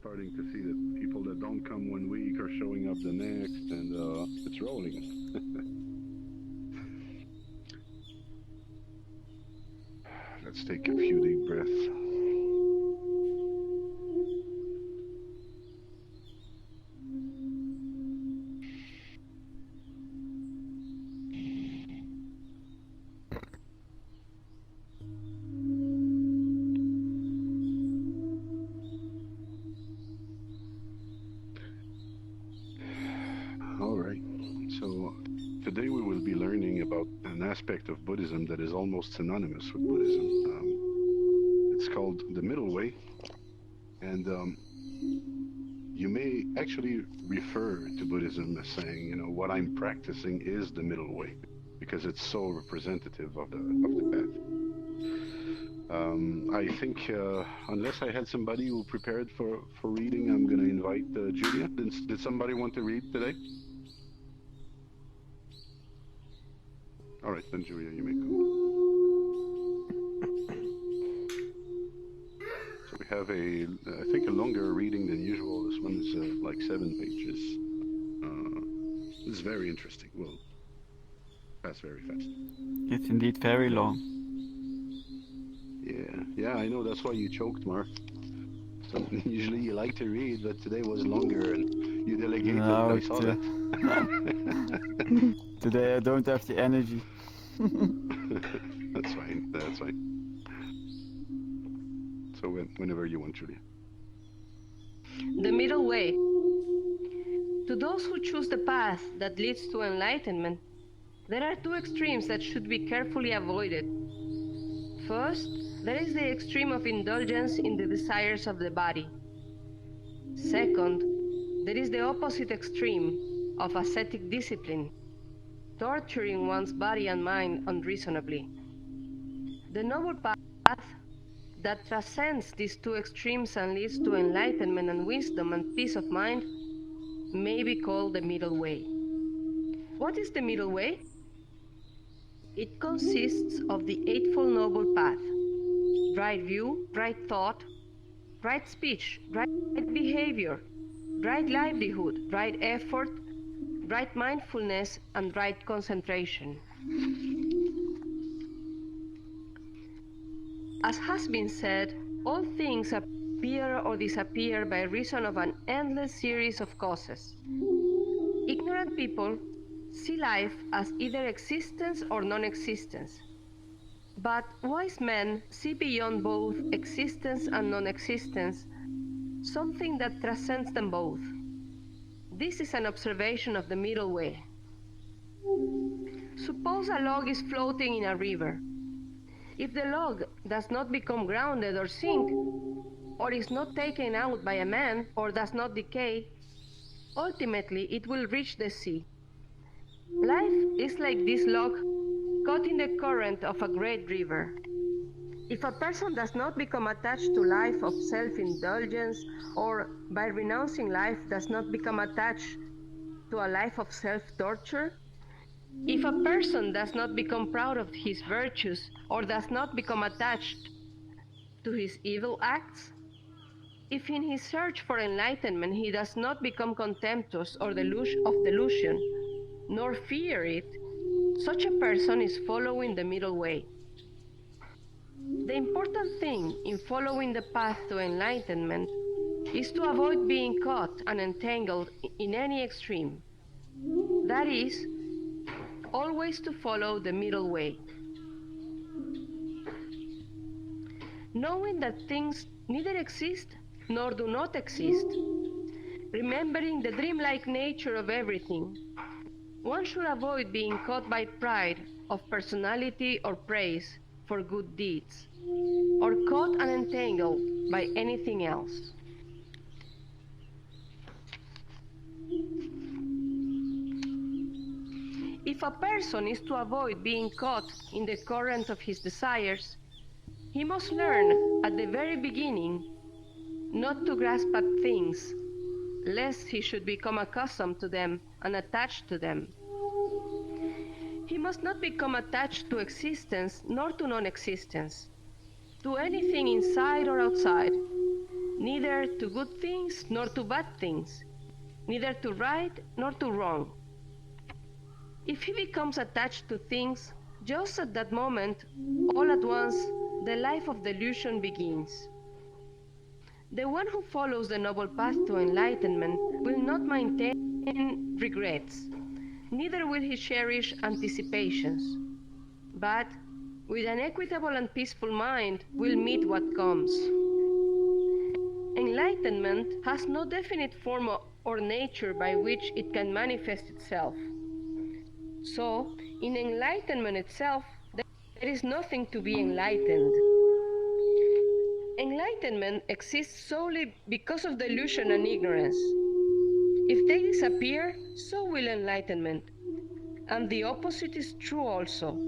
starting to see that people that don't come one week are showing up the next, and it's rolling. Let's take a few deep breaths. All right. So today we will be learning about an aspect of Buddhism that is almost synonymous with Buddhism. It's called the middle way, and you may actually refer to Buddhism as saying, what I'm practicing is the middle way, because it's so representative of the path. I think unless I had somebody who prepared for reading, I'm going to invite Julia. Did somebody want to read today? All right, then Julia, you may go. So we have I think a longer reading than usual. This one is like 7 pages. This is very interesting. We'll pass very fast. It's indeed very long. Yeah, I know. That's why you choked, Mark. Usually you like to read, but today was longer, and you delegated. No, I saw that. Today I don't have the energy. That's fine. That's fine. So whenever you want, Julia. The middle way. To those who choose the path that leads to enlightenment, there are two extremes that should be carefully avoided. First, there is the extreme of indulgence in the desires of the body. Second, there is the opposite extreme of ascetic discipline, torturing one's body and mind unreasonably. The noble path that transcends these two extremes and leads to enlightenment and wisdom and peace of mind may be called the middle way. What is the middle way? It consists of the Eightfold Noble Path: right view, right thought, right speech, right behavior, right livelihood, right effort, right mindfulness, and right concentration. As has been said, all things appear or disappear by reason of an endless series of causes. Ignorant people see life as either existence or non-existence. But wise men see beyond both existence and non-existence something that transcends them both. This is an observation of the middle way. Suppose a log is floating in a river. If the log does not become grounded or sink, or is not taken out by a man, or does not decay, ultimately it will reach the sea. Life is like this log caught in the current of a great river. If a person does not become attached to life of self-indulgence, or by renouncing life does not become attached to a life of self-torture, if a person does not become proud of his virtues or does not become attached to his evil acts, if in his search for enlightenment he does not become contemptuous or of delusion, nor fear it, such a person is following the middle way. The important thing in following the path to enlightenment is to avoid being caught and entangled in any extreme. That is, always to follow the middle way. Knowing that things neither exist nor do not exist, remembering the dreamlike nature of everything, one should avoid being caught by pride of personality or praise for good deeds, or caught and entangled by anything else. If a person is to avoid being caught in the current of his desires, he must learn at the very beginning not to grasp at things, lest he should become accustomed to them and attached to them. He must not become attached to existence nor to non-existence, to anything inside or outside, neither to good things nor to bad things, neither to right nor to wrong. If he becomes attached to things, just at that moment, all at once, the life of delusion begins. The one who follows the noble path to enlightenment will not maintain regrets, neither will he cherish anticipations, but, with an equitable and peaceful mind, will meet what comes. Enlightenment has no definite form or nature by which it can manifest itself. So, in enlightenment itself, there is nothing to be enlightened. Enlightenment exists solely because of delusion and ignorance. If they disappear, so will enlightenment. And the opposite is true also.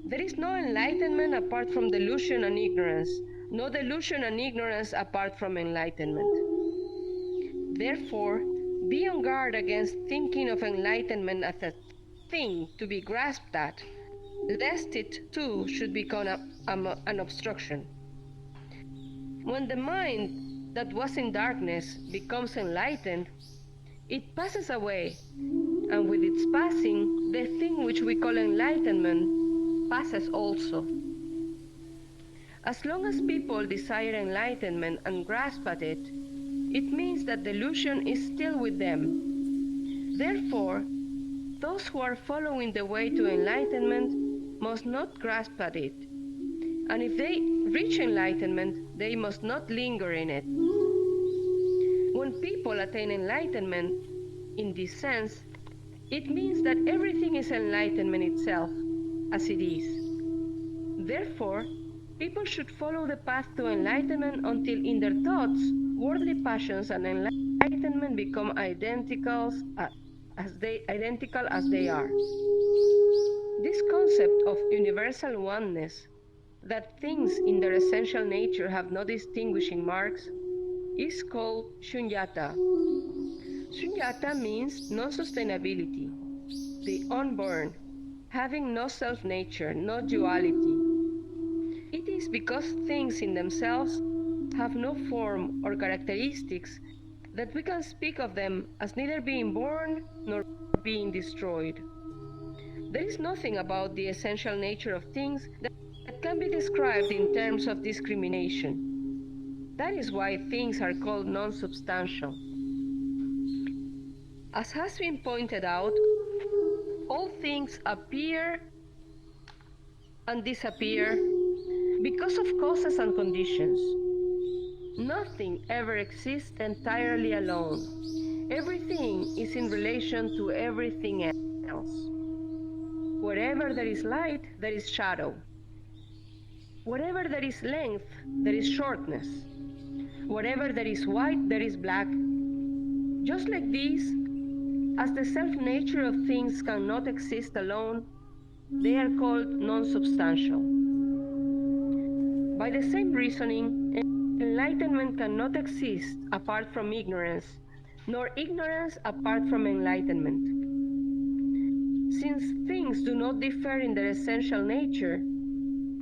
There is no enlightenment apart from delusion and ignorance, no delusion and ignorance apart from enlightenment. Therefore, be on guard against thinking of enlightenment as a thing to be grasped at, lest it too should become an obstruction. When the mind that was in darkness becomes enlightened, it passes away, and with its passing, the thing which we call enlightenment passes also. As long as people desire enlightenment and grasp at it, it means that delusion is still with them. Therefore, those who are following the way to enlightenment must not grasp at it. And if they reach enlightenment, they must not linger in it. When people attain enlightenment, in this sense, it means that everything is enlightenment itself, as it is. Therefore, people should follow the path to enlightenment until in their thoughts, worldly passions and enlightenment become identical as they are. This concept of universal oneness, that things in their essential nature have no distinguishing marks, is called shunyata. Shunyata means non-sustainability, the unborn, having no self-nature, no duality. It is because things in themselves have no form or characteristics that we can speak of them as neither being born nor being destroyed. There is nothing about the essential nature of things that can be described in terms of discrimination. That is why things are called non-substantial. As has been pointed out, all things appear and disappear because of causes and conditions. Nothing ever exists entirely alone. Everything is in relation to everything else. Wherever there is light, there is shadow. Wherever there is length, there is shortness. Wherever there is white, there is black. Just like this, as the self-nature of things cannot exist alone, they are called non-substantial. By the same reasoning, enlightenment cannot exist apart from ignorance, nor ignorance apart from enlightenment. Since things do not differ in their essential nature,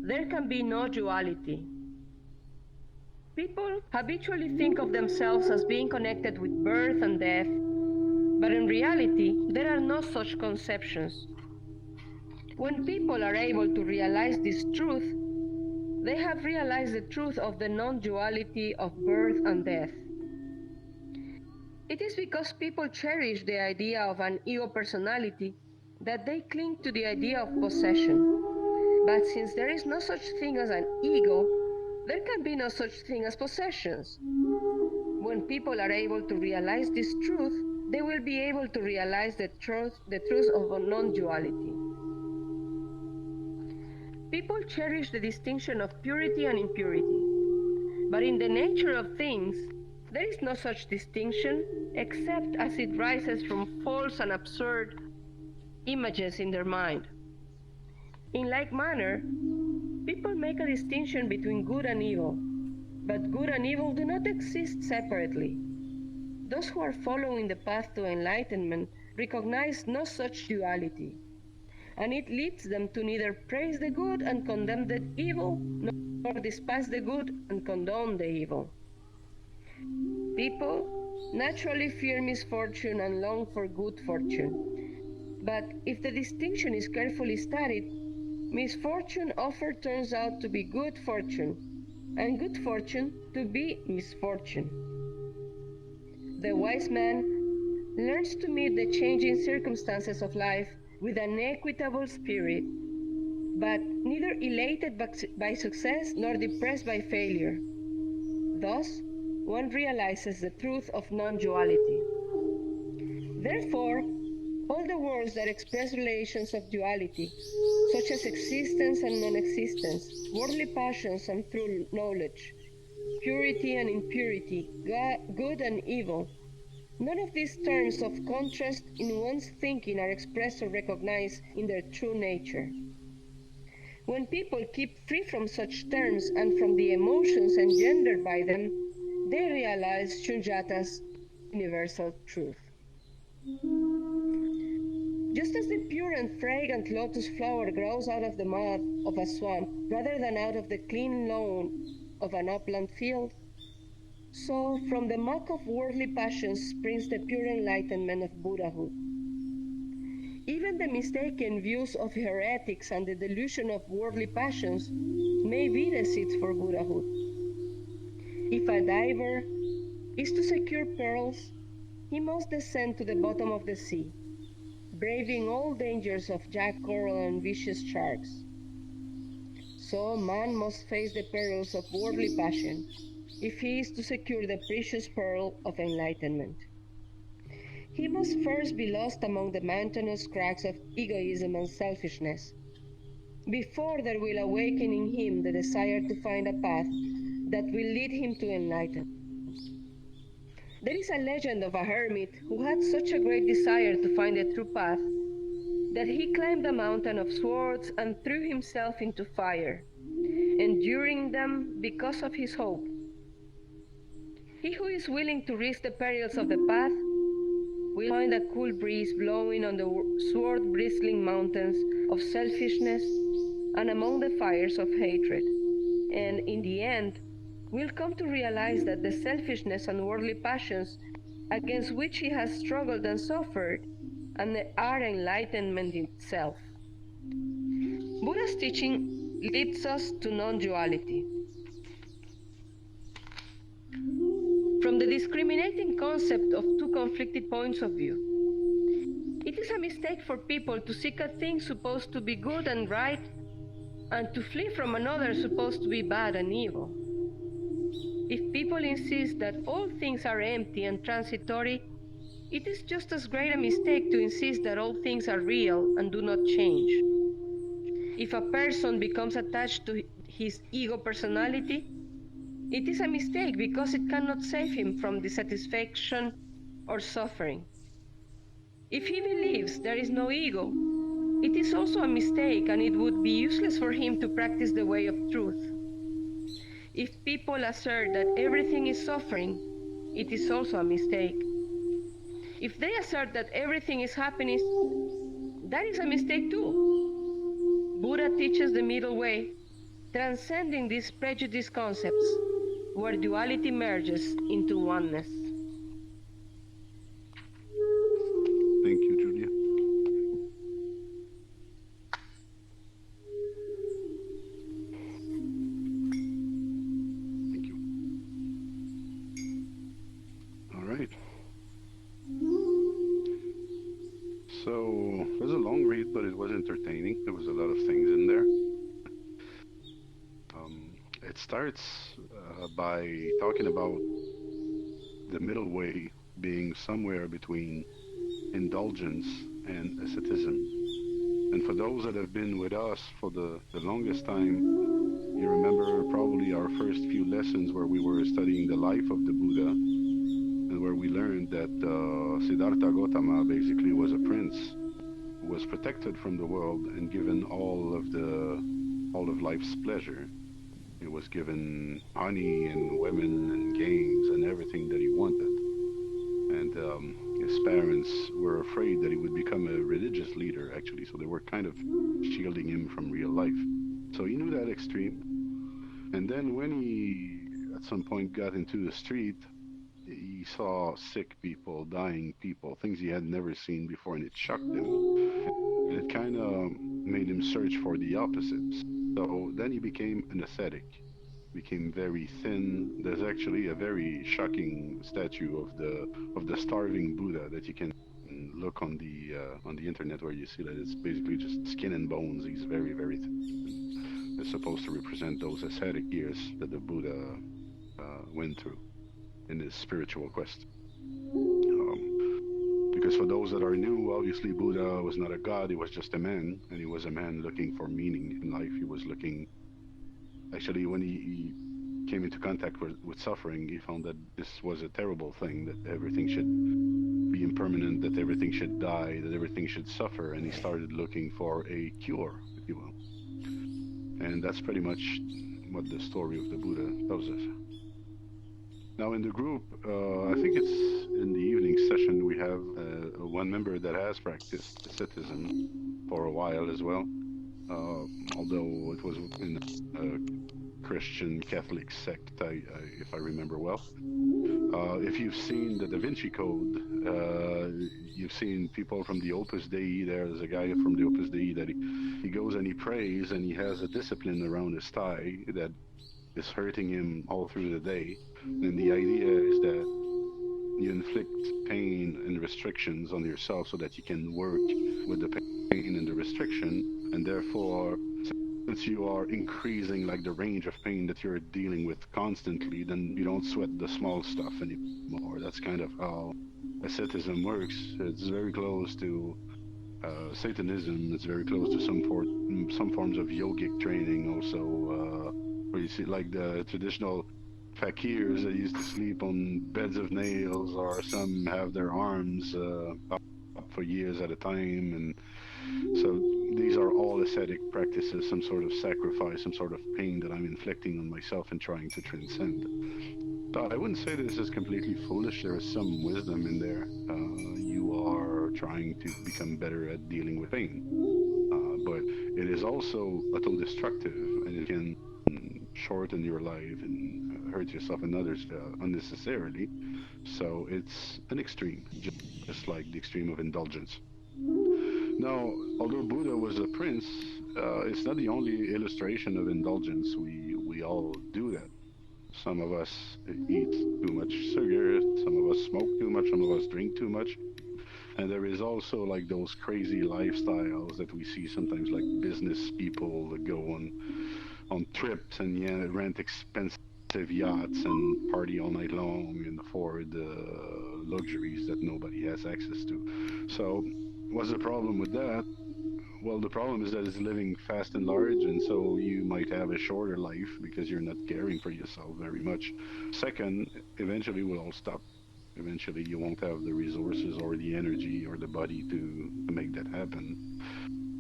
there can be no duality. People habitually think of themselves as being connected with birth and death, but in reality, there are no such conceptions. When people are able to realize this truth, they have realized the truth of the non-duality of birth and death. It is because people cherish the idea of an ego personality that they cling to the idea of possession. But since there is no such thing as an ego, there can be no such thing as possessions. When people are able to realize this truth, they will be able to realize the truth of non-duality. People cherish the distinction of purity and impurity, but in the nature of things, there is no such distinction except as it rises from false and absurd images in their mind. In like manner, people make a distinction between good and evil, but good and evil do not exist separately. Those who are following the path to enlightenment recognize no such duality, and it leads them to neither praise the good and condemn the evil, nor despise the good and condone the evil. People naturally fear misfortune and long for good fortune. But if the distinction is carefully studied, misfortune often turns out to be good fortune, and good fortune to be misfortune. The wise man learns to meet the changing circumstances of life with an equitable spirit, but neither elated by success nor depressed by failure. Thus, one realizes the truth of non-duality. Therefore, all the words that express relations of duality, such as existence and non-existence, worldly passions and true knowledge, purity and impurity, good and evil, none of these terms of contrast in one's thinking are expressed or recognized in their true nature. When people keep free from such terms and from the emotions engendered by them, they realize Shunyata's universal truth. Just as the pure and fragrant lotus flower grows out of the mud of a swamp rather than out of the clean lawn of an upland field, so from the muck of worldly passions springs the pure enlightenment of Buddhahood. Even the mistaken views of heretics and the delusion of worldly passions may be the seeds for Buddhahood. If a diver is to secure pearls, he must descend to the bottom of the sea, braving all dangers of jack coral and vicious sharks. So man must face the perils of worldly passion if he is to secure the precious pearl of enlightenment. He must first be lost among the mountainous crags of egoism and selfishness, before there will awaken in him the desire to find a path that will lead him to enlightenment. There is a legend of a hermit who had such a great desire to find the true path that he climbed a mountain of swords and threw himself into fire, enduring them because of his hope. He who is willing to risk the perils of the path will find a cool breeze blowing on the sword-bristling mountains of selfishness and among the fires of hatred, and in the end will come to realize that the selfishness and worldly passions against which he has struggled and suffered are enlightenment itself. Buddha's teaching leads us to non-duality. From the discriminating concept of two conflicted points of view, it is a mistake for people to seek a thing supposed to be good and right and to flee from another supposed to be bad and evil. If people insist that all things are empty and transitory, it is just as great a mistake to insist that all things are real and do not change. If a person becomes attached to his ego personality, it is a mistake because it cannot save him from dissatisfaction or suffering. If he believes there is no ego, it is also a mistake and it would be useless for him to practice the way of truth. If people assert that everything is suffering, it is also a mistake. If they assert that everything is happiness, that is a mistake too. Buddha teaches the middle way, transcending these prejudiced concepts, where duality merges into oneness. Thank you, Julia. Thank you. All right. So it was a long read, but it was entertaining. There was a lot of things in there. It starts by talking about the middle way being somewhere between indulgence and asceticism. And for those that have been with us for the longest time, you remember probably our first few lessons where we were studying the life of the Buddha and where we learned that Siddhartha Gautama basically was a prince who was protected from the world and given all of life's pleasure. He was given honey and women and games and everything that he wanted. And his parents were afraid that he would become a religious leader, actually, so they were kind of shielding him from real life. So he knew that extreme. And then when he, at some point, got into the street, he saw sick people, dying people, things he had never seen before, and it shocked him. And it kind of made him search for the opposites. So then he became an ascetic, became very thin. There's actually a very shocking statue of the starving Buddha that you can look on the internet, where you see that it's basically just skin and bones. He's very, very thin. It's supposed to represent those ascetic years that the Buddha went through in his spiritual quest. Um, because for those that are new, obviously Buddha was not a god; he was just a man, and he was a man looking for meaning in life. He was looking. Actually, when he came into contact with suffering, he found that this was a terrible thing, that everything should be impermanent, that everything should die, that everything should suffer, and he started looking for a cure, if you will. And that's pretty much what the story of the Buddha tells us. Now, in the group, I think it's in the evening session, we have one member that has practiced asceticism for a while as well, uh, although it was in a Christian Catholic sect, if I remember well. If you've seen the Da Vinci Code, you've seen people from the Opus Dei. There's a guy from the Opus Dei that he goes and he prays, and he has a discipline around his thigh that is hurting him all through the day. And the idea is that you inflict pain and restrictions on yourself so that you can work with the pain and the restriction, and therefore, since you are increasing like the range of pain that you're dealing with constantly, then you don't sweat the small stuff anymore. That's kind of how asceticism works. It's very close to Satanism. It's very close to some forms of yogic training also, where you see like the traditional fakirs that used to sleep on beds of nails, or some have their arms up for years at a time. And so these are all ascetic practices, some sort of sacrifice, some sort of pain that I'm inflicting on myself and trying to transcend. So I wouldn't say this is completely foolish. There is some wisdom in there. You are trying to become better at dealing with pain, but it is also auto-destructive, and it can shorten your life and hurt yourself and others unnecessarily. So it's an extreme, just like the extreme of indulgence. Now, although Buddha was a prince, it's not the only illustration of indulgence. We all do that. Some of us eat too much sugar, some of us smoke too much, some of us drink too much. And there is also like those crazy lifestyles that we see sometimes, like business people that go on trips and yeah, rent expensive yachts and party all night long and afford luxuries that nobody has access to. So, what's the problem with that? Well, the problem is that it's living fast and large, and so you might have a shorter life because you're not caring for yourself very much. Second, eventually we'll all stop. Eventually, you won't have the resources or the energy or the body to make that happen.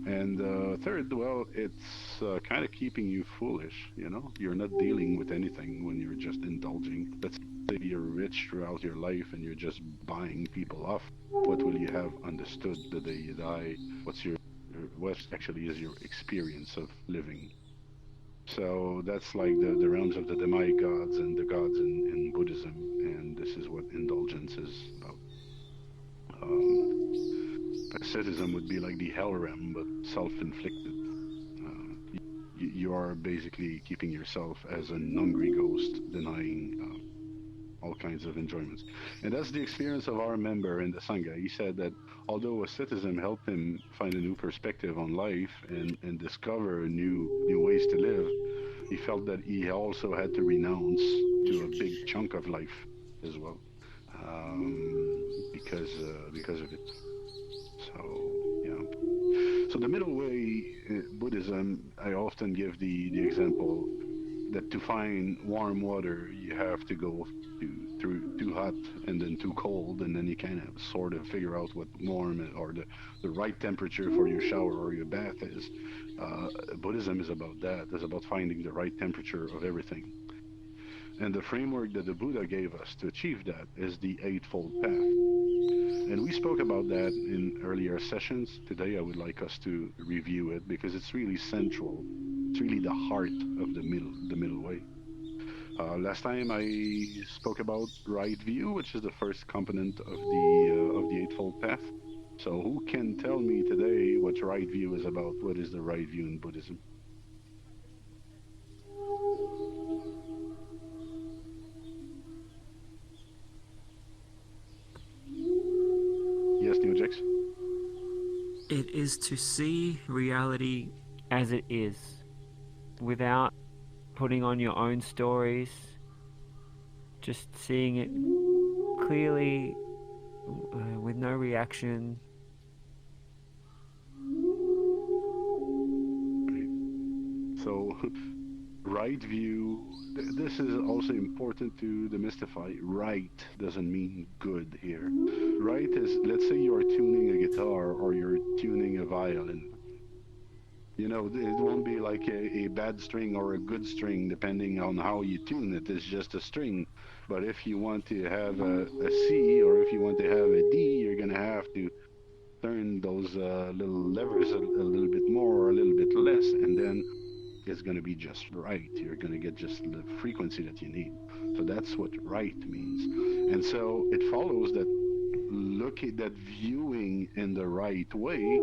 And third, well, it's kind of keeping you foolish. You know, you're not dealing with anything when you're just indulging. Let's say you're rich throughout your life and you're just buying people off. What will you have understood the day you die? What's your what actually is your experience of living? So that's like the realms of the demigods and the gods in Buddhism, and this is what indulgence is about. Um, Asceticism would be like the hell realm, but self-inflicted. You are basically keeping yourself as an hungry ghost, denying all kinds of enjoyments. And that's the experience of our member in the Sangha. He said that although asceticism helped him find a new perspective on life and discover new ways to live, he felt that he also had to renounce to a big chunk of life as well, because of it. So yeah. So the middle way, Buddhism, I often give the example that to find warm water, you have to go through too hot and then too cold, and then you kind of sort of figure out what warm or the right temperature for your shower or your bath is. Buddhism is about that. It's about finding the right temperature of everything. And the framework that the Buddha gave us to achieve that is the Eightfold Path. And we spoke about that in earlier sessions. Today, I would like us to review it because it's really central. It's really the heart of the middle way. Last time I spoke about right view, which is the first component of the Eightfold Path. So who can tell me today what right view is about? What is the right view in Buddhism? Yes, Neojax? It is to see reality. As it is, without putting on your own stories, just seeing it clearly, with no reaction. Right. So, right view, this is also important to demystify. Right doesn't mean good here. Right is, let's say you're tuning a guitar or you're tuning a violin. You know, it won't be like a bad string or a good string depending on how you tune it. It's just a string. But if you want to have a C or if you want to have a D, you're going to have to turn those little levers a little bit more or a little bit less, and then it's going to be just right. You're going to get just the frequency that you need. So that's what right means. And so it follows that looking that viewing in the right way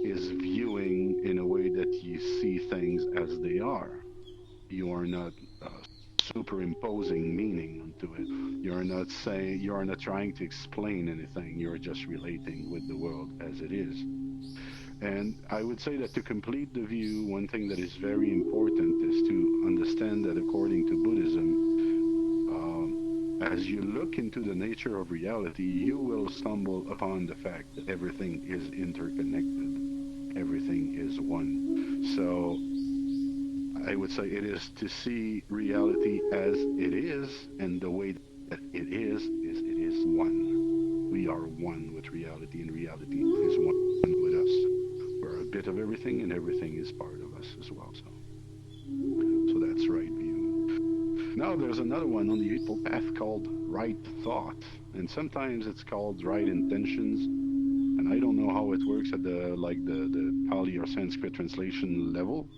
is viewing in a way that you see things as they are. You are not superimposing meaning onto it. You are not trying to explain anything. You're just relating with the world as it is. And I would say that to complete the view, one thing that is very important is to understand that according to Buddhism, as you look into the nature of reality, you will stumble upon the fact that everything is interconnected. Everything is one. So I would say it is to see reality as it is, and the way that it is it is one. We are one with reality, and reality is one with us. We're a bit of everything, and everything is part of us as well. So that's right view. Now there's another one on the Eightfold Path called right thought, and sometimes it's called right intentions. And I don't know how it works at the Pali or Sanskrit translation level,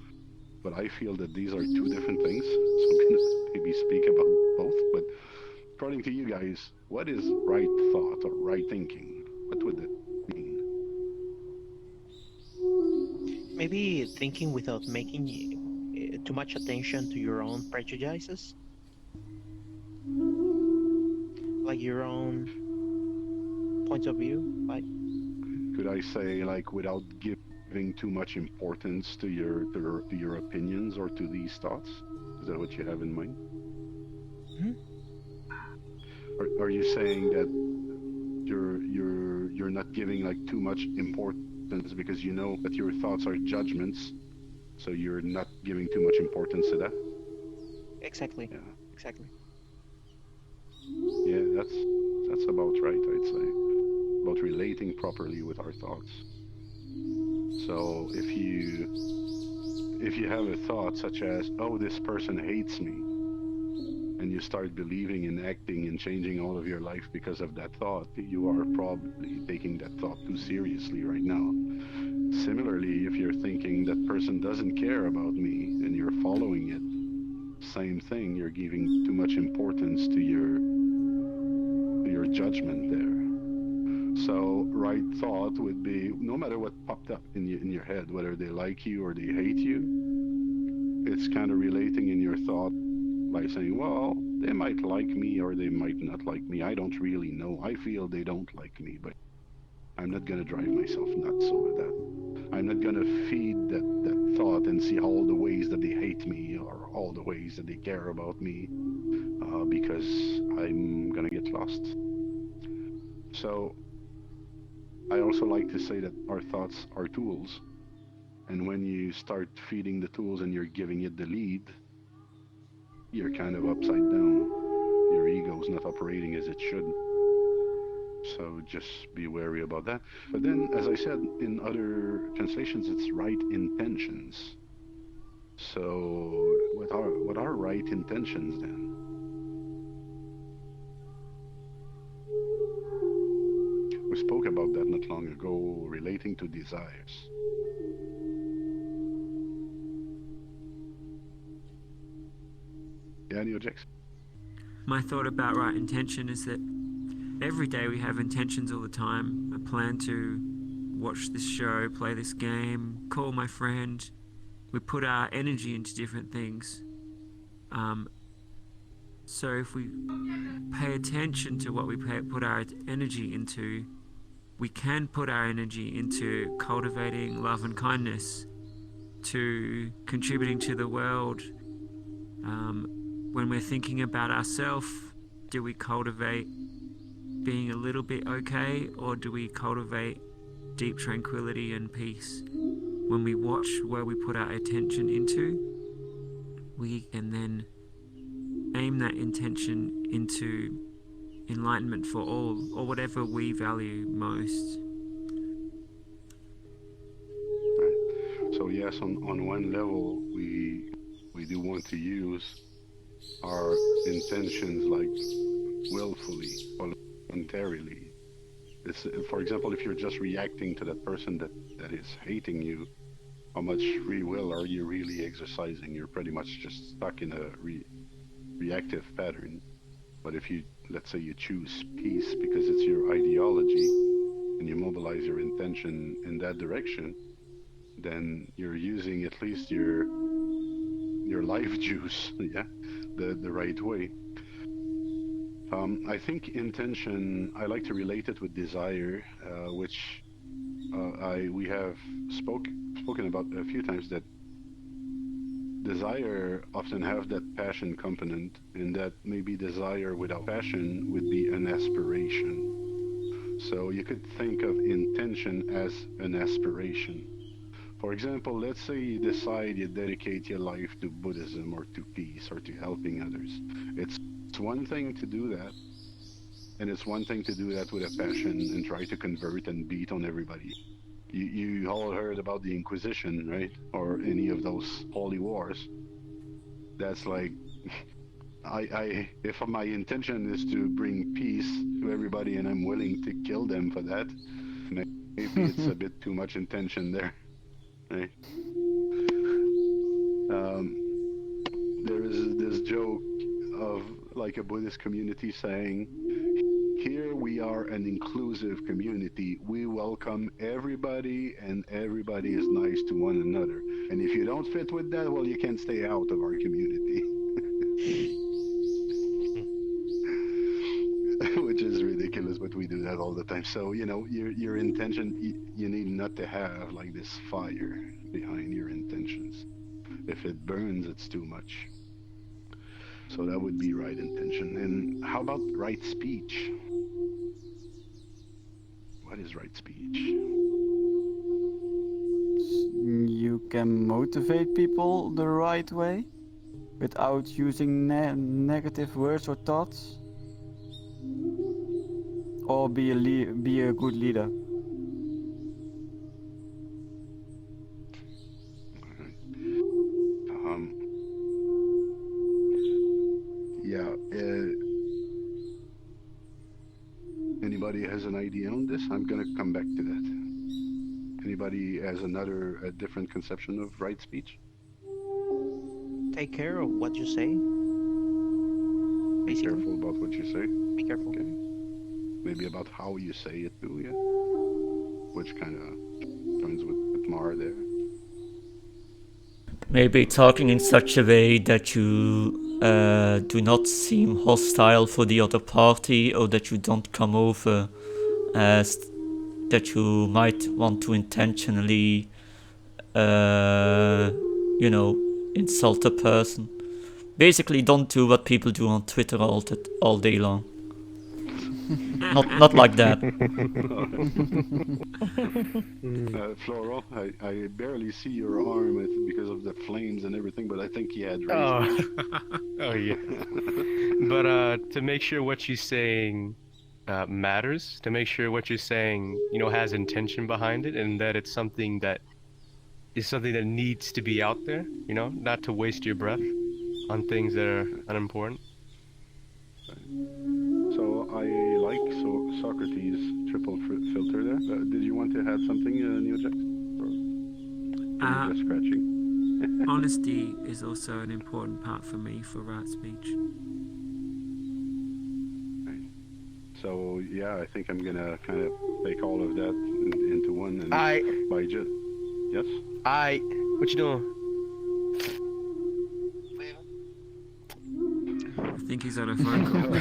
but I feel that these are two different things. So I'm gonna maybe speak about both. But according to you guys, what is right thought or right thinking? What would that mean? Maybe thinking without making too much attention to your own prejudices, like your own points of view. Like, Could I say like without giving too much importance to your opinions or to these thoughts? Is that what you have in mind? hmm Are you saying that you're not giving like too much importance because you know that your thoughts are judgments, so you're not giving too much importance to that? exactly, Yeah, exactly. yeah, that's about right, I'd say. About relating properly with our thoughts. So if you have a thought such as, oh, this person hates me, and you start believing and acting and changing all of your life because of that thought, you are probably taking that thought too seriously right now. Similarly, if you're thinking that person doesn't care about me and you're following it, same thing, you're giving too much importance to your judgment there. So right thought would be no matter what popped up in your head, whether they like you or they hate you, it's kind of relating in your thought by saying, well, they might like me or they might not like me. I don't really know. I feel they don't like me, but I'm not going to drive myself nuts over that. I'm not going to feed that thought and see all the ways that they hate me or all the ways that they care about me because I'm going to get lost. So I also like to say that our thoughts are tools. And when you start feeding the tools and you're giving it the lead, you're kind of upside down. Your ego's not operating as it should. So just be wary about that. But then, as I said, in other translations, it's right intentions. So what are right intentions then? We spoke about that not long ago, relating to desires. Yeah, Neojex? My thought about right intention is that every day we have intentions all the time. I plan to watch this show, play this game, call my friend. We put our energy into different things. So if we pay attention to what we put our energy into, we can put our energy into cultivating love and kindness, to contributing to the world. When we're thinking about ourselves, do we cultivate being a little bit okay, or do we cultivate deep tranquility and peace? When we watch where we put our attention into, we can then aim that intention into enlightenment for all, or whatever we value most. Right. So yes, on one level, we do want to use our intentions like willfully, voluntarily. It's, for example, if you're just reacting to that person that is hating you, how much free will are you really exercising? You're pretty much just stuck in a reactive pattern. But if you, let's say you choose peace because it's your ideology and you mobilize your intention in that direction, then you're using at least your life juice, yeah, the right way. I think intention, I like to relate it with desire, which we have spoken about a few times, that desire often have that passion component, and that maybe desire without passion would be an aspiration. So you could think of intention as an aspiration. For example, let's say you decide you dedicate your life to Buddhism or to peace or to helping others. It's one thing to do that, and it's one thing to do that with a passion and try to convert and beat on everybody. You all heard about the Inquisition, right? Or any of those holy wars. That's like, if my intention is to bring peace to everybody and I'm willing to kill them for that, maybe it's a bit too much intention there, right? There is this joke of like a Buddhist community saying, here we are an inclusive community. We welcome everybody and everybody is nice to one another. And if you don't fit with that, well, you can stay out of our community. Which is ridiculous, but we do that all the time. So, you know, your intention, you need not to have like this fire behind your intentions. If it burns, it's too much. So that would be right intention. And how about right speech? What is right speech? You can motivate people the right way without using negative words or thoughts, or be a good leader. Yeah. Anybody has an idea on this? I'm gonna come back to that. Anybody has a different conception of right speech? Take care of what you say. Be Basically, careful about what you say. be careful. Okay. Maybe about how you say it too, yeah. Which kind of joins with Mar there. Maybe talking in such a way that you do not seem hostile for the other party, or that you don't come over as that you might want to intentionally, insult a person. Basically, don't do what people do on Twitter all day long. Not like that. Floro, I barely see your arm because of the flames and everything, but I think you had raised Oh yeah. But to make sure what you're saying matters, to make sure what you're saying, has intention behind it, and that it's something that needs to be out there, not to waste your breath on things that are unimportant. So I like Socrates' triple filter there. Did you want to add something, Neojex? Or were you just scratching? Honesty is also an important part for me for right speech. So yeah, I think I'm gonna kind of take all of that into one and I by just yes. what you doing? I think he's on a phone call.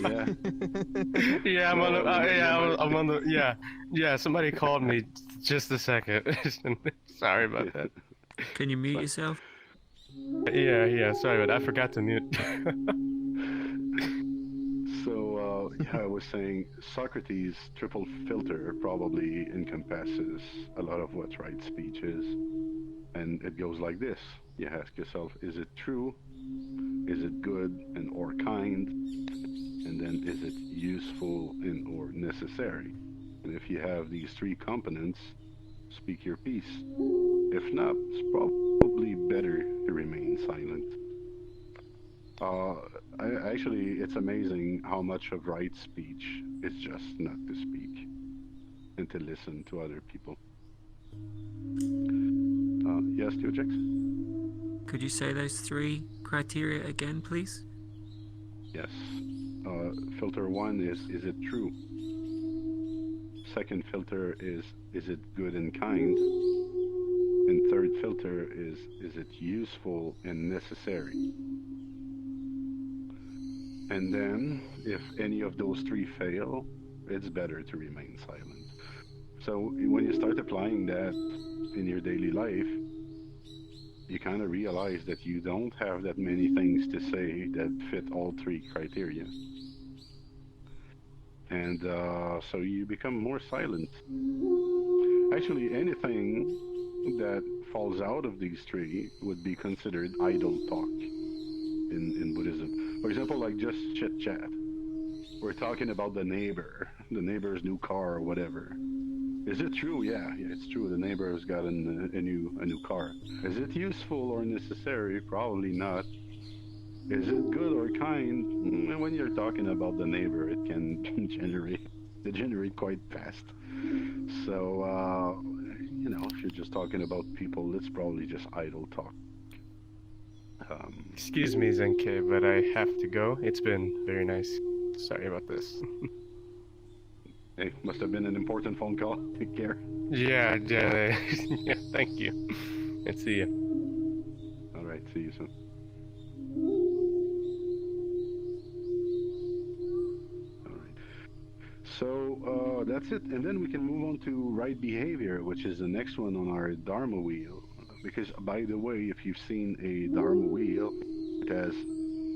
Yeah. Yeah, I'm on the. So, I'm on the. Yeah. Somebody called me just a second. Sorry about that. Can you mute yourself? Yeah. Sorry, but I forgot to mute. So yeah, I was saying Socrates' triple filter probably encompasses a lot of what right speech is, and it goes like this: you ask yourself, is it true? Is it good and or kind? And then is it useful and or necessary? And if you have these three components, speak your piece. If not, it's probably better to remain silent. Uh, actually, it's amazing how much of right speech is just not to speak and to listen to other people. Yes, Teojix? Could you say those three criteria again, please? Yes. Filter one is it true? Second filter is it good and kind? And third filter is it useful and necessary? And then, if any of those three fail, it's better to remain silent. So when you start applying that in your daily life, you kind of realize that you don't have that many things to say that fit all three criteria. And so you become more silent. Actually, anything that falls out of these three would be considered idle talk in Buddhism. For example, like just chit chat. We're talking about the neighbor's new car or whatever. Is it true? Yeah, it's true. The neighbor has got a new car. Is it useful or necessary? Probably not. Is it good or kind? When you're talking about the neighbor, it can degenerate quite fast. So, if you're just talking about people, it's probably just idle talk. Excuse me, Zenke, but I have to go. It's been very nice. Sorry about this. Hey, must have been an important phone call. Take care. Yeah. Yeah. Thank you. And see you. All right, see you soon. All right. So that's it, and then we can move on to right behavior, which is the next one on our Dharma wheel. Because, by the way, if you've seen a Dharma wheel, it has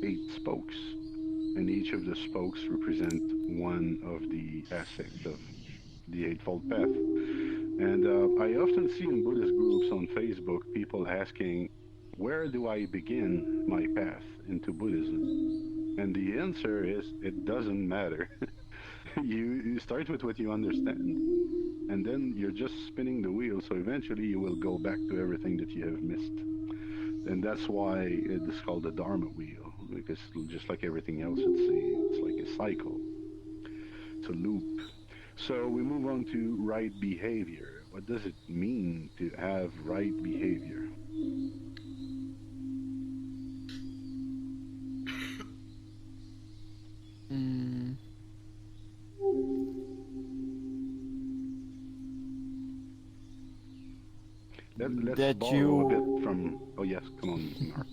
8 spokes, and each of the spokes represent one of the aspects of the Eightfold Path. And I often see in Buddhist groups on Facebook people asking, where do I begin my path into Buddhism? And the answer is, it doesn't matter. You start with what you understand, and then you're just spinning the wheel, so eventually you will go back to everything that you have missed. And that's why it's called the Dharma wheel, because just like everything else, it's like a cycle. It's a loop. So we move on to right behavior. What does it mean to have right behavior? Let's That borrow you- a bit from... Oh yes, come on, Mark.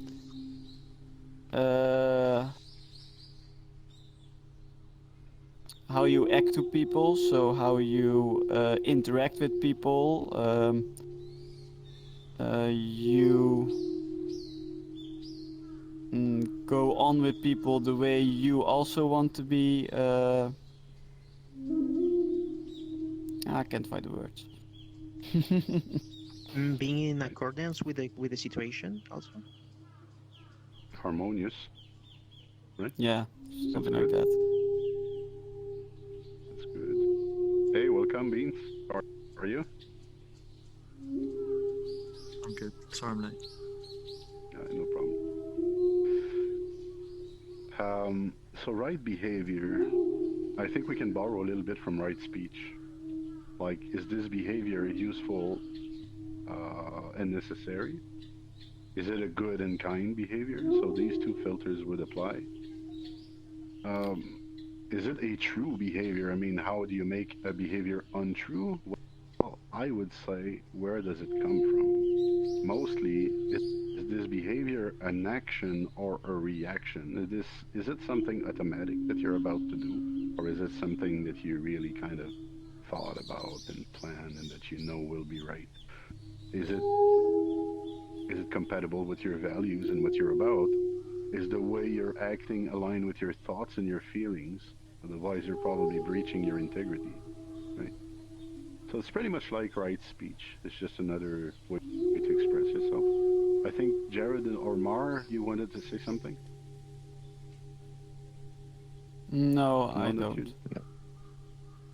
How you act to people, so how you interact with people, you go on with people the way you also want to be. I can't find the words. Being in accordance with the situation also. Harmonious, right? Yeah, something like good. that. That's good. Hey, welcome, Beans. How are you? I'm good. Sorry, I'm late. No problem. So right behavior, I think we can borrow a little bit from right speech. Like, is this behavior useful and necessary? Is it a good and kind behavior? So these two filters would apply. Is it a true behavior? I mean, how do you make a behavior untrue? Well, I would say, where does it come from? Mostly, is this behavior an action or a reaction? Is it something automatic that you're about to do? Or is it something that you really kind of thought about and planned and that you know will be right? Is it compatible with your values and what you're about? Is the way you're acting aligned with your thoughts and your feelings? Otherwise, you're probably breaching your integrity, right? So it's pretty much like right speech. It's just another way to express yourself. I think Jared or Mar, you wanted to say something? No, No, I not don't. you.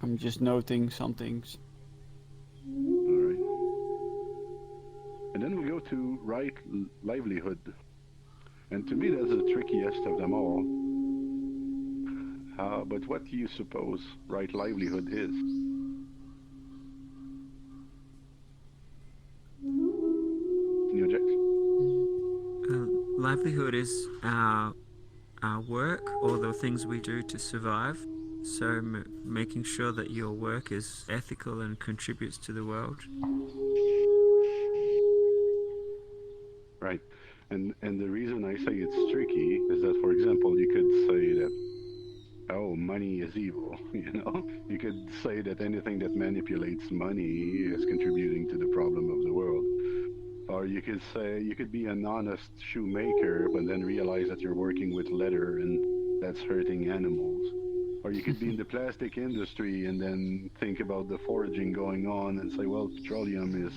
I'm just noting some things. All right. And then we go to right livelihood. And to me, that's the trickiest of them all. But what do you suppose right livelihood is? Any objections? Livelihood is our work or the things we do to survive. So making sure that your work is ethical and contributes to the world. Right. And the reason I say it's tricky is that, for example, you could say that, oh, money is evil, you know? You could say that anything that manipulates money is contributing to the problem of the world. Or you could say, you could be an honest shoemaker, but then realize that you're working with leather and that's hurting animals. Or you could be in the plastic industry and then think about the foraging going on and say, well, petroleum is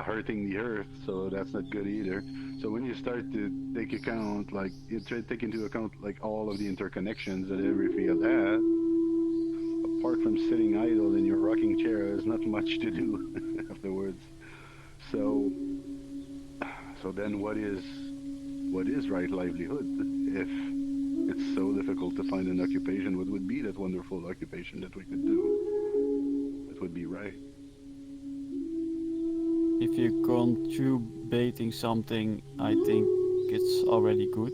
hurting the earth, so that's not good either. So when you start to take account, like you try to take into account like all of the interconnections that every field has, apart from sitting idle in your rocking chair, there's not much to do afterwards. So, so then what is right livelihood? If it's so difficult to find an occupation, what would be that wonderful occupation that we could do? That would be right. If you're contributing something, I think it's already good.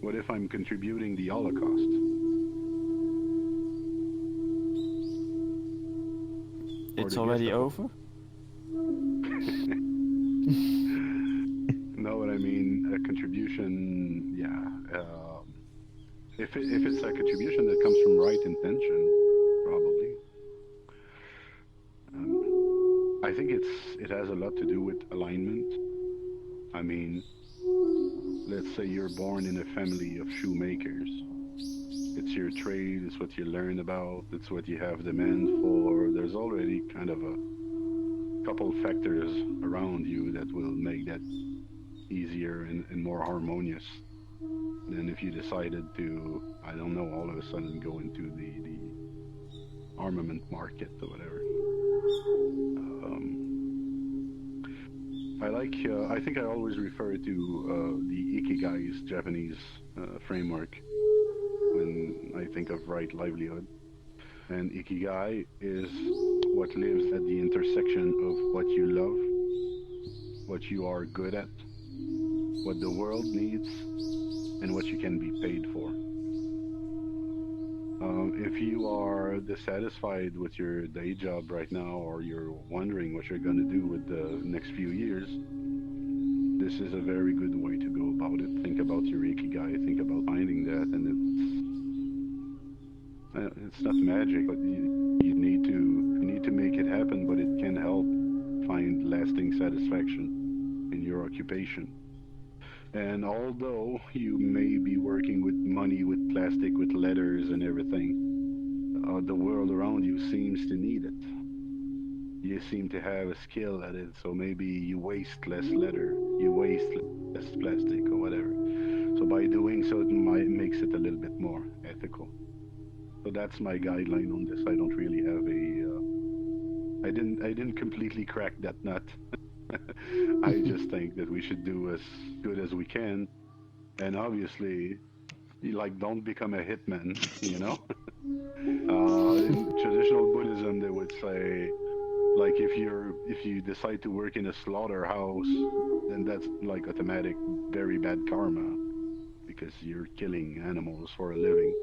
What if I'm contributing the Holocaust? It's already over? No, what I mean, a contribution, yeah. If it's a contribution that comes from right intention, probably. I think it has a lot to do with alignment. I mean, let's say you're born in a family of shoemakers. It's your trade, it's what you learn about, it's what you have demand for. There's already kind of a couple factors around you that will make that easier and more harmonious than if you decided to, I don't know, all of a sudden go into the armament market or whatever. I think I always refer to the Ikigai's Japanese framework when I think of right livelihood. And Ikigai is what lives at the intersection of what you love, what you are good at, what the world needs, and what you can be paid for. If you are dissatisfied with your day job right now, or you're wondering what you're going to do with the next few years, this is a very good way to go about it. Think about your Ikigai, think about finding that, and it's not magic, but you need to make it happen, but it can help find lasting satisfaction in your occupation. And although you may be working with money, with plastic, with letters and everything, the world around you seems to need it. You seem to have a skill at it, so maybe you waste less letter, you waste less plastic or whatever. So by doing so, makes it a little bit more ethical. So that's my guideline on this. I don't really have I didn't completely crack that nut. I just think that we should do as good as we can, and obviously, like, don't become a hitman. You know, in traditional Buddhism, they would say Like if you decide to work in a slaughterhouse, then that's like automatic very bad karma because you're killing animals for a living.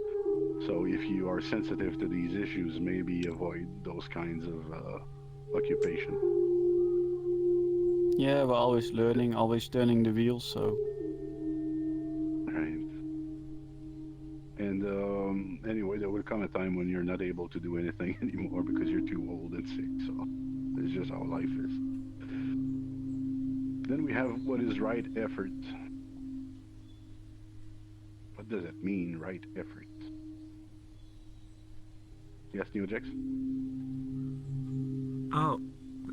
So if you are sensitive to these issues, maybe avoid those kinds of occupation. Yeah, we're always learning, always turning the wheel, so. Right. And anyway, there will come a time when you're not able to do anything anymore because you're too old and sick. So it's just how life is. Then we have what is right effort. What does it mean, right effort? Yes, Neojax? Oh,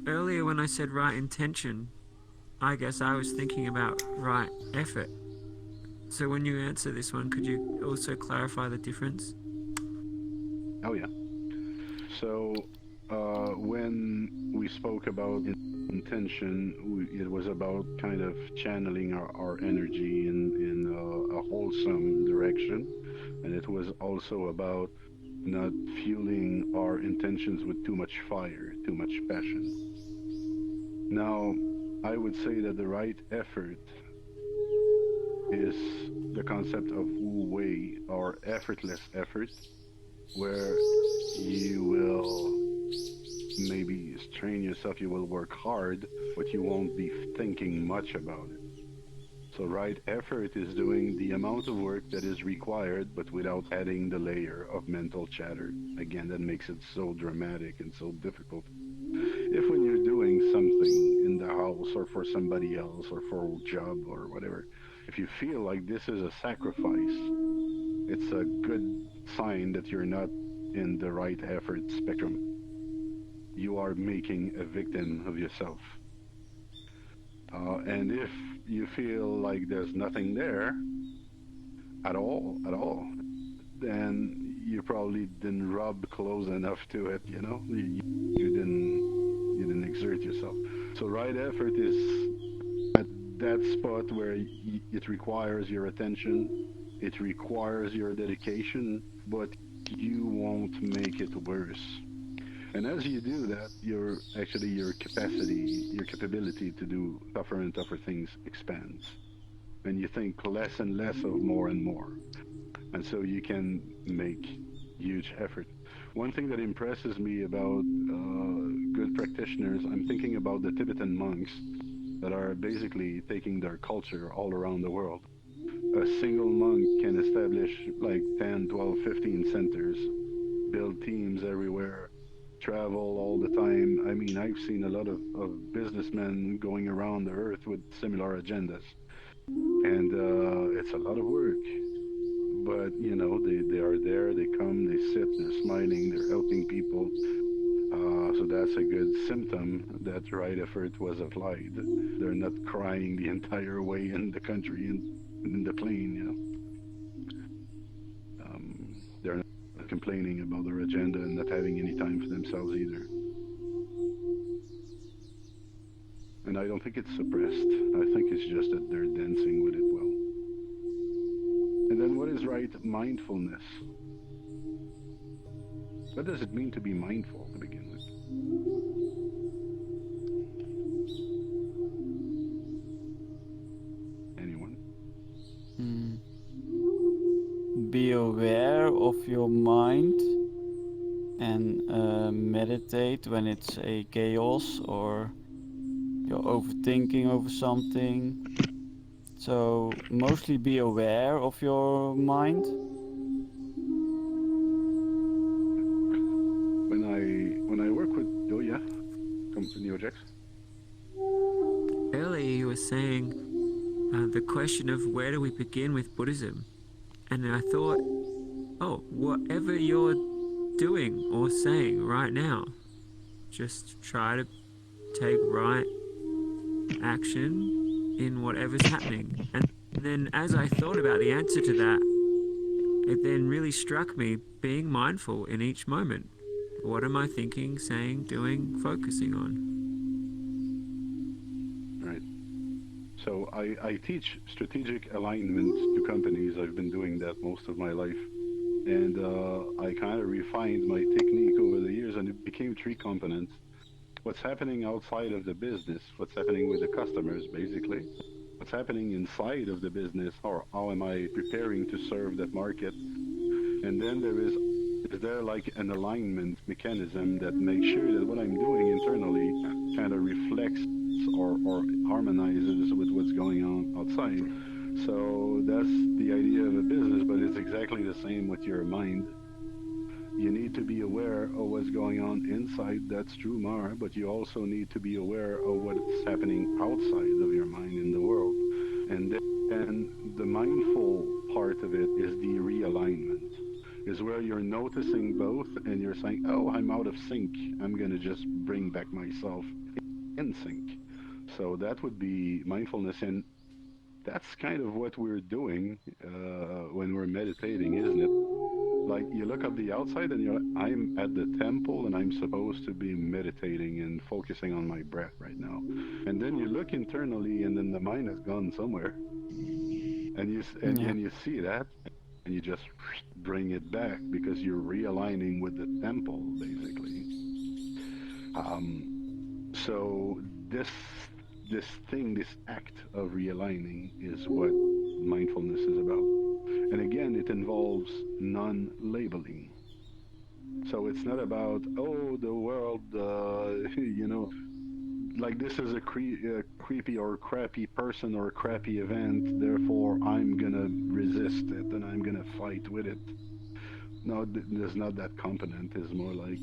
earlier when I said right intention, I guess I was thinking about right effort. So when you answer this one, could you also clarify the difference? Oh, yeah. So when we spoke about intention, it was about kind of channeling our energy in a wholesome direction. And it was also about not fueling our intentions with too much fire, too much passion. Now, I would say that the right effort is the concept of Wu Wei, or effortless effort, where you will maybe strain yourself, you will work hard, but you won't be thinking much about it. So right effort is doing the amount of work that is required, but without adding the layer of mental chatter. Again, that makes it so dramatic and so difficult. If when you're doing something in the house or for somebody else or for a job or whatever, if you feel like this is a sacrifice, it's a good sign that you're not in the right effort spectrum. You are making a victim of yourself. And if you feel like there's nothing there at all, then you probably didn't rub close enough to it. You didn't exert yourself. So right effort is at that spot where it requires your attention, it requires your dedication, but you won't make it worse. And as you do that, your capacity, your capability to do tougher and tougher things expands. And you think less and less of more and more. And so you can make huge effort. One thing that impresses me about good practitioners, I'm thinking about the Tibetan monks that are basically taking their culture all around the world. A single monk can establish like 10, 12, 15 centers, build teams everywhere, travel all the time. I mean, I've seen a lot of businessmen going around the earth with similar agendas. And it's a lot of work. But, they are there, they come, they sit, they're smiling, they're helping people. So that's a good symptom that right effort was applied. They're not crying the entire way in the country and in the plane. They're not complaining about their agenda and not having any time for themselves either. And I don't think it's suppressed. I think it's just that they're dancing with it well. And then what is right mindfulness? What does it mean to be mindful to begin with? Anyone? Be aware of your mind and meditate when it's a chaos or you're overthinking over something. So mostly be aware of your mind. When I work with Neojax. Earlier you were saying the question of where do we begin with Buddhism? And I thought, oh, whatever you're doing or saying right now, just try to take right action in whatever's happening. And then as I thought about the answer to that, it then really struck me being mindful in each moment. What am I thinking, saying, doing, focusing on? Right. So I teach strategic alignment to companies. I've been doing that most of my life. And I kind of refined my technique over the years, and it became three components. what's happening outside of the business, what's happening with the customers, basically, what's happening inside of the business, or how am I preparing to serve that market, and then is there like an alignment mechanism that makes sure that what I'm doing internally kind of reflects or harmonizes with what's going on outside. So that's the idea of a business, but it's exactly the same with your mind. You need to be aware of what's going on inside. That's true, Mara, but you also need to be aware of what's happening outside of your mind in the world. And then the mindful part of it is the realignment, is where you're noticing both and you're saying, oh, I'm out of sync. I'm going to just bring back myself in sync. So that would be mindfulness. And that's kind of what we're doing when we're meditating, isn't it? Like you look at the outside and you're like, I'm at the temple and I'm supposed to be meditating and focusing on my breath right now. And then you look internally and then the mind has gone somewhere. And you see that and you just bring it back because you're realigning with the temple, basically. So this this act of realigning is what mindfulness is about. And again, it involves non-labeling. So it's not about, oh, the world, like this is a creepy or crappy person or a crappy event, therefore I'm gonna resist it and I'm gonna fight with it. No, there's not that component. It's more like,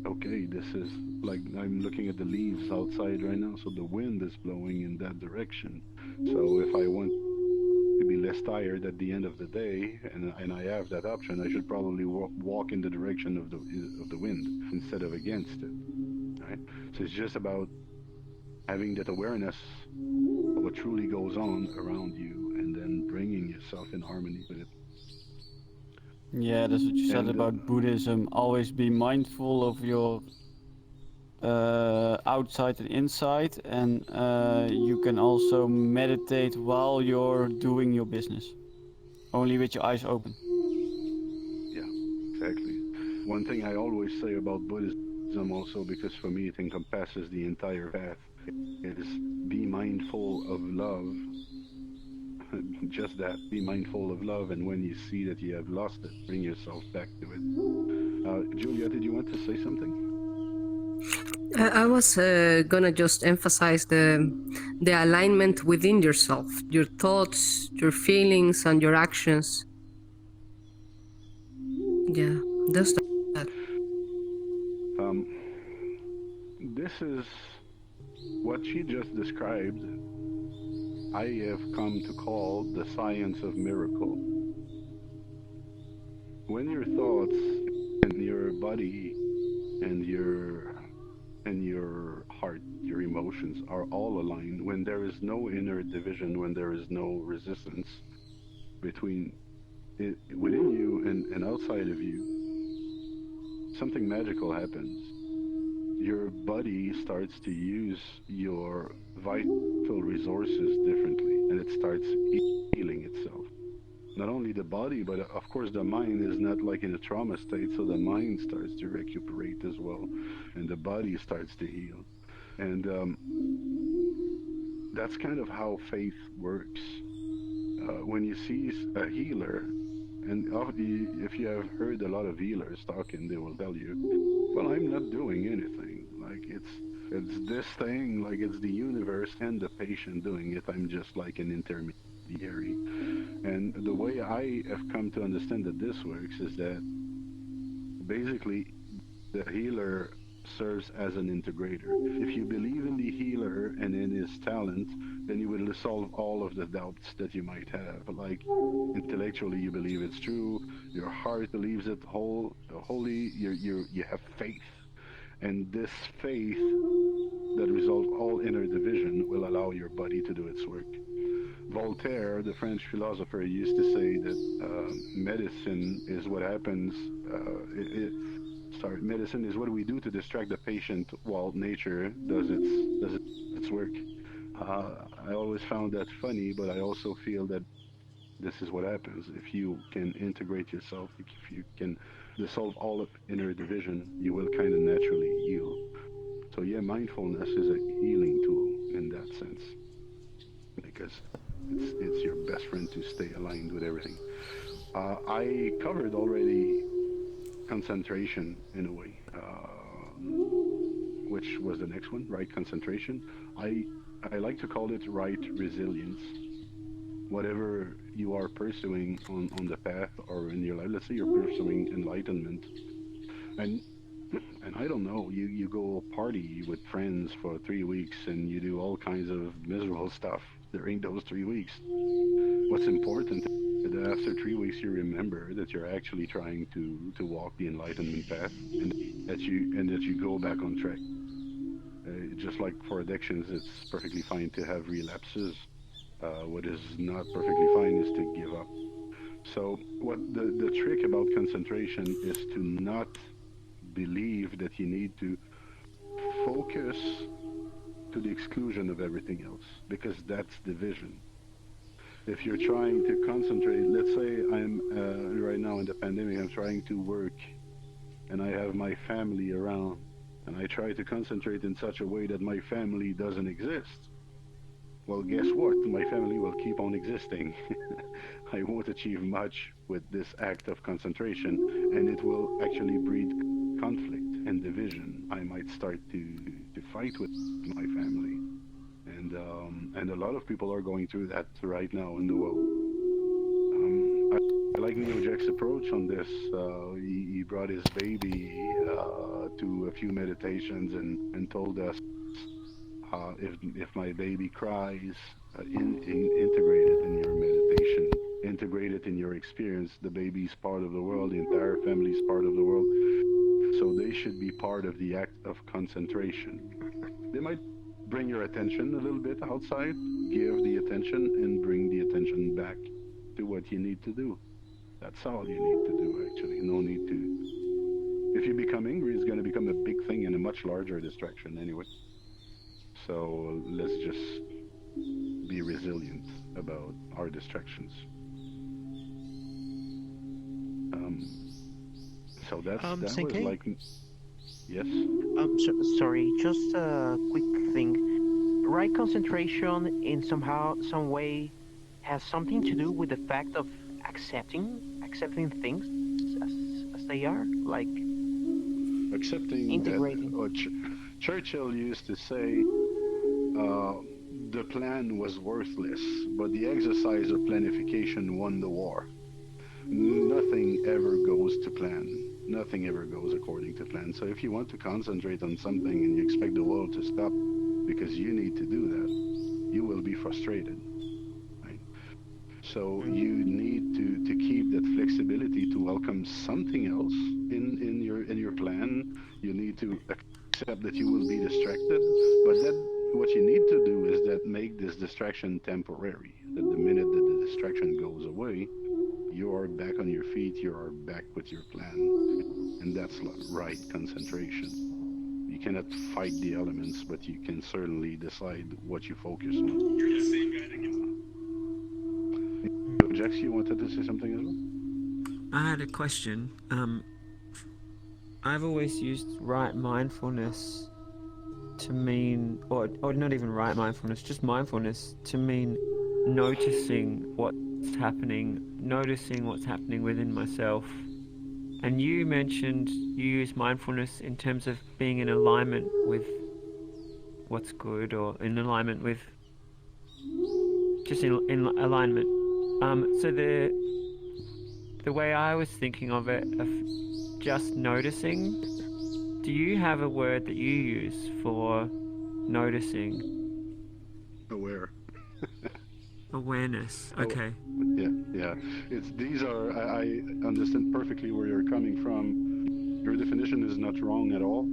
okay, this is like I'm looking at the leaves outside right now, so the wind is blowing in that direction. So if I want to be less tired at the end of the day, and I have that option, I should probably walk in the direction of the wind instead of against it, right? So it's just about having that awareness of what truly goes on around you, and then bringing yourself in harmony with it. Yeah, that's what you said And about Buddhism. Always be mindful of your outside and inside, and you can also meditate while you're doing your business, only with your eyes open. yeah, exactly. One thing I always say about Buddhism also, because for me it encompasses the entire path, is be mindful of love. Just that, be mindful of love, and when you see that you have lost it, bring yourself back to it. Julia, did you want to say something? I was gonna just emphasize the alignment within yourself, your thoughts, your feelings, and your actions. Yeah, just that. Um, this is what she just described. I have come to call the science of miracle. When your thoughts and your body and your heart, your emotions are all aligned, when there is no inner division, when there is no resistance between within you and outside of you, something magical happens. Your body starts to use your vital resources differently, and it starts healing itself. Not only the body, but of course the mind is not like in a trauma state, so the mind starts to recuperate as well, and the body starts to heal. And that's kind of how faith works. When you see a healer, and if you have heard a lot of healers talking, they will tell you, well, I'm not doing anything. Like it's this thing, like it's the universe and the patient doing it. I'm just like an intermediary. And the way I have come to understand that this works is that basically the healer serves as an integrator. If you believe in the healer and in his talent, then you will solve all of the doubts that you might have. Like intellectually, you believe it's true. Your heart believes it wholly. You have faith, and this faith that resolves all inner division will allow your body to do its work. Voltaire, the French philosopher, used to say that medicine is what happens. Medicine is what we do to distract the patient while nature does its work. I always found that funny, but I also feel that this is what happens if you can integrate yourself. If you can dissolve all of inner division, you will kind of naturally heal. So yeah, mindfulness is a healing tool in that sense, because it's your best friend to stay aligned with everything. I covered already concentration in a way, which was the next one, right? Concentration. I I like to call it right resilience. Whatever you are pursuing on the path or in your life, let's say you're pursuing enlightenment, and and I don't know, you go party with friends for 3 weeks and you do all kinds of miserable stuff during those 3 weeks. What's important is that after 3 weeks you remember that you're actually trying to walk the enlightenment path, and that you go back on track. Just like for addictions, it's perfectly fine to have relapses. What is not perfectly fine is to give up. So what the trick about concentration is to not believe that you need to focus to the exclusion of everything else, because that's division. If you're trying to concentrate, let's say I'm right now in the pandemic, I'm trying to work and I have my family around, and I try to concentrate in such a way that my family doesn't exist. Well, guess what? My family will keep on existing. I won't achieve much with this act of concentration, and it will actually breed conflict and division. I might start to fight with my family, and a lot of people are going through that right now in the world. I like Neo Jack's approach on this. He brought his baby to a few meditations and told us, if my baby cries, integrate it in your meditation, integrate it in your experience. The baby's part of the world, the entire family's part of the world, so they should be part of the act of concentration. They might bring your attention a little bit outside, give the attention, and bring the attention back to what you need to do. That's all you need to do, actually. No need to. If you become angry, it's going to become a big thing and a much larger distraction anyway. So let's just be resilient about our distractions. So that was Senkei? like, yes. Sorry, just a quick thing. Right concentration in some way has something to do with the fact of accepting things as they are, like Accepting that, integrating. Churchill used to say, uh, the plan was worthless, but the exercise of planification won the war. Nothing ever goes to plan. Nothing ever goes according to plan. So if you want to concentrate on something and you expect the world to stop because you need to do that, you will be frustrated. Right? So you need to keep that flexibility to welcome something else in your plan. You need to accept that you will be distracted, but that what you need to do is that make this distraction temporary. That the minute that the distraction goes away, you are back on your feet, you are back with your plan, and that's right concentration. You cannot fight the elements, but you can certainly decide what you focus on. Jax, you wanted to say something as well? I had a question. I've always used right mindfulness to mean, or not even right mindfulness, just mindfulness to mean noticing what's noticing what's happening within myself. And you mentioned you use mindfulness in terms of being in alignment with what's good, or in alignment with, just in alignment. So the way I was thinking of it, of just noticing, do you have a word that you use for noticing? Aware. Awareness. Okay. Yeah. These are. I understand perfectly where you're coming from. Your definition is not wrong at all.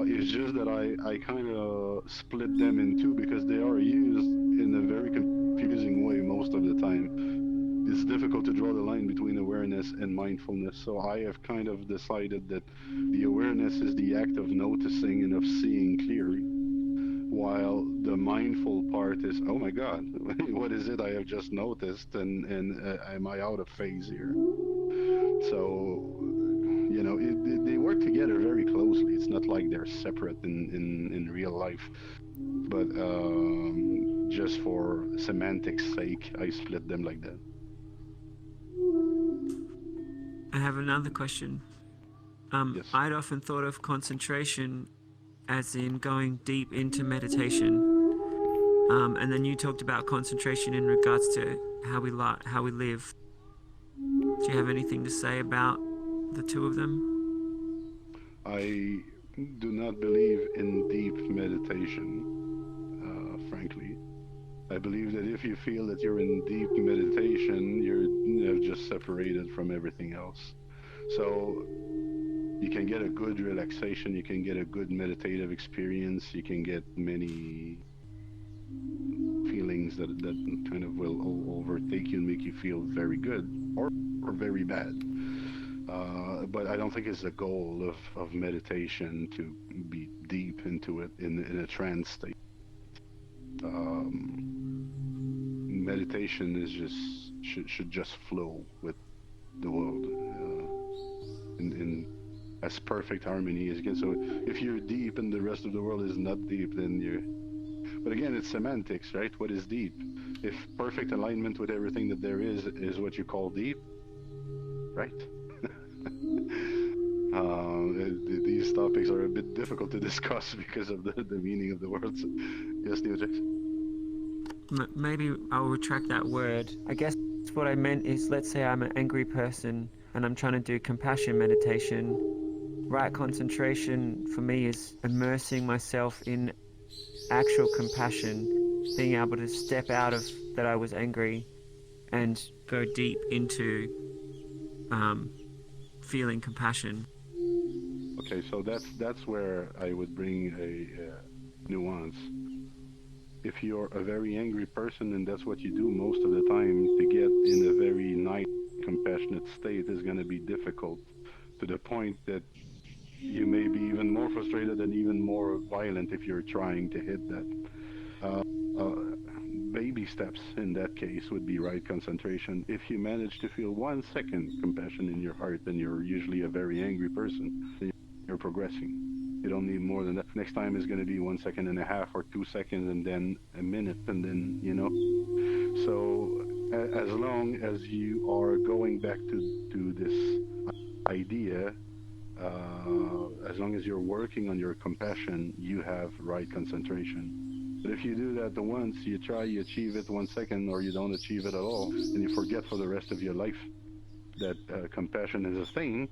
It's just that I kind of split them in two because they are used in a very confusing way most of the time. It's difficult to draw the line between awareness and mindfulness. So I have kind of decided that the awareness is the act of noticing and of seeing clearly, while the mindful part is, oh my God, what is it I have just noticed, and am I out of phase here? So, they work work together very closely. It's not like they're separate in real life. But just for semantics' sake, I split them like that. I have another question. Yes. I'd often thought of concentration as in going deep into meditation. And then you talked about concentration in regards to how we live. Do you have anything to say about the two of them? I do not believe in deep meditation, frankly. I believe that if you feel that you're in deep meditation, you're just separated from everything else. So you can get a good relaxation, you can get a good meditative experience, you can get many feelings that kind of will overtake you and make you feel very good or very bad. But I don't think it's the goal of meditation to be deep into it in a trance state. Meditation is should just flow with the world in as perfect harmony as you can. So if you're deep and the rest of the world is not deep, then you're. But again, it's semantics, right? What is deep? If perfect alignment with everything that there is what you call deep, right? These topics are a bit difficult to discuss because of the meaning of the words. Yes, Neojax? Maybe I'll retract that word. I guess what I meant is, let's say I'm an angry person and I'm trying to do compassion meditation. Right concentration for me is immersing myself in actual compassion, being able to step out of that I was angry and go deep into feeling compassion. Okay, so that's where I would bring a nuance. If you're a very angry person and that's what you do most of the time, to get in a very nice, compassionate state is going to be difficult, to the point that you may be even more frustrated and even more violent if you're trying to hit that. Baby steps in that case would be right concentration. If you manage to feel 1 second compassion in your heart, then you're usually a very angry person. You're progressing. You don't need more than that. Next time is going to be 1.5 seconds or 2 seconds, and then a minute, and then, So as long as you are going back to this idea, as long as you're working on your compassion, you have right concentration. But if you do that once, you achieve it 1 second, or you don't achieve it at all, and you forget for the rest of your life that compassion is a thing,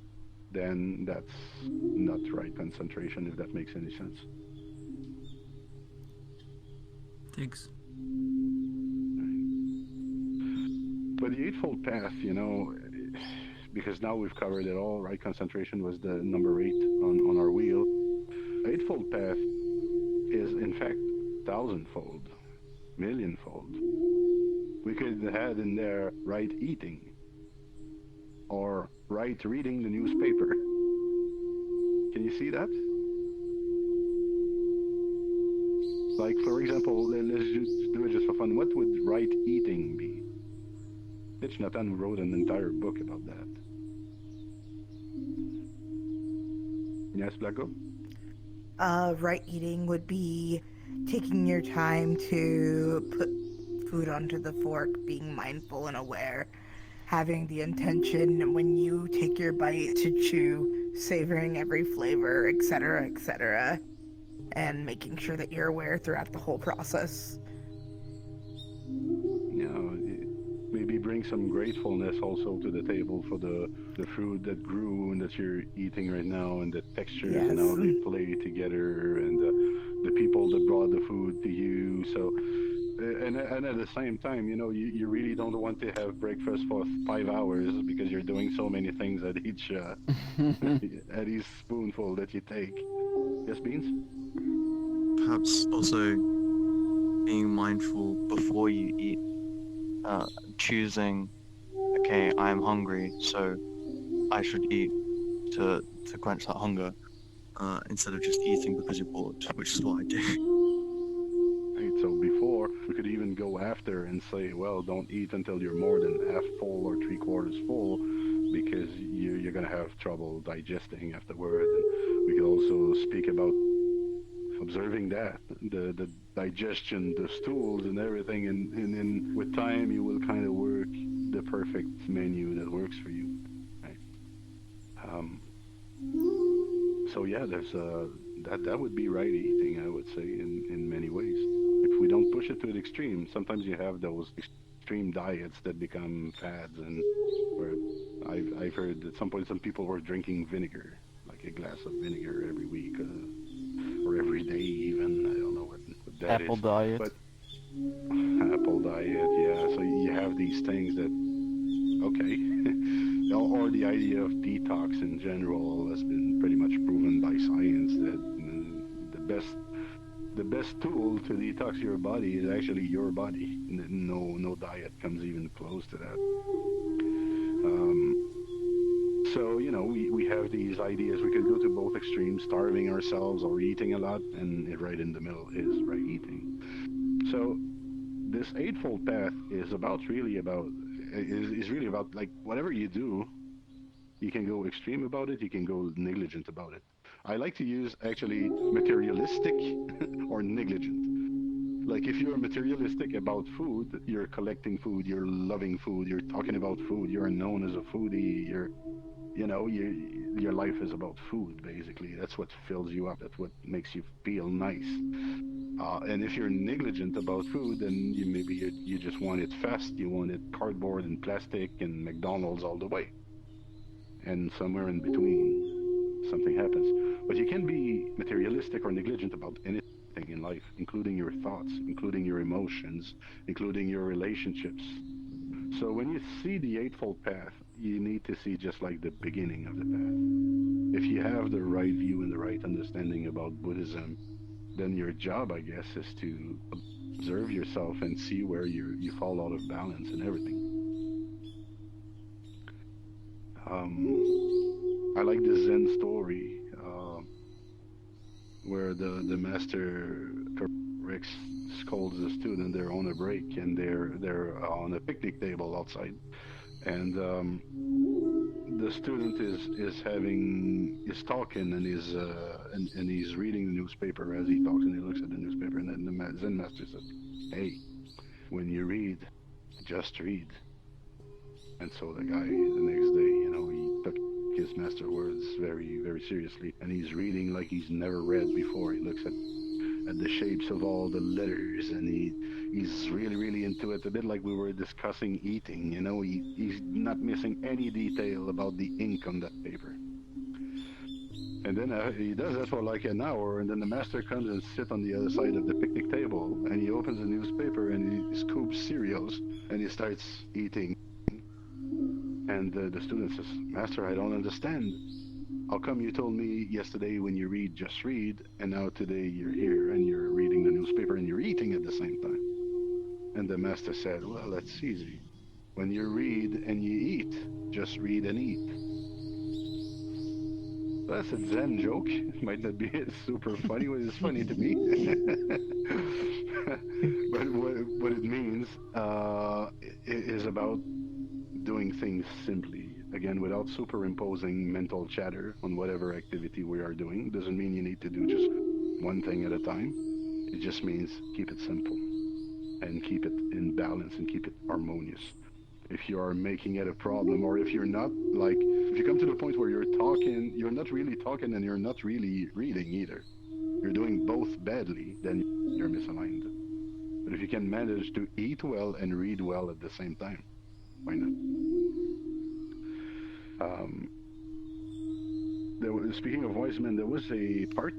then that's not right concentration, if that makes any sense. Thanks. But the Eightfold Path, because now we've covered it all, right? Concentration was the number 8 on our wheel. Eightfold Path is, in fact, 1,000-fold, millionfold. We could add in there right eating, or right reading the newspaper. Can you see that? Like, for example, let's just do it just for fun. What would right eating be? Thich Nhat Hanh wrote an entire book about that. Yes, Blacko? Right eating would be taking your time to put food onto the fork, being mindful and aware, having the intention when you take your bite to chew, savoring every flavor, etc., and making sure that you're aware throughout the whole process. Maybe bring some gratefulness also to the table for the food that grew and that you're eating right now, and the textures and how they play together, and the people that brought the food to you. So, and at the same time, you really don't want to have breakfast for 5 hours because you're doing so many things at each at each spoonful that you take. Yes, Beans? Perhaps also being mindful before you eat, choosing, okay, I'm hungry, so I should eat to quench that hunger, instead of just eating because you're bored, which is what I do. Right, so before, we could even go after and say, well, don't eat until you're more than half full or 3/4 full, because you're going to have trouble digesting afterward. And we could also speak about observing that, the digestion, the stools and everything, and with time you will kind of work the perfect menu that works for you, right? So yeah, there's that would be right eating, I would say, in many ways. If we don't push it to an extreme, sometimes you have those extreme diets that become fads, and where I've heard at some point some people were drinking vinegar, like a glass of vinegar every week. Or every day even. I don't know what that Apple is. diet. But apple diet, yeah. So you have these things that, okay. Or the idea of detox in general has been pretty much proven by science that the best tool to detox your body is actually your body. No diet comes even close to that. So, we have these ideas. We could go to both extremes, starving ourselves or eating a lot, and right in the middle is right eating. So this Eightfold Path is really about like whatever you do, you can go extreme about it, you can go negligent about it. I like to use actually materialistic or negligent. Like if you're materialistic about food, you're collecting food, you're loving food, you're talking about food, you're known as a foodie, your life is about food, basically. That's what fills you up. That's what makes you feel nice. And if you're negligent about food, then you just want it fast. You want it cardboard and plastic and McDonald's all the way. And somewhere in between, something happens. But you can be materialistic or negligent about anything in life, including your thoughts, including your emotions, including your relationships. So when you see the Eightfold Path, you need to see just like the beginning of the path. If you have the right view and the right understanding about Buddhism, then your job, I guess, is to observe yourself and see where you fall out of balance and everything. I like the Zen story where the master corrects, scolds the student. They're on a break and they're on a picnic table outside, and the student is talking and and he's reading the newspaper as he talks, and he looks at the newspaper, and then the Zen master says, "Hey, when you read, just read." And so the guy, the next day, he took his master words very, very seriously, and he's reading like he's never read before. He looks at the shapes of all the letters, and he's really, really into it. A bit like we were discussing eating, he's not missing any detail about the ink on that paper. And then he does that for like an hour, and then the master comes and sits on the other side of the picnic table, and he opens the newspaper and he scoops cereals and he starts eating. And the student says, "Master, I don't understand. How come you told me yesterday when you read, just read, and now today you're here and you're reading the newspaper and you're eating at the same time?" And the master said, "Well, that's easy. When you read and you eat, just read and eat." That's a Zen joke. It might not be super funny, but it's funny to me. But what it means is about doing things simply. Again, without superimposing mental chatter on whatever activity we are doing. Doesn't mean you need to do just one thing at a time. It just means keep it simple and keep it in balance and keep it harmonious. If you are making it a problem, or if you're not, like, if you come to the point where you're talking, you're not really talking and you're not really reading either, you're doing both badly, then you're misaligned. But if you can manage to eat well and read well at the same time, why not? Speaking of wise men, there was a part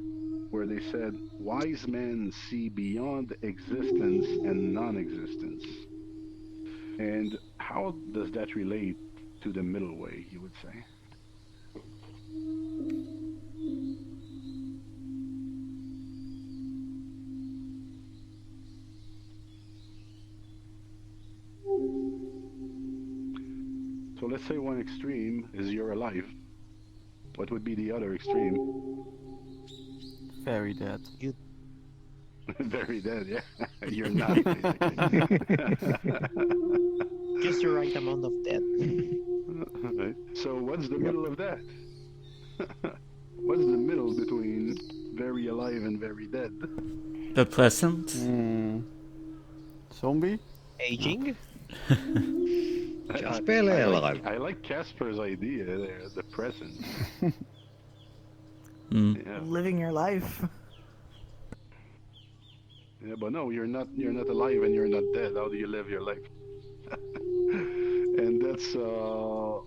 where they said, wise men see beyond existence and non-existence. And how does that relate to the middle way, you would say? So let's say one extreme is you're alive. What would be the other extreme? Very dead. Very dead, yeah. You're not, basically. Just the right amount of dead. Right? So what's the middle of that? What's the middle between very alive and very dead? The present. Zombie? Aging? Just barely alive. I like Casper's idea there, the present. Yeah. Living your life. Yeah, but no, you're not alive and you're not dead. How do you live your life? And that's the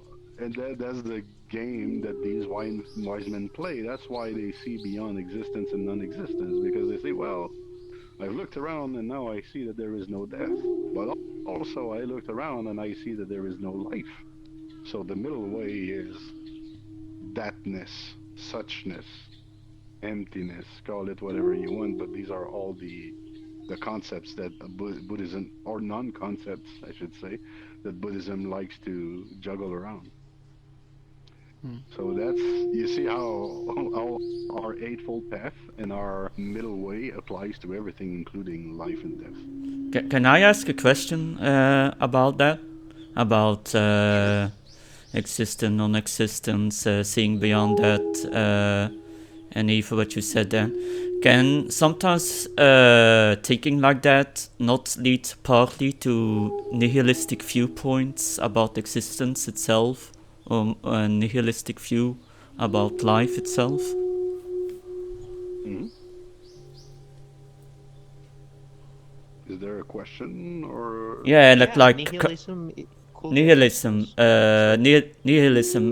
game that these wise men play. That's why they see beyond existence and non-existence, because they say, well, I've looked around and now I see that there is no death. But also I looked around and I see that there is no life. So the middle way is thatness, suchness, emptiness, call it whatever you want, but these are all the concepts that Buddhism, or non-concepts, I should say, that Buddhism likes to juggle around. So that's, you see how our Eightfold Path and our middle way applies to everything, including life and death. Can I ask a question about that? About existence, non-existence, seeing beyond that, and even what you said then. Can sometimes thinking like that not lead partly to nihilistic viewpoints about existence itself, or a nihilistic view about life itself? Mm-hmm. Is there a question or? Yeah, like nihilism. Nihilism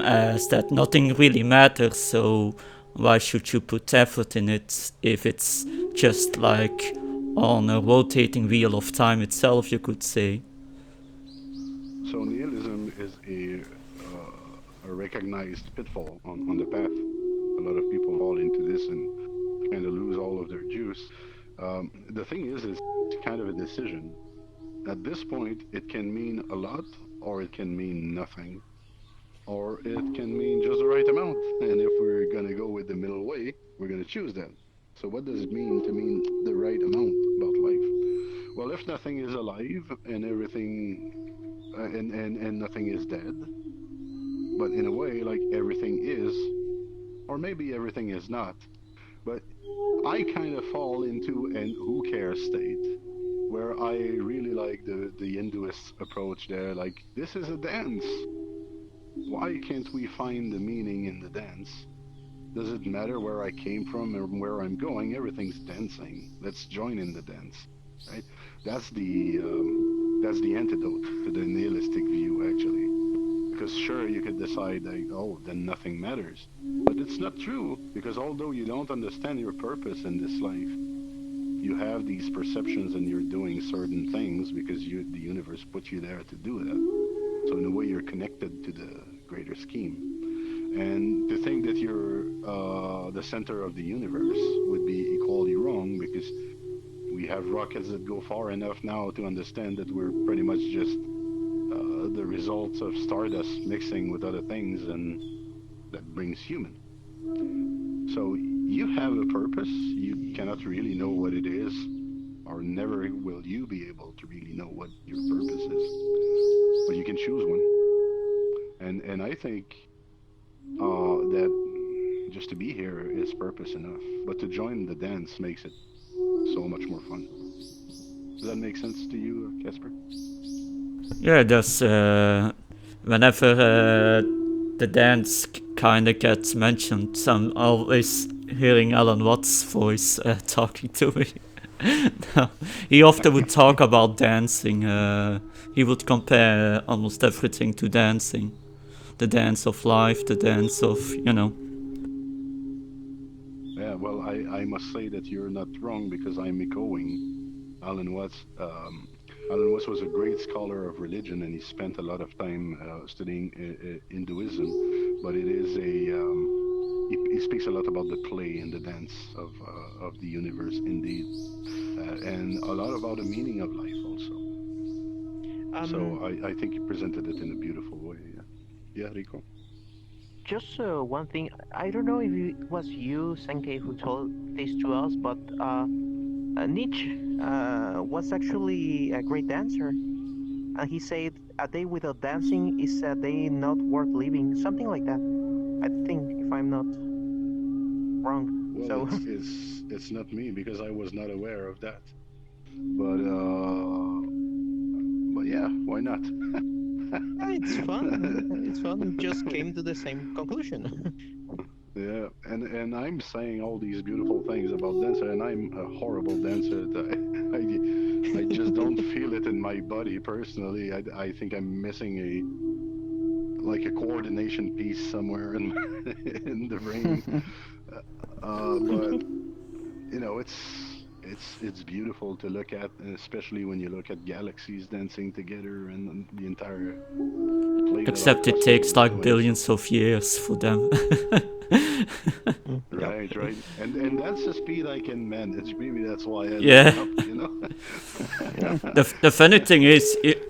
as that nothing really matters, so why should you put effort in it if it's just like on a rotating wheel of time itself, you could say. So nihilism is a recognized pitfall on the path. A lot of people fall into this and kind of lose all of their juice. The thing is, it's kind of a decision. At this point, it can mean a lot, or it can mean nothing, or it can mean just the right amount. And if we're going to go with the middle way, we're going to choose that. So what does it mean to mean the right amount about life? Well, if nothing is alive and everything and nothing is dead, but in a way, like everything is, or maybe everything is not. But I kind of fall into an who cares state, where I really like the Hinduist approach there. Like, this is a dance. Why can't we find the meaning in the dance? Does it matter where I came from or where I'm going? Everything's dancing. Let's join in the dance, right? That's the antidote to the nihilistic view, actually. Because sure, you could decide like, oh, then nothing matters. But it's not true, because although you don't understand your purpose in this life, you have these perceptions and you're doing certain things because the universe put you there to do that. So in a way, you're connected to the greater scheme. And to think that you're the center of the universe would be equally wrong, because we have rockets that go far enough now to understand that we're pretty much just the results of stardust mixing with other things, and that brings human. So you have a purpose. You cannot really know what it is, or never will you be able to really know what your purpose is. But you can choose one. And I think that just to be here is purpose enough. But to join the dance makes it so much more fun. Does that make sense to you, Casper? Yeah, there's whenever the dance kind of gets mentioned, I'm always hearing Alan Watts' voice talking to me. No, he often would talk about dancing. He would compare almost everything to dancing. The dance of life, the dance of, Yeah, well, I must say that you're not wrong, because I'm echoing Alan Watts. Alan Watts was a great scholar of religion, and he spent a lot of time studying Hinduism. But it is he speaks a lot about the play and the dance of the universe, indeed, and a lot about the meaning of life also. So I think he presented it in a beautiful way. Yeah, Rico. Just one thing. I don't know if it was you, Sankei, who told this to us, but Nietzsche was actually a great dancer. and he said a day without dancing is a day not worth living, something like that. I think, if I'm not wrong. Well, So it's not me because I was not aware of that. But yeah, why not? It's fun. It's fun. Just came to the same conclusion. Yeah, and I'm saying all these beautiful things about dancer, and I'm a horrible dancer. I just don't feel it in my body personally. I think I'm missing a coordination piece somewhere in in the brain. But you know, it's beautiful to look at, and especially when you look at galaxies dancing together and the entire play that our Except it takes customers like doing. So billions of years for them. right, right, and that's the speed I can manage. Maybe that's why I look Yeah. up, you know. The funny thing is,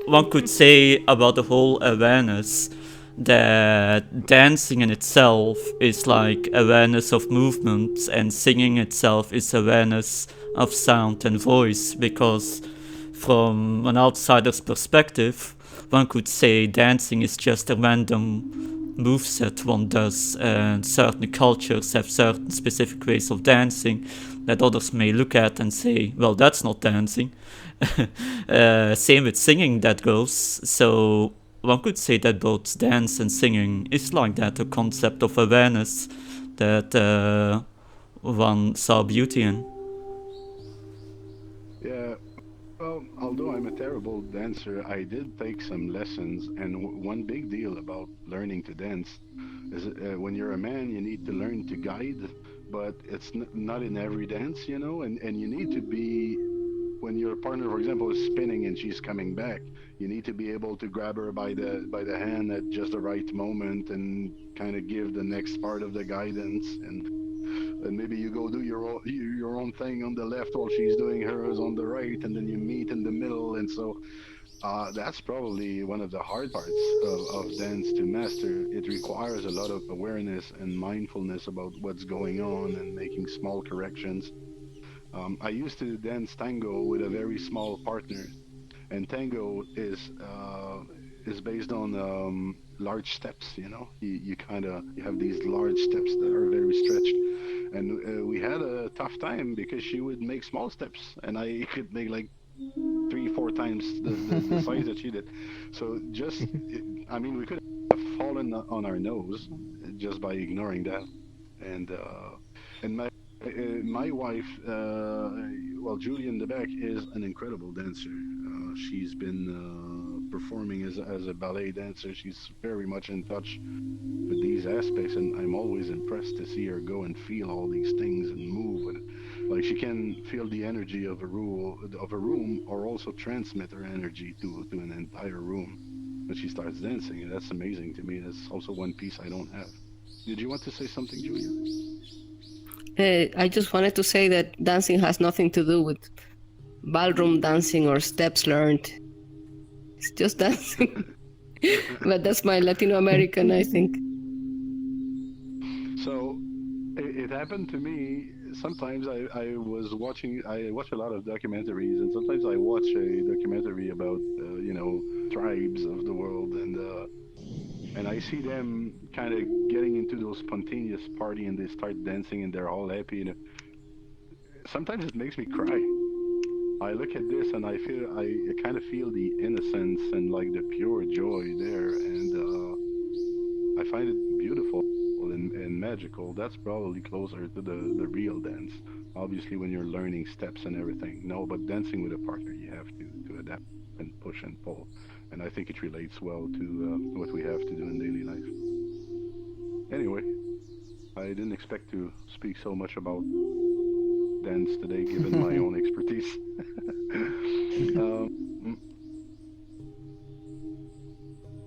one could say about the whole awareness that dancing in itself is like awareness of movement, and singing itself is awareness of sound and voice, because from an outsider's perspective, one could say dancing is just a random moveset one does, and certain cultures have certain specific ways of dancing that others may look at and say, well, that's not dancing. Same with singing that goes. So one could say that both dance and singing is like that, a concept of awareness that one saw beauty in. Yeah. Well, although I'm a terrible dancer, I did take some lessons, and one big deal about learning to dance is when you're a man, you need to learn to guide, but it's not in every dance, you know, and you need to be when your partner, for example, is spinning and she's coming back, you need to be able to grab her by the hand at just the right moment and kind of give the next part of the guidance, and maybe you go do your own thing on the left while she's doing hers on the right, and then you meet in the middle, and so that's probably one of the hard parts of dance to master. It requires a lot of awareness and mindfulness about what's going on and making small corrections. I used to dance tango with a very small partner, and tango is based on large steps. You know, you kind of you have these large steps that are very stretched, and we had a tough time because she would make small steps, and I could make like 3, 4 times the size that she did. So just, I mean, we could have fallen on our nose just by ignoring that, and my wife, well, Julie in the back is an incredible dancer. She's been performing as a ballet dancer. She's very much in touch with these aspects, and I'm always impressed to see her go and feel all these things and move. And like she can feel the energy of a room, or also transmit her energy to an entire room when she starts dancing. And that's amazing to me. That's also one piece I don't have. Did you want to say something, Julia? I just wanted to say that dancing has nothing to do with ballroom dancing or steps learned. It's just dancing. But that's my Latino American, I think. So it happened to me. Sometimes I watch a lot of documentaries, and sometimes I watch a documentary about tribes of the world, and I see them kind of getting into those spontaneous party, and they start dancing and they're all happy. And sometimes it makes me cry. I look at this and I kind of feel the innocence and like the pure joy there, and I find it beautiful and magical. That's probably closer to the real dance. Obviously, when you're learning steps and everything, no, but dancing with a partner, you have to adapt and push and pull, and I think it relates well to what we have to do in daily life. Anyway, I didn't expect to speak so much about dance today, given my own expertise. um,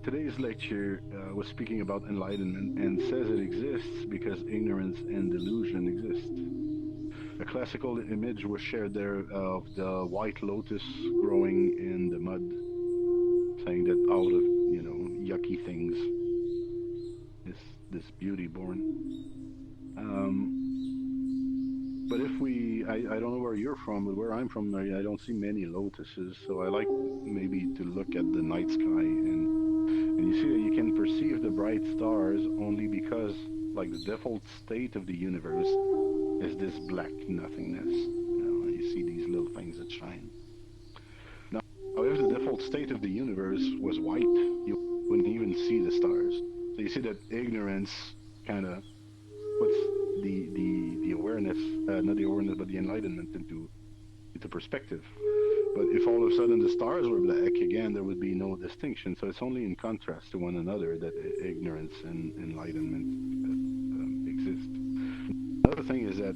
Today's lecture was speaking about enlightenment and says it exists because ignorance and delusion exist. A classical image was shared there of the white lotus growing in the mud, saying that out of yucky things is this beauty born. But if if we, I don't know where you're from, but where I'm from, I don't see many lotuses. So I like maybe to look at the night sky, and you see that you can perceive the bright stars only because, like, the default state of the universe is this black nothingness. You know, and you see these little things that shine. Now, if the default state of the universe was white, you wouldn't even see the stars. So you see that ignorance kind of puts the awareness, not the awareness, but the enlightenment into perspective. But if all of a sudden the stars were black, again, there would be no distinction. So it's only in contrast to one another that ignorance and enlightenment exist. Another thing is that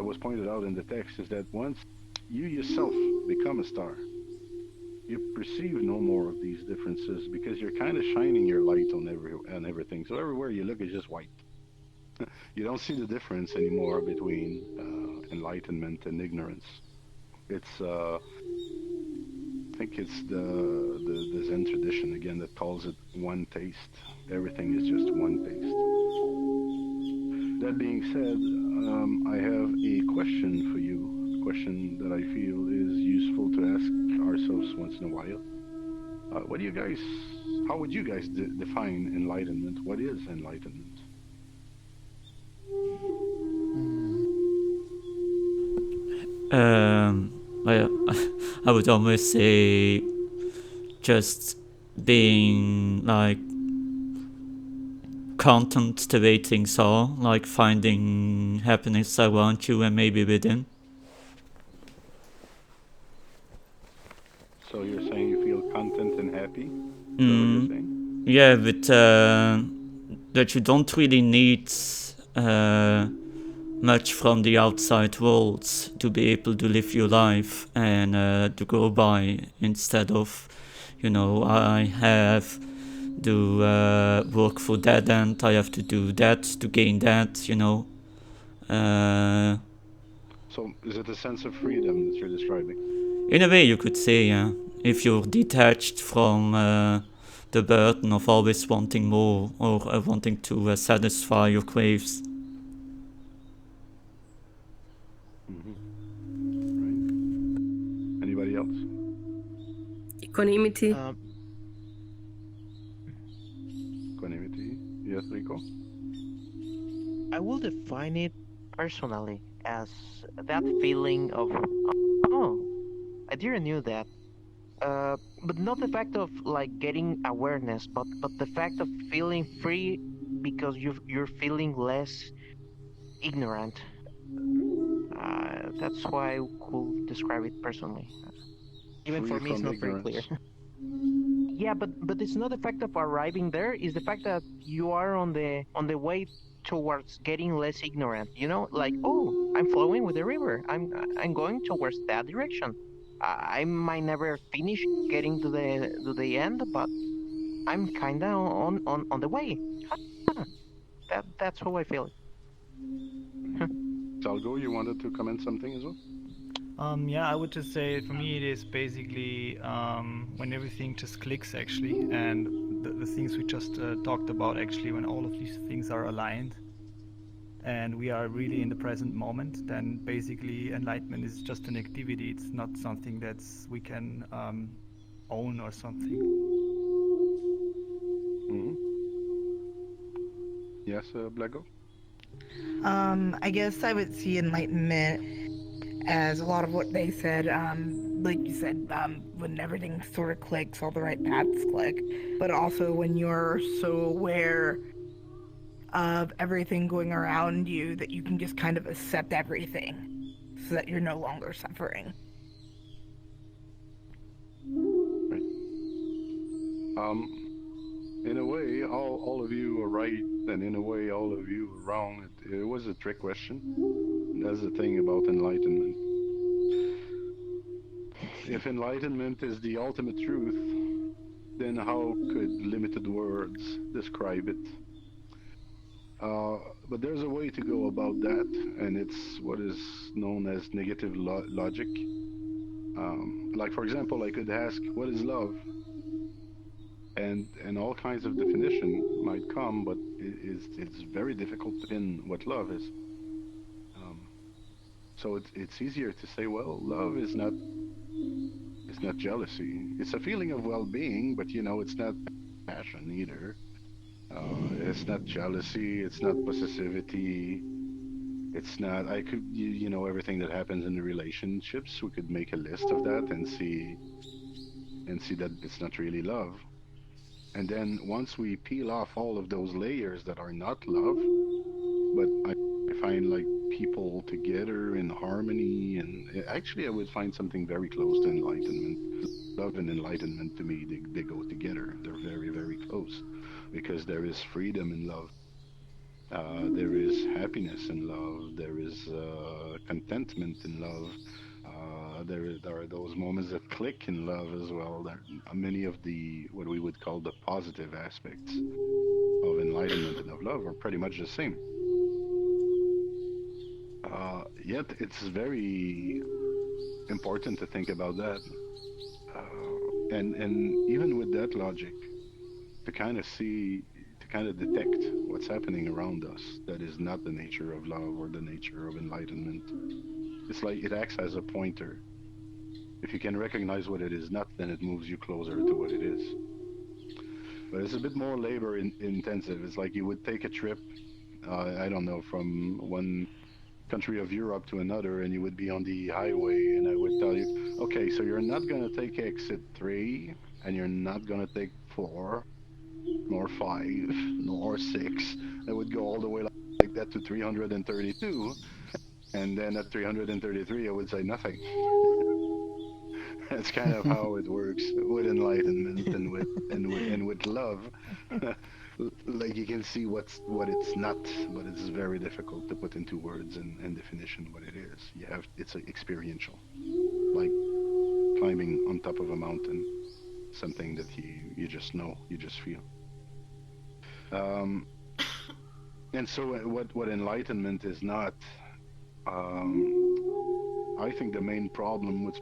was pointed out in the text is that once you yourself become a star, you perceive no more of these differences because you're kind of shining your light on everything. So everywhere you look is just white. You don't see the difference anymore between enlightenment and ignorance. It's I think it's the Zen tradition again that calls it one taste. Everything is just one taste. That being said, I have a question for you. A question that I feel is useful to ask ourselves once in a while. What do you guys? How would you guys define enlightenment? What is enlightenment? Well, I would almost say just being like content the way things are, like finding happiness around you and maybe within. So you're saying you feel content and happy? Is that what you're saying? Yeah, but that you don't really need much from the outside world to be able to live your life and to go by, instead of, I have to work for that and I have to do that to gain that, So is it a sense of freedom that you're describing? In a way, you could say, yeah. If you're detached from the burden of always wanting more or wanting to satisfy your craves. Mm-hmm. Right. Anybody else? Equanimity. Equanimity. Yes, Rico? I will define it personally as that feeling of, oh, I didn't knew that. But not the fact of like getting awareness, but the fact of feeling free because you're feeling less ignorant. That's why I could describe it personally. Even Free for me, it's from not very clear. ignorance. Yeah, but it's not the fact of arriving there. It's the fact that you are on the way towards getting less ignorant. You know, like, oh, I'm flowing with the river. I'm going towards that direction. I might never finish getting to the end, but I'm kinda on the way. Ah, that's how I feel it. Salgo, you wanted to comment something as well? Yeah, I would just say for me it is basically when everything just clicks actually, and the things we just talked about actually, when all of these things are aligned and we are really in the present moment, then basically enlightenment is just an activity. It's not something that's we can own or something. Mm-hmm. Yes, Blago? I guess I would see enlightenment as a lot of what they said. Like you said, when everything sort of clicks, all the right paths click, but also when you're so aware of everything going around you that you can just kind of accept everything so that you're no longer suffering. Right. In a way, all of you are right, and in a way, all of you are wrong. It was a trick question. That's the thing about enlightenment. If enlightenment is the ultimate truth, then how could limited words describe it? But there's a way to go about that, and it's what is known as negative logic. Like, for example, I could ask, what is love? And all kinds of definition might come, but it's very difficult to pin what love is. So it's easier to say, well, love is not jealousy. It's a feeling of well-being, but it's not passion either. It's not jealousy. It's not possessivity. It's not. I could, everything that happens in the relationships. We could make a list of that and see that it's not really love. And then once we peel off all of those layers that are not love, but I find like people together in harmony, and actually I would find something very close to enlightenment. Love and enlightenment to me, they go together. They're very, very close because there is freedom in love. There is happiness in love. There is contentment in love. There are those moments that click in love as well. There are many of the what we would call the positive aspects of enlightenment and of love are pretty much the same. Yet it's very important to think about that, and even with that logic, to kind of see, to kind of detect what's happening around us that is not the nature of love or the nature of enlightenment. It's like it acts as a pointer. If you can recognize what it is not, then it moves you closer to what it is. But it's a bit more labor intensive. It's like you would take a trip, I don't know, from one country of Europe to another, and you would be on the highway, and I would tell you, okay, so you're not going to take exit 3, and you're not going to take 4, nor 5, nor 6. I would go all the way like that to 332, and then at 333, I would say nothing. That's kind of how it works with enlightenment and with love. Like you can see what it's not, but it's very difficult to put into words and definition what it is. It's experiential, like climbing on top of a mountain, something that you just know, you just feel. And so what enlightenment is not, I think the main problem with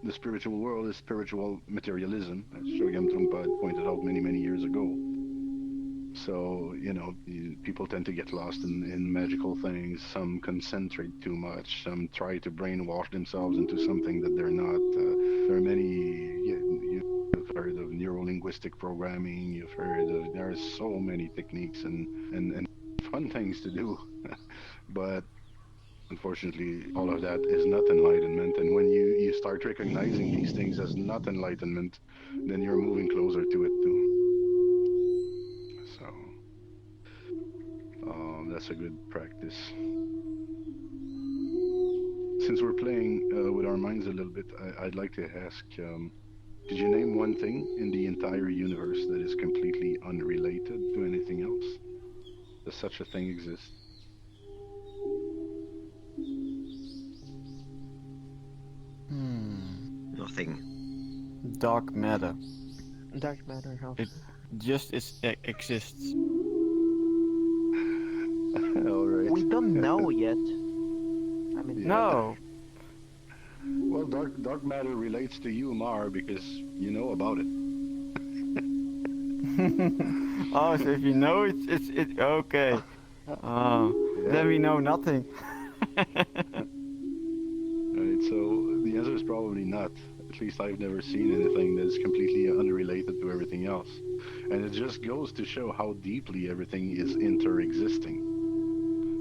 the spiritual world is spiritual materialism, as Shogyam Trungpa had pointed out many years ago. So, people tend to get lost in magical things. Some concentrate too much. Some try to brainwash themselves into something that they're not. There are many, you've heard of neuro-linguistic programming. You've heard of, there are so many techniques and fun things to do. But unfortunately, all of that is not enlightenment. And when you start recognizing these things as not enlightenment, then you're moving closer to it too. So that's a good practice. Since we're playing with our minds a little bit, I'd like to ask, could you name one thing in the entire universe that is completely unrelated to anything else? Does such a thing exist? Nothing. Dark matter. Dark matter. How? It just exists. All right. We don't know yet. I mean, Yeah. No. Well, dark matter relates to you, Mar, because you know about it. Oh, so if you know it's okay. Then we know nothing. Right, so the answer is probably not. At least I've never seen anything that is completely unrelated to everything else. And it just goes to show how deeply everything is inter-existing.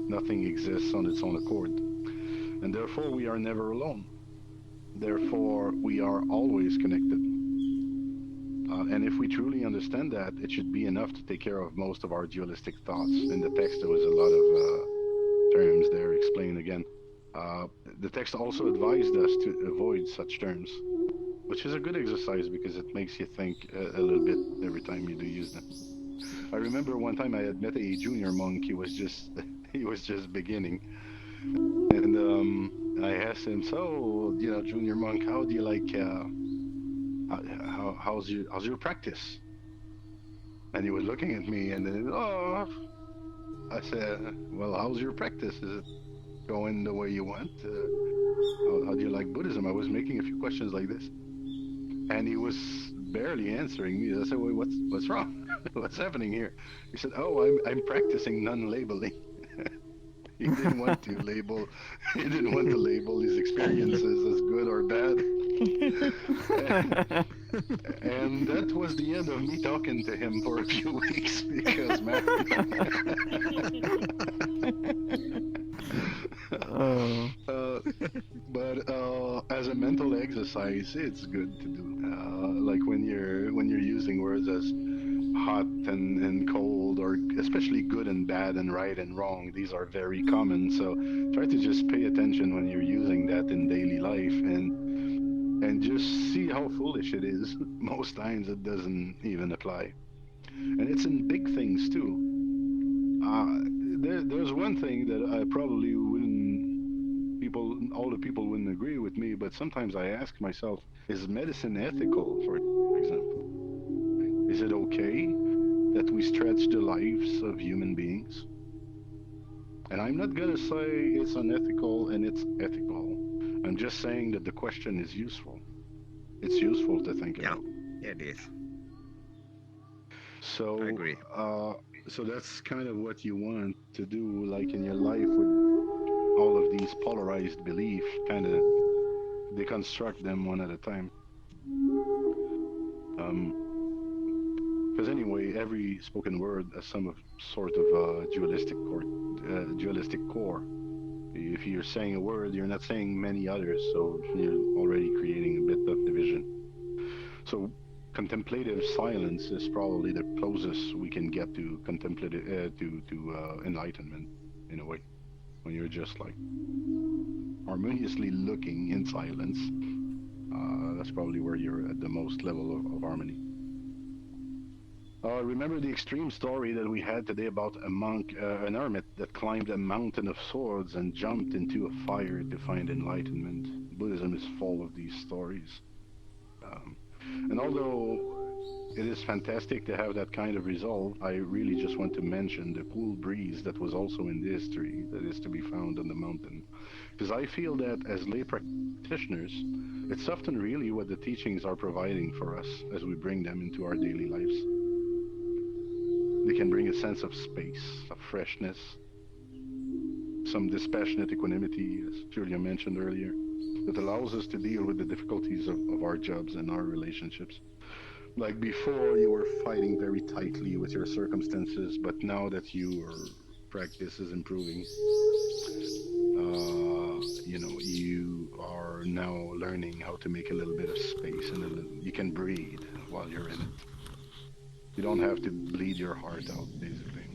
Nothing exists on its own accord. And therefore we are never alone. Therefore we are always connected. And if we truly understand that, it should be enough to take care of most of our dualistic thoughts. In the text there was a lot of terms there explained again. The text also advised us to avoid such terms, which is a good exercise because it makes you think a little bit every time you do use them. I remember one time I had met a junior monk. He was just beginning, and I asked him, "So, junior monk, how do you like? How's your practice?" And he was looking at me, and then, I said, "Well, how's your practice? Is it going the way you want? How do you like Buddhism?" I was making a few questions like this, and he was barely answering me. I said, "Wait, what's wrong? What's happening here?" He said, "Oh, I'm practicing non-labeling." He didn't want to label. He didn't want to label his experiences as good or bad. And that was the end of me talking to him for a few weeks because, man. Oh. But as a mental exercise, it's good to do. Like when you're using words as hot and cold, or especially good and bad and right and wrong. These are very common. So try to just pay attention when you're using that in daily life, and just see how foolish it is. Most times it doesn't even apply, and it's in big things too. There's one thing that I probably wouldn't all the people wouldn't agree with me, but sometimes I ask myself, is medicine ethical, for example? Is it okay that we stretch the lives of human beings? And I'm not going to say it's unethical and it's ethical. I'm just saying that the question is useful. It's useful to think about. Yeah, it is. So, I agree. So that's kind of what you want to do, like in your life, with all of these polarized beliefs, kind of deconstruct them one at a time. Because anyway, every spoken word has some sort of dualistic core. If you're saying a word, you're not saying many others, so you're already creating a bit of division. So contemplative silence is probably the closest we can get to contemplative to enlightenment, in a way, when you're just like harmoniously looking in silence. That's probably where you're at the most level of harmony. Remember the extreme story that we had today about a monk, an hermit that climbed a mountain of swords and jumped into a fire to find enlightenment. Buddhism is full of these stories. And although it is fantastic to have that kind of resolve, I really just want to mention the cool breeze that was also in the history that is to be found on the mountain. Because I feel that as lay practitioners, it's often really what the teachings are providing for us as we bring them into our daily lives. They can bring a sense of space, of freshness, some dispassionate equanimity, as Julia mentioned earlier, that allows us to deal with the difficulties of our jobs and our relationships. Like before, you were fighting very tightly with your circumstances, but now that your practice is improving, you are now learning how to make a little bit of space, and you can breathe while you're in it. You don't have to bleed your heart out, basically.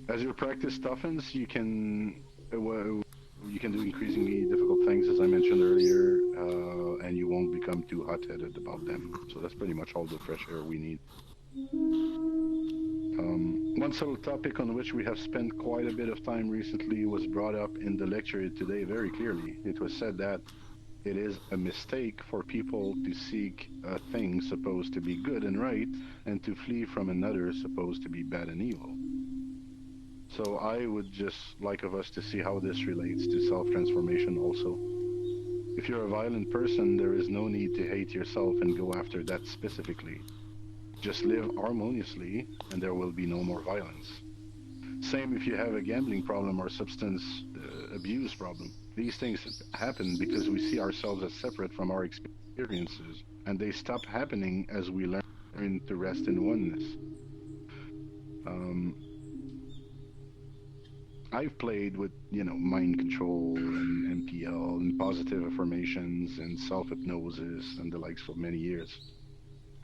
As your practice toughens, you can do increasingly difficult things, as I mentioned earlier, and you won't become too hot-headed about them. So that's pretty much all the fresh air we need. One subtle topic on which we have spent quite a bit of time recently was brought up in the lecture today very clearly. It was said that it is a mistake for people to seek a thing supposed to be good and right, and to flee from another supposed to be bad and evil. So I would just like of us to see how this relates to self-transformation also. If you're a violent person, there is no need to hate yourself and go after that specifically. Just live harmoniously, and there will be no more violence. Same if you have a gambling problem or substance abuse problem. These things happen because we see ourselves as separate from our experiences, and they stop happening as we learn to rest in oneness. I've played with, mind control and MPL and positive affirmations and self-hypnosis and the likes for many years.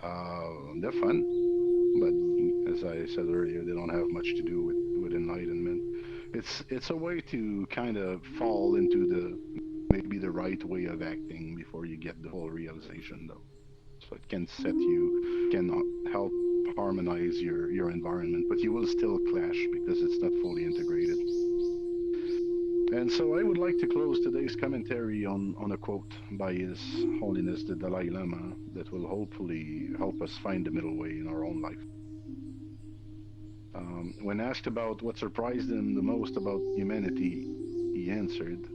They're fun, but as I said earlier, they don't have much to do with enlightenment. It's a way to kind of fall into maybe the right way of acting before you get the whole realization, though. So it can help harmonize your environment, but you will still clash because it's not fully integrated. And so I would like to close today's commentary on a quote by His Holiness the Dalai Lama that will hopefully help us find the middle way in our own life. When asked about what surprised him the most about humanity, he answered,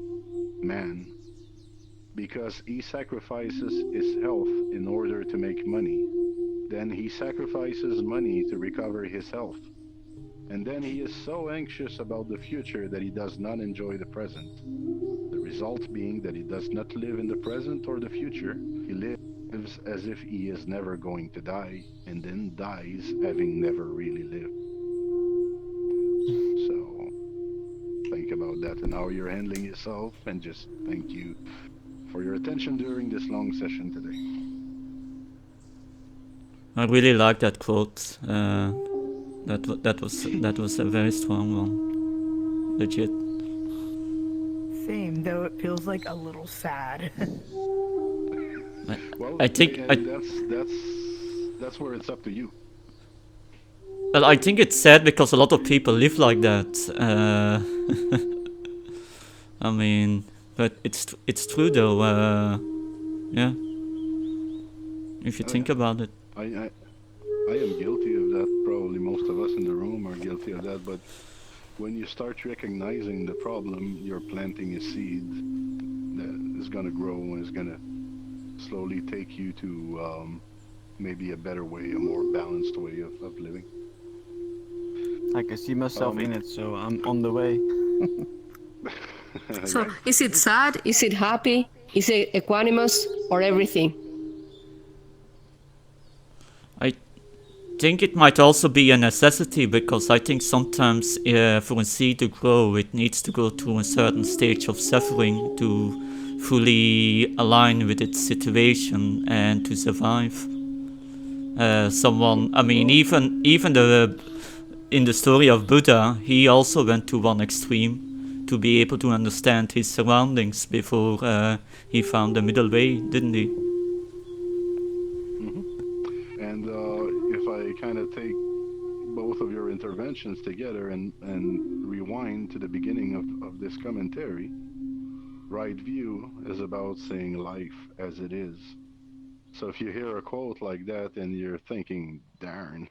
man, because he sacrifices his health in order to make money. Then he sacrifices money to recover his health. And then he is so anxious about the future that he does not enjoy the present. The result being that he does not live in the present or the future. He lives as if he is never going to die, and then dies having never really lived. So think about that and how you're handling yourself, and just thank you for your attention during this long session today. I really like that quote. That was a very strong one. Legit. Same, though it feels like a little sad. Well, I think that's where it's up to you. Well, I think it's sad because a lot of people live like that. I mean, but it's true though. Yeah. If you think about it. I am guilty of that. Probably most of us in the room are guilty of that. But when you start recognizing the problem, you're planting a seed that is going to grow and is going to slowly take you to maybe a better way, a more balanced way of living. I can see myself in it, so I'm on the way. So, is it sad? Is it happy? Is it equanimous or everything? I think it might also be a necessity, because I think sometimes for a seed to grow, it needs to go through a certain stage of suffering to fully align with its situation and to survive. I mean, even in the story of Buddha, he also went to one extreme to be able to understand his surroundings before he found the middle way, didn't he? And if I kind of take both of your interventions together and rewind to the beginning of this commentary, right view is about saying life as it is. So if you hear a quote like that and you're thinking, darn,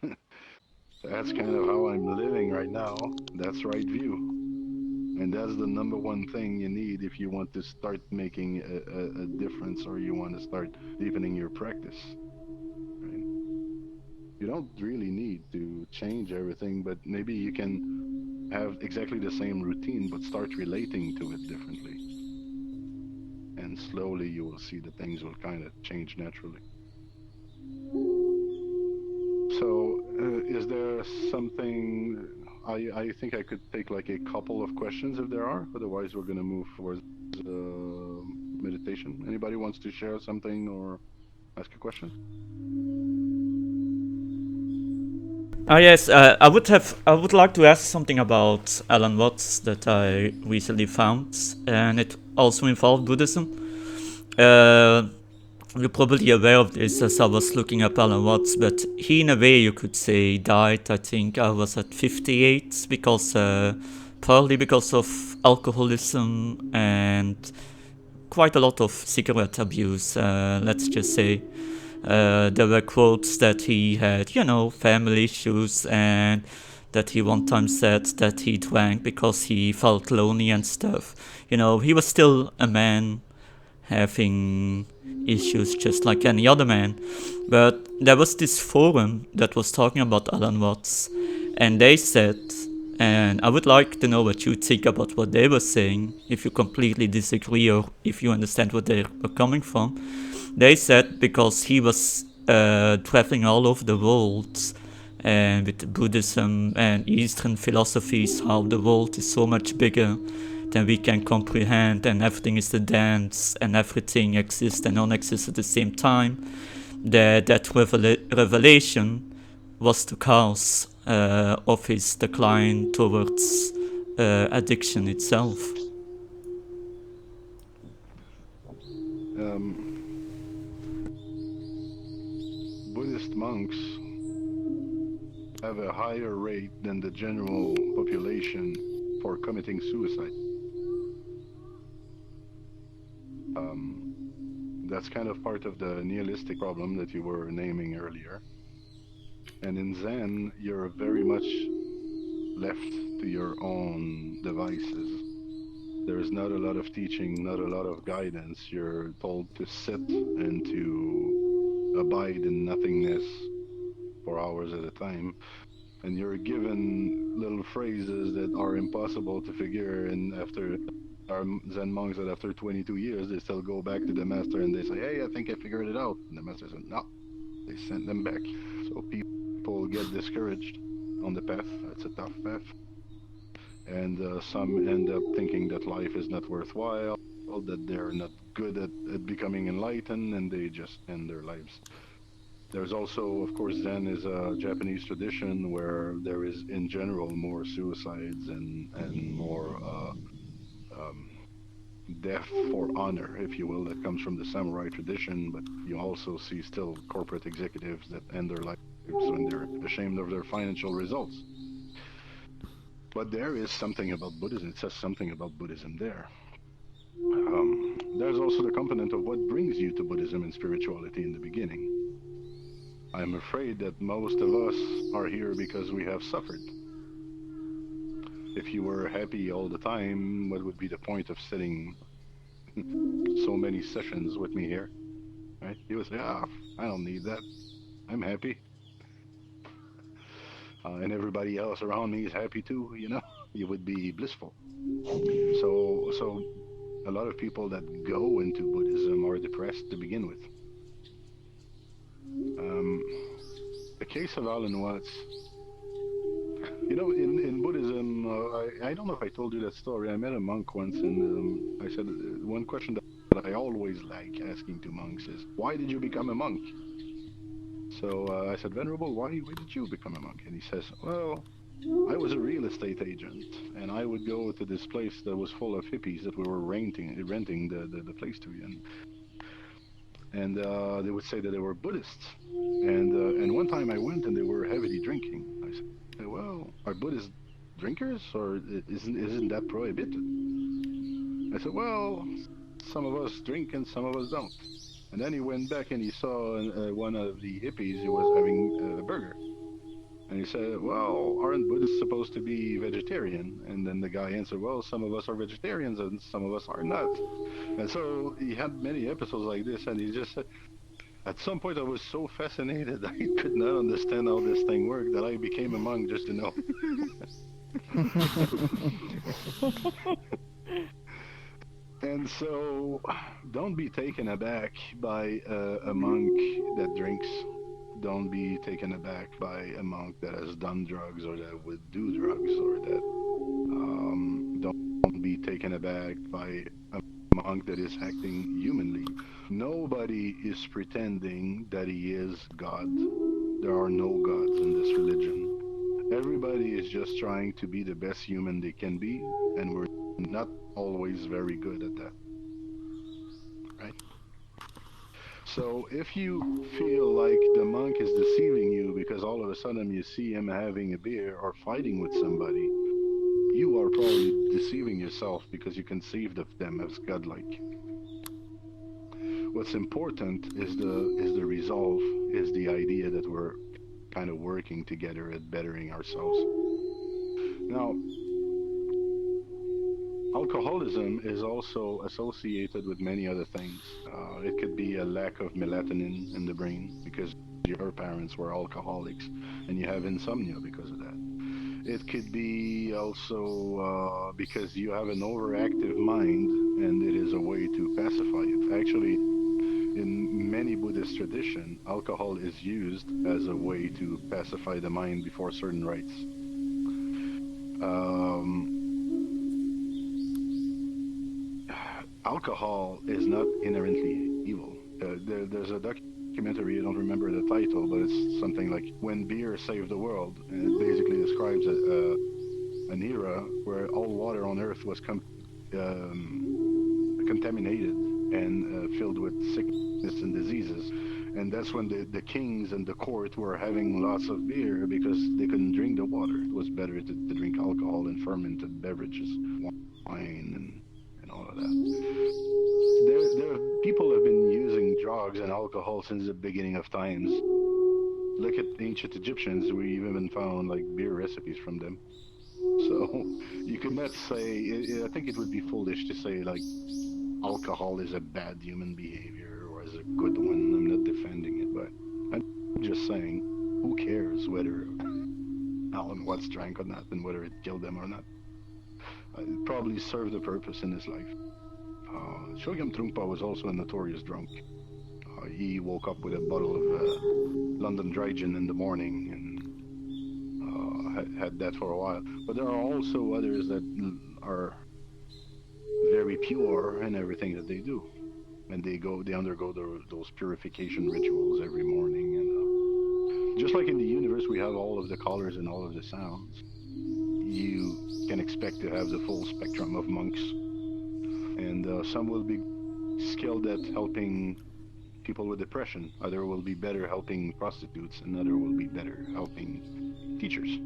that's kind of how I'm living right now, that's right view. And that's the number one thing you need if you want to start making a difference, or you want to start deepening your practice. Right? You don't really need to change everything, but maybe you can have exactly the same routine, but start relating to it differently. And slowly you will see that things will kind of change naturally. So, is there something? I think I could take like a couple of questions if there are. Otherwise, we're going to move towards meditation. Anybody wants to share something or ask a question? Yes, I would like to ask something about Alan Watts that I recently found, and it also involved Buddhism. You're probably aware of this as I was looking up Alan Watts, but he, in a way, you could say, died. I think I was at 58 because partly because of alcoholism and quite a lot of cigarette abuse. Let's just say. There were quotes that he had, family issues, and that he one time said that he drank because he felt lonely and stuff. He was still a man having issues just like any other man. But there was this forum that was talking about Alan Watts, and they said, and I would like to know what you think about what they were saying, if you completely disagree or if you understand where they were coming from. They said because he was traveling all over the world and with Buddhism and Eastern philosophies, how the world is so much bigger than we can comprehend, and everything is a dance and everything exists and non-exists at the same time, that revelation was the cause of his decline towards addiction itself. Buddhist monks have a higher rate than the general population for committing suicide. That's kind of part of the nihilistic problem that you were naming earlier. And in Zen, you're very much left to your own devices. There is not a lot of teaching, not a lot of guidance. You're told to sit and to abide in nothingness for hours at a time. and you're given little phrases that are impossible to figure. And after our Zen monks that after 22 years, they still go back to the master and they say, "Hey, I think I figured it out." And the master said, "No." They send them back. So people get discouraged on the path. It's a tough path. And some end up thinking that life is not worthwhile, that they're not good at becoming enlightened, and they just end their lives. There's also, of course, Zen is a Japanese tradition where there is, in general, more suicides and more um, death for honor, if you will, that comes from the samurai tradition. But you also see still corporate executives that end their lives when they're ashamed of their financial results. But there is something about Buddhism. It says something about Buddhism there. There's also the component of what brings you to Buddhism and spirituality in the beginning. I'm afraid that most of us are here because we have suffered. If you were happy all the time, what would be the point of sitting so many sessions with me here? Right? You would say, I don't need that. I'm happy. And everybody else around me is happy too, you know? You would be blissful. So a lot of people that go into Buddhism are depressed to begin with. The case of Alan Watts, you know, in Buddhism, I don't know if I told you that story. I met a monk once, and I said one question that I always like asking to monks is, "Why did you become a monk?" So I said, "Venerable, why did you become a monk?" And he says, "Well, I was a real estate agent, and I would go to this place that was full of hippies that we were renting the place to, and they would say that they were Buddhists. And one time I went and they were heavily drinking. I said, "Well, are Buddhists drinkers, or isn't that prohibited?" I said, "Well, some of us drink and some of us don't." And then he went back and he saw one of the hippies who was having a burger. And he said, "Well, aren't Buddhists supposed to be vegetarian?" And then the guy answered, "Well, some of us are vegetarians and some of us are not." And so he had many episodes like this, and he just said, at some point I was so fascinated I could not understand how this thing worked that I became a monk just to know. And so don't be taken aback by a monk that drinks. Don't be taken aback by a monk that has done drugs or that would do drugs, or that don't be taken aback by a monk that is acting humanly. Nobody is pretending that he is God. There are no gods in this religion. Everybody is just trying to be the best human they can be, and we're not always very good at that. Right? So if you feel like the monk is deceiving you because all of a sudden you see him having a beer or fighting with somebody, you are probably deceiving yourself because you conceived of them as godlike. What's important is the resolve, is the idea that we're kind of working together at bettering ourselves. Now, alcoholism is also associated with many other things. It could be a lack of melatonin in the brain because your parents were alcoholics and you have insomnia because of that. It could be also because you have an overactive mind and it is a way to pacify it. Actually, in many Buddhist tradition, alcohol is used as a way to pacify the mind before certain rites. Alcohol is not inherently evil. There's a documentary, I don't remember the title, but it's something like When Beer Saved the World. And it basically describes an era where all water on Earth was contaminated and filled with sickness and diseases. And that's when the kings and the court were having lots of beer because they couldn't drink the water. It was better to drink alcohol and fermented beverages, wine and all of that. People have been using drugs and alcohol since the beginning of times. Look at ancient Egyptians. We even found like beer recipes from them. So you could not say, I think it would be foolish to say like alcohol is a bad human behavior or is a good one. I'm not defending it, but I'm just saying, who cares whether Alan Watts drank or not, and whether it killed them or not. It probably served a purpose in his life. Shogyam Trungpa was also a notorious drunk. He woke up with a bottle of London Dry Gin in the morning and had that for a while. But there are also others that are very pure in everything that they do, and they undergo those purification rituals every morning. And just like in the universe, we have all of the colors and all of the sounds. You can expect to have the full spectrum of monks, and some will be skilled at helping people with depression. Other will be better helping prostitutes, and other will be better helping teachers.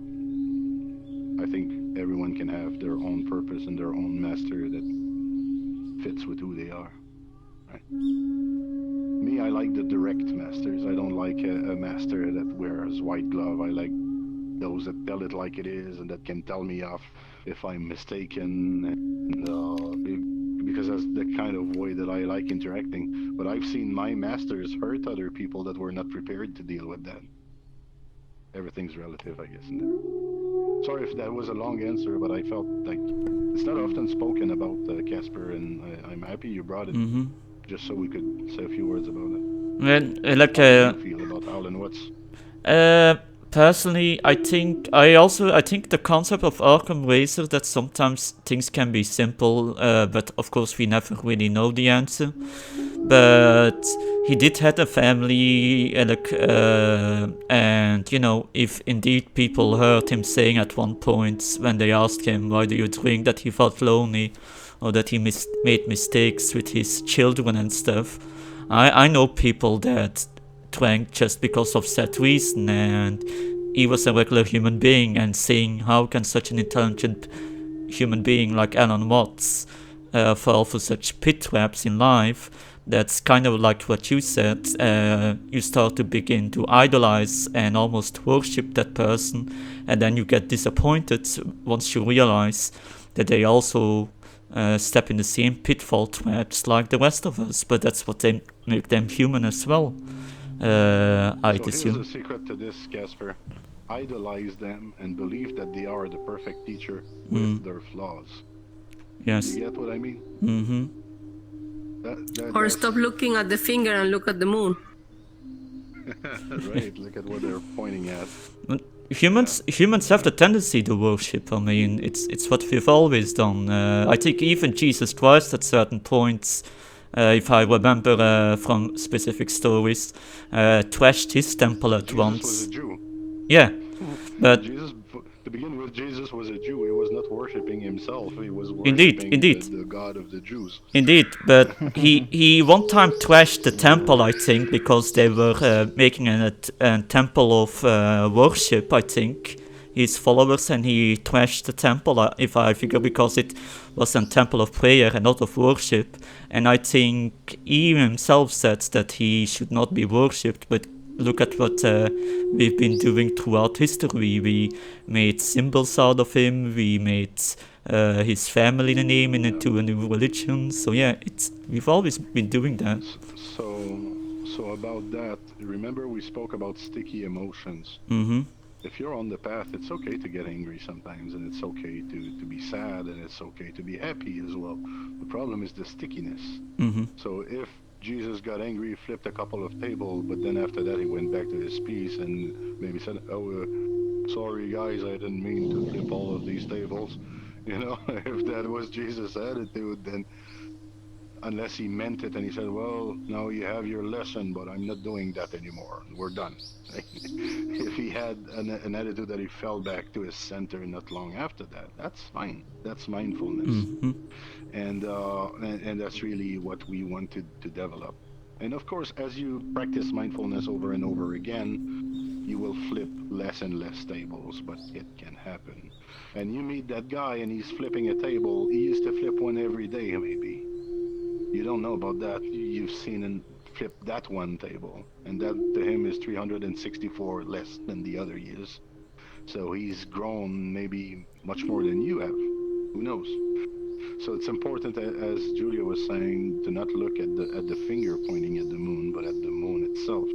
I think everyone can have their own purpose and their own master that fits with who they are. Right? Me, I like the direct masters. I don't like a master that wears white glove. I like those that tell it like it is and that can tell me off if I'm mistaken, and because that's the kind of way that I like interacting. But I've seen my masters hurt other people that were not prepared to deal with that. Everything's relative, I guess, in there. Sorry if that was a long answer, but I felt like it's not often spoken about, Casper, and I'm happy you brought it, just so we could say a few words about it. Well, like, How do you feel about Alan Watts? personally, I think the concept of Arkham Razor, that sometimes things can be simple, but of course we never really know the answer. But he did have a family, and you know, if indeed people heard him saying at one point when they asked him why do you drink, that he felt lonely, or that he made mistakes with his children and stuff. I know people that drank just because of that reason, and he was a regular human being, and saying how can such an intelligent human being like Alan Watts fall for such pit traps in life. That's kind of like what you said. You start to begin to idolize and almost worship that person, and then you get disappointed once you realize that they also step in the same pitfall traps like the rest of us. But that's what they make them human as well. I'd assume. Here's the secret to this, Casper. Idolize them and believe that they are the perfect teacher with their flaws. Yes. You get what I mean? Mm-hmm. Or stop looking at the finger and look at the moon. Right, look at what they're pointing at. Humans have the tendency to worship. I mean, it's what we've always done. I think even Jesus Christ at certain points, if I remember from specific stories, trashed his temple at once. Jesus was a Jew. Yeah, but to begin with, Jesus was a Jew. He was not worshipping himself. He was worshipping the God of the Jews. Indeed, but he one time trashed the temple, I think, because they were making a temple of worship, I think, his followers, and he trashed the temple, if I figure, because it was a temple of prayer and not of worship. And I think he himself said that he should not be worshipped, but look at what we've been doing throughout history. We made symbols out of him. We made his family name into a new religion. So yeah, we've always been doing that. So about that, remember we spoke about sticky emotions. Mm-hmm. If you're on the path, it's okay to get angry sometimes, and it's okay to be sad, and it's okay to be happy as well. The problem is the stickiness. Mm-hmm. So if Jesus got angry, flipped a couple of tables, but then after that he went back to his peace and maybe said, sorry guys, I didn't mean to flip all of these tables. You know, if that was Jesus' attitude, then unless he meant it and he said, well, now you have your lesson, but I'm not doing that anymore. We're done. If he had an attitude that he fell back to his center not long after that, that's fine. That's mindfulness. Mm-hmm. And that's really what we wanted to develop. And of course, as you practice mindfulness over and over again, you will flip less and less tables, but it can happen. And you meet that guy and he's flipping a table. He used to flip one every day, maybe. You don't know about that. You've seen him flip that one table, and that to him is 364 less than the other years. So he's grown maybe much more than you have. Who knows? So it's important, as Julia was saying, to not look at the finger pointing at the moon, but at the moon itself.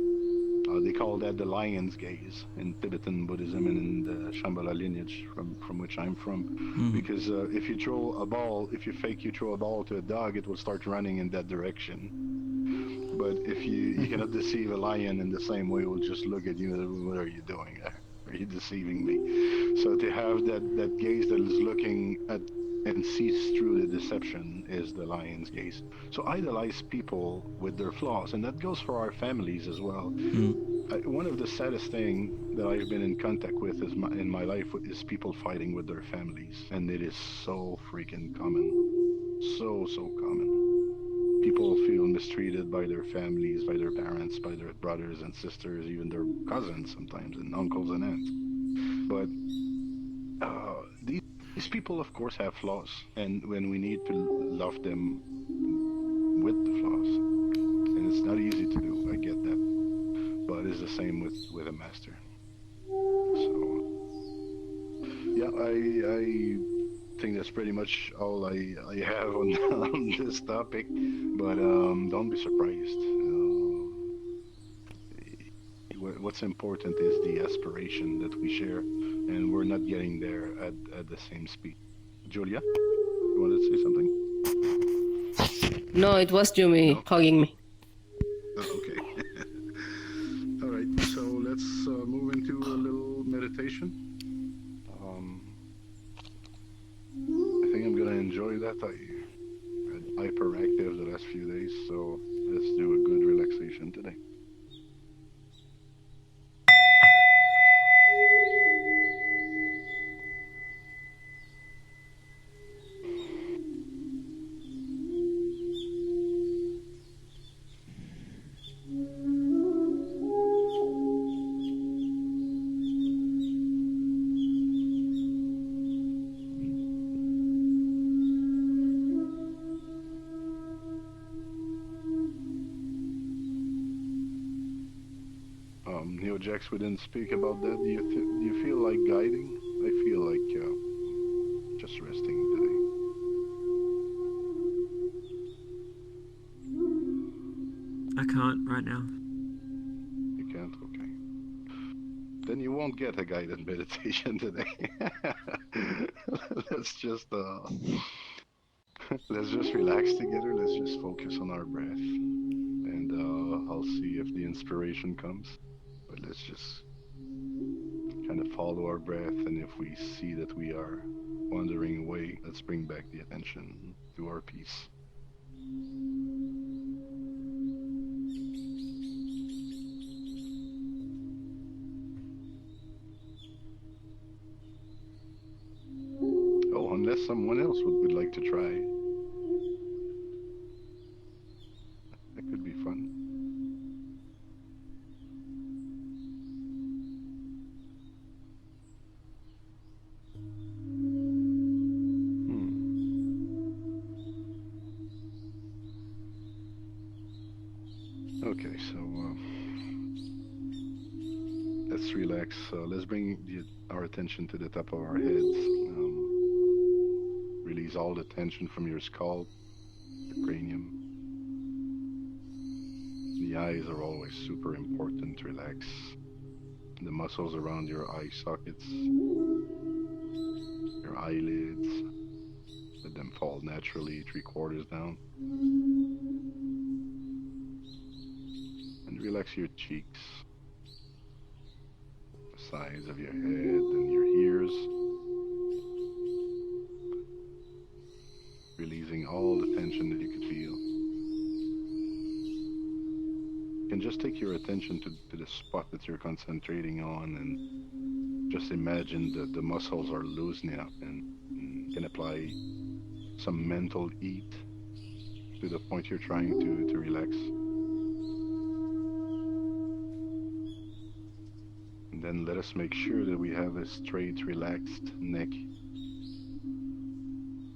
They call that the lion's gaze in Tibetan Buddhism and in the Shambhala lineage from which I'm from. Because if you throw a ball, if you throw a ball to a dog, it will start running in that direction. But if you cannot deceive a lion in the same way, it will just look at you and, what are you doing there? Are you deceiving me? So to have that gaze that is looking at and sees through the deception is the lion's gaze. So idolize people with their flaws, and that goes for our families as well. One of the saddest thing that I've been in contact with in my life is people fighting with their families, and it is so freaking common, so common. People feel mistreated by their families, by their parents, by their brothers and sisters, even their cousins sometimes, and uncles and aunts. But these people, of course, have flaws, and when we need to love them with the flaws, and it's not easy to do. I get that, but it's the same with a master. So, yeah, I think that's pretty much all I have on this topic. But don't be surprised. What's important is the aspiration that we share, and we're not getting there at the same speed. Julia, you wanted to say something? No, it was Yumi hugging me. Oh, okay. All right, so let's move into a little meditation. I think I'm gonna enjoy that. I've been hyperactive the last few days, so let's do a good relaxation today. Neo Jax, we didn't speak about that. Do you feel like guiding? I feel like just resting today. I can't right now. You can't? Okay. Then you won't get a guided meditation today. let's just let's just relax together. Let's just focus on our breath, and I'll see if the inspiration comes. But let's just kind of follow our breath, and if we see that we are wandering away, let's bring back the attention to our peace. Oh, unless someone else would like to try. That could be fun. Okay, so let's relax. Let's bring our attention to the top of our heads. Release all the tension from your skull, your cranium. The eyes are always super important. Relax the muscles around your eye sockets, your eyelids. Let them fall naturally, 3/4 down. And relax your cheeks, the sides of your head and your ears. Releasing all the tension that you could feel. You can just take your attention to the spot that you're concentrating on, and just imagine that the muscles are loosening up, and you can apply some mental heat to the point you're trying to relax. And then let us make sure that we have a straight, relaxed neck. You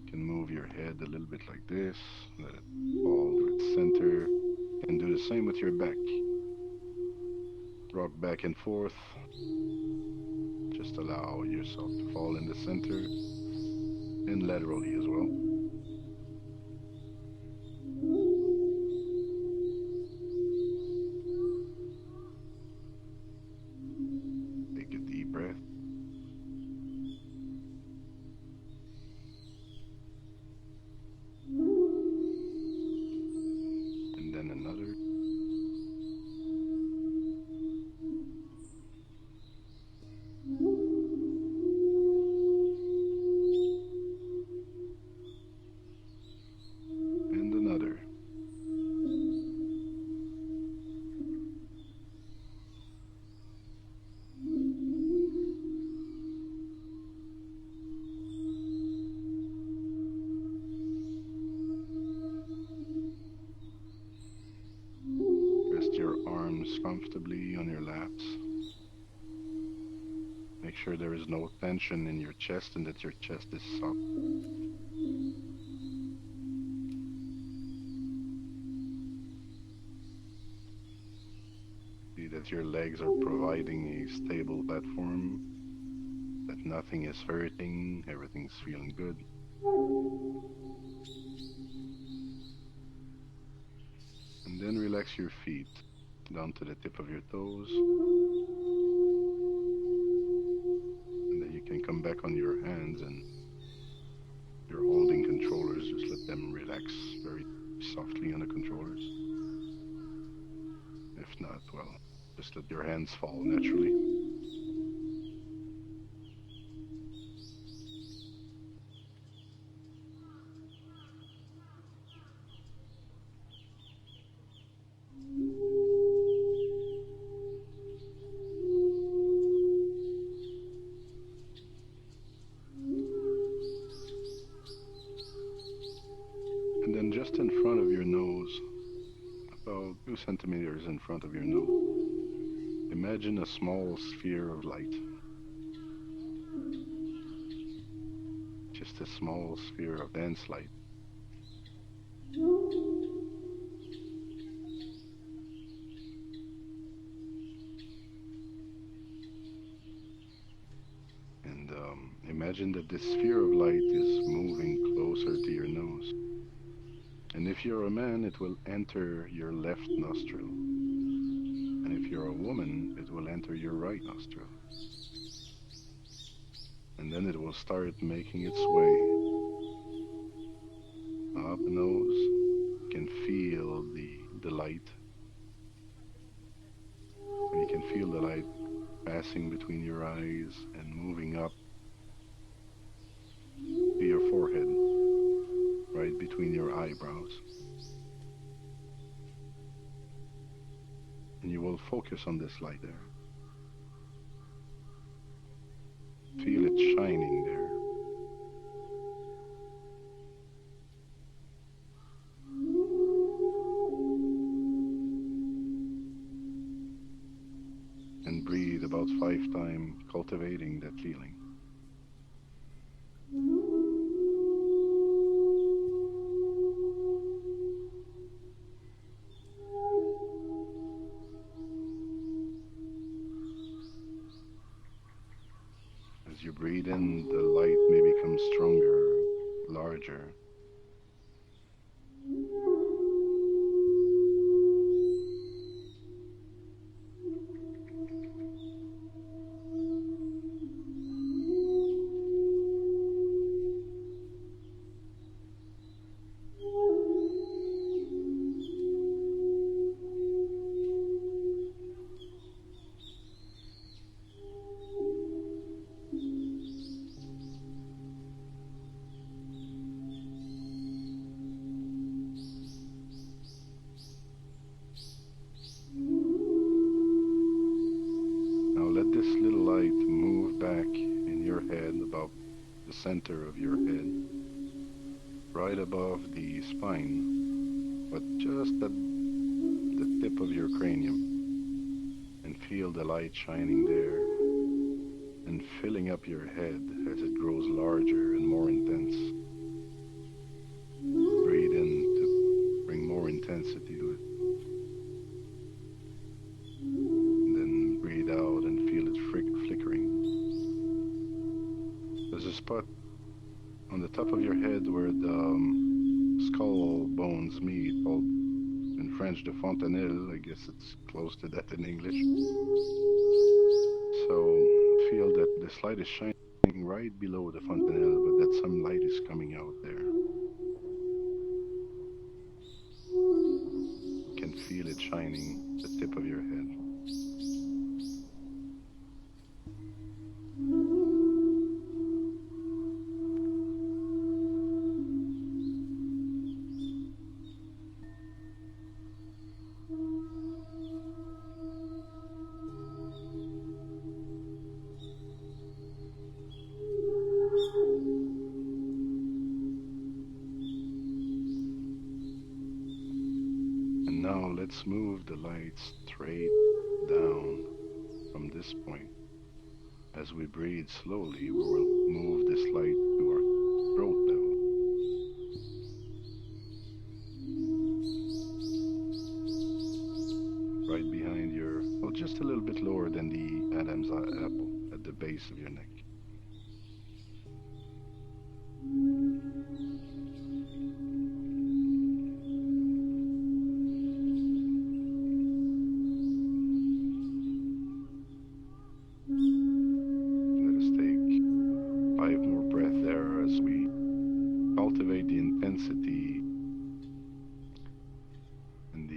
can move your head a little bit like this, let it fall to its center, and do the same with your back. Rock back and forth. Just allow yourself to fall in the center, and laterally as well. comfortably on your laps. Make sure there is no tension in your chest and that your chest is soft. See that your legs are providing a stable platform, that nothing is hurting, everything's feeling good. And then relax your feet down to the tip of your toes. And then you can come back on your hands, and you're holding controllers, just let them relax very softly on the controllers. If not, well, just let your hands fall naturally. And then just in front of your nose, about 2 centimeters in front of your nose, imagine a small sphere of light. Just a small sphere of dense light. And imagine that this sphere of light is moving closer to your nose. And if you're a man, it will enter your left nostril. And if you're a woman, it will enter your right nostril. And then it will start making its way up the nose. You can feel the light. And you can feel the light passing between your eyes and moving up to your forehead, right between your eyebrows. And you will focus on this light there. Feel it shining there. And breathe about 5 times, cultivating that feeling. As you breathe in, the light may become stronger, larger. Now let this little light move back in your head, about the center of your head, right above the spine, but just at the tip of your cranium. And feel the light shining there and filling up your head as it grows larger and more intense. Breathe in to bring more intensity to it. And then breathe out and feel it flickering. There's a spot on the top of your head where the skull bones meet, called in French the fontanelle. I guess it's close to that in English. So feel that this light is shining right below the fontanelle, but that some light is coming out there. You can feel it shining the tip of your head. And now let's move the light straight down from this point. As we breathe slowly, we will move this light to our throat level. Right behind your, well, just a little bit lower than the Adam's apple at the base of your neck. Let us take 5 more breaths there as we cultivate the intensity and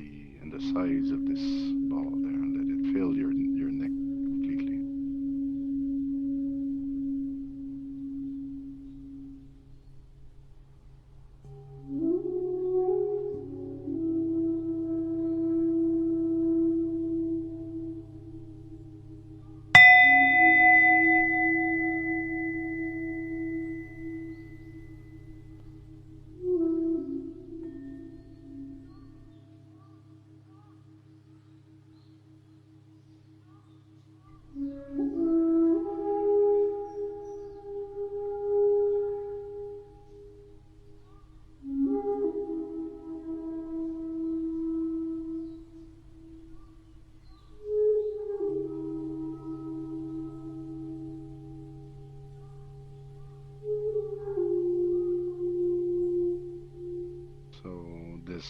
the size of this ball there, and let it fill your neck completely. So this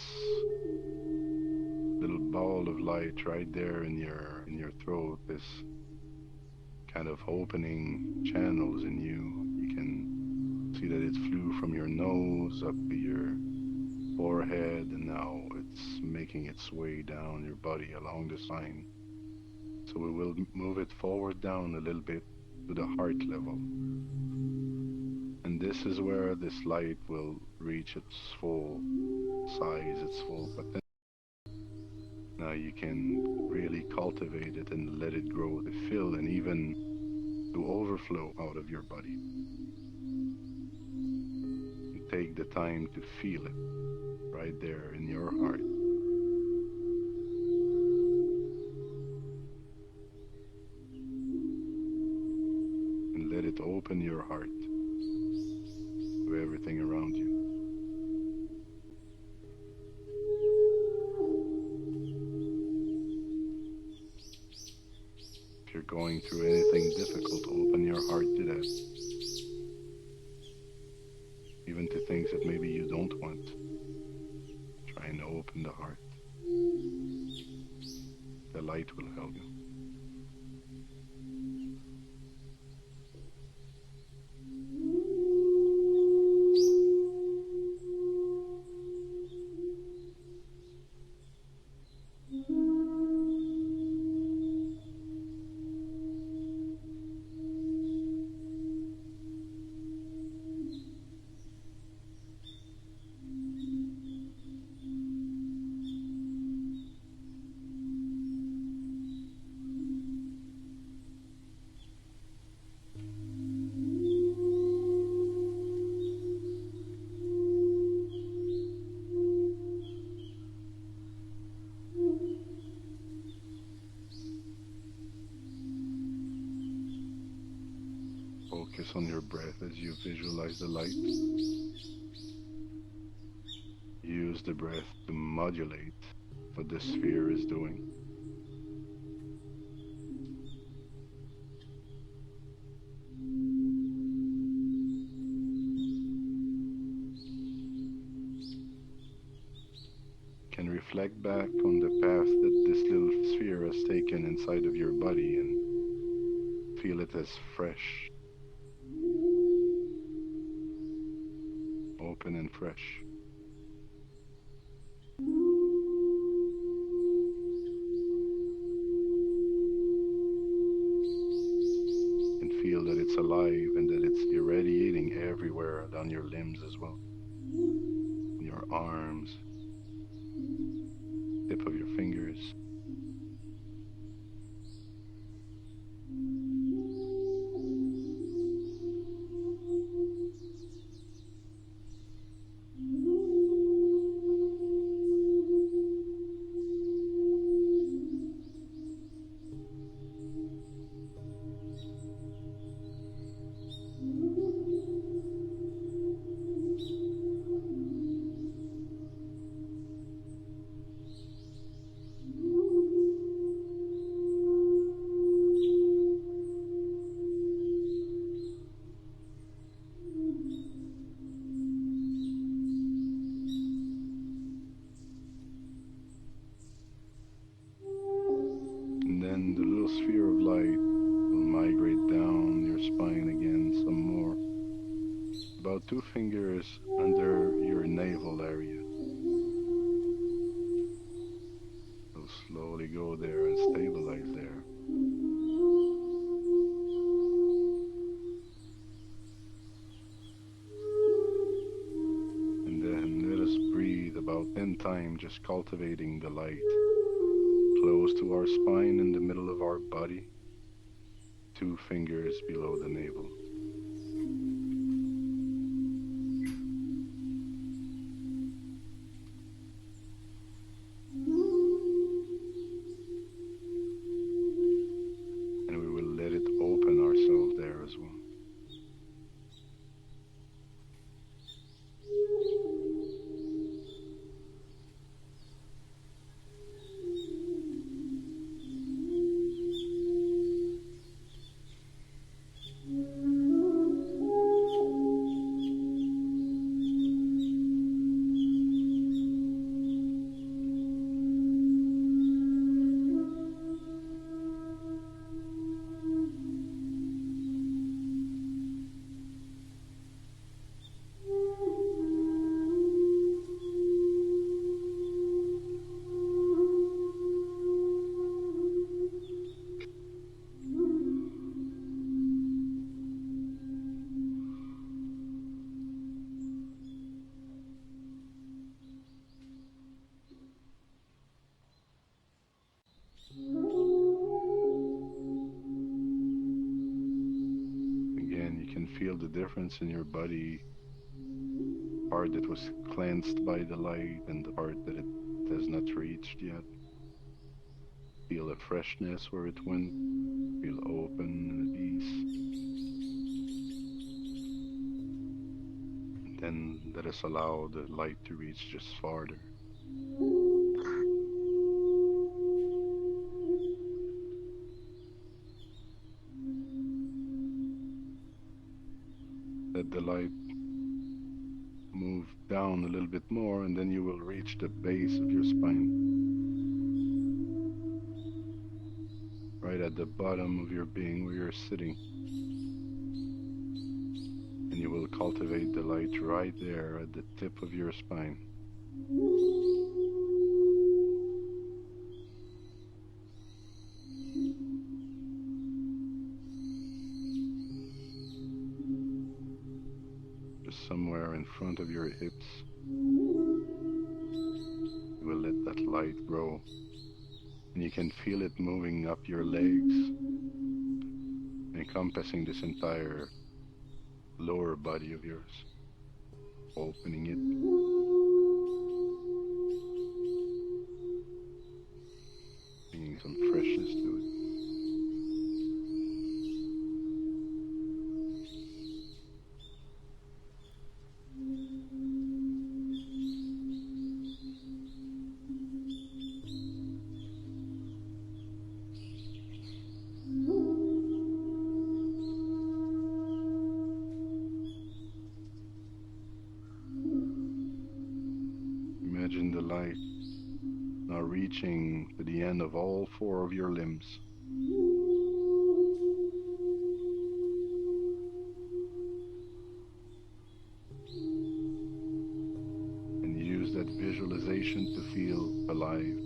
little ball of light right there in your throat is kind of opening channels in you. You can see that it flew from your nose up to your forehead, and now it's making its way down your body along the spine. So we will move it forward down a little bit to the heart level. And this is where this light will reach its full size, its full potential. Now you can really cultivate it and let it grow to fill and even to overflow out of your body. You take the time to feel it right there in your heart. And let it open your heart to everything around you. If you're going through anything difficult, open your heart to that. Even to things that maybe you don't want. Trying to open the heart. The light will help you. Focus on your breath as you visualize the light. Use the breath to modulate what the sphere is doing. Can reflect back on the path that this little sphere has taken inside of your body and feel it as fresh. Open and fresh. And feel that it's alive and that it's irradiating everywhere down your limbs as well. Your arms, tip of your fingers. 2 fingers under your navel area. So slowly go there and stabilize there. And then let us breathe about 10 times, just cultivating the light close to our spine in the middle of our body, 2 fingers below the navel. And we will let it open ourselves there as well. Again, you can feel the difference in your body, part that was cleansed by the light and the part that it has not reached yet. Feel the freshness where it went, feel open and at ease. And then let us allow the light to reach just farther. Let the light move down a little bit more, and then you will reach the base of your spine. Right at the bottom of your being where you're sitting. And you will cultivate the light right there at the tip of your spine. Just somewhere in front of your hips. You will let that light grow. And you can feel it moving up your legs, encompassing this entire lower body of yours, opening it. Bringing some freshness to it. Imagine the light now reaching to the end of all 4 of your limbs. And use that visualization to feel alive.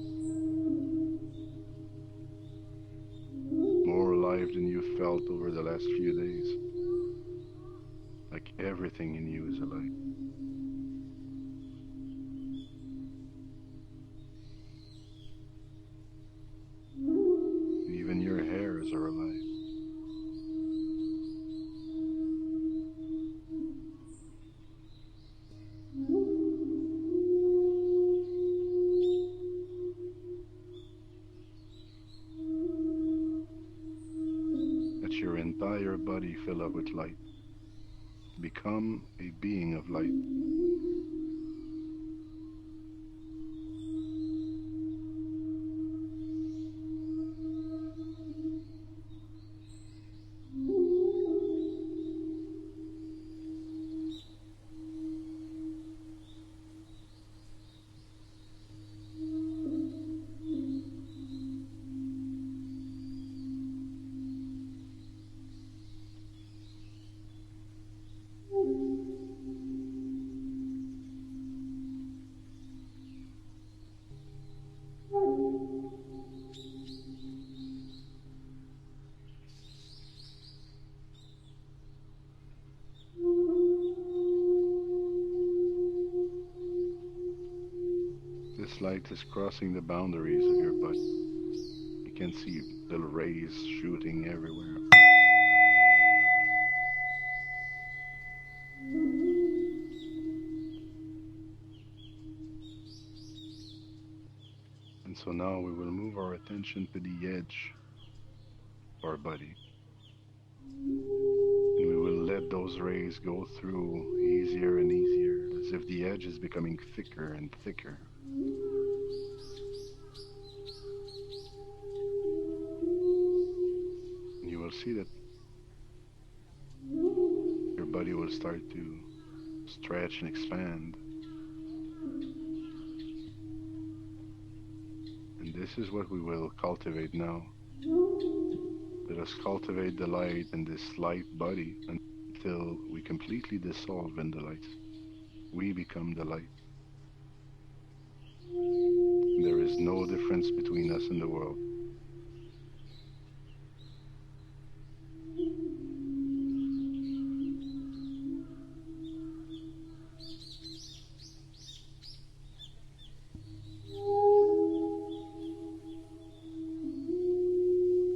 More alive than you felt over the last few days. Like everything in you is alive. Even your hairs are alive. Let your entire body fill up with light. Become a being of light. this light is crossing the boundaries of your body. You can see little rays shooting everywhere. And so now we will move our attention to the edge of our body. And we will let those rays go through easier and easier, as if the edge is becoming thicker and thicker. And you will see that your body will start to stretch and expand. And this is what we will cultivate now. Let us cultivate the light in this light body until we completely dissolve in the light. We become the light. There is no difference between us and the world.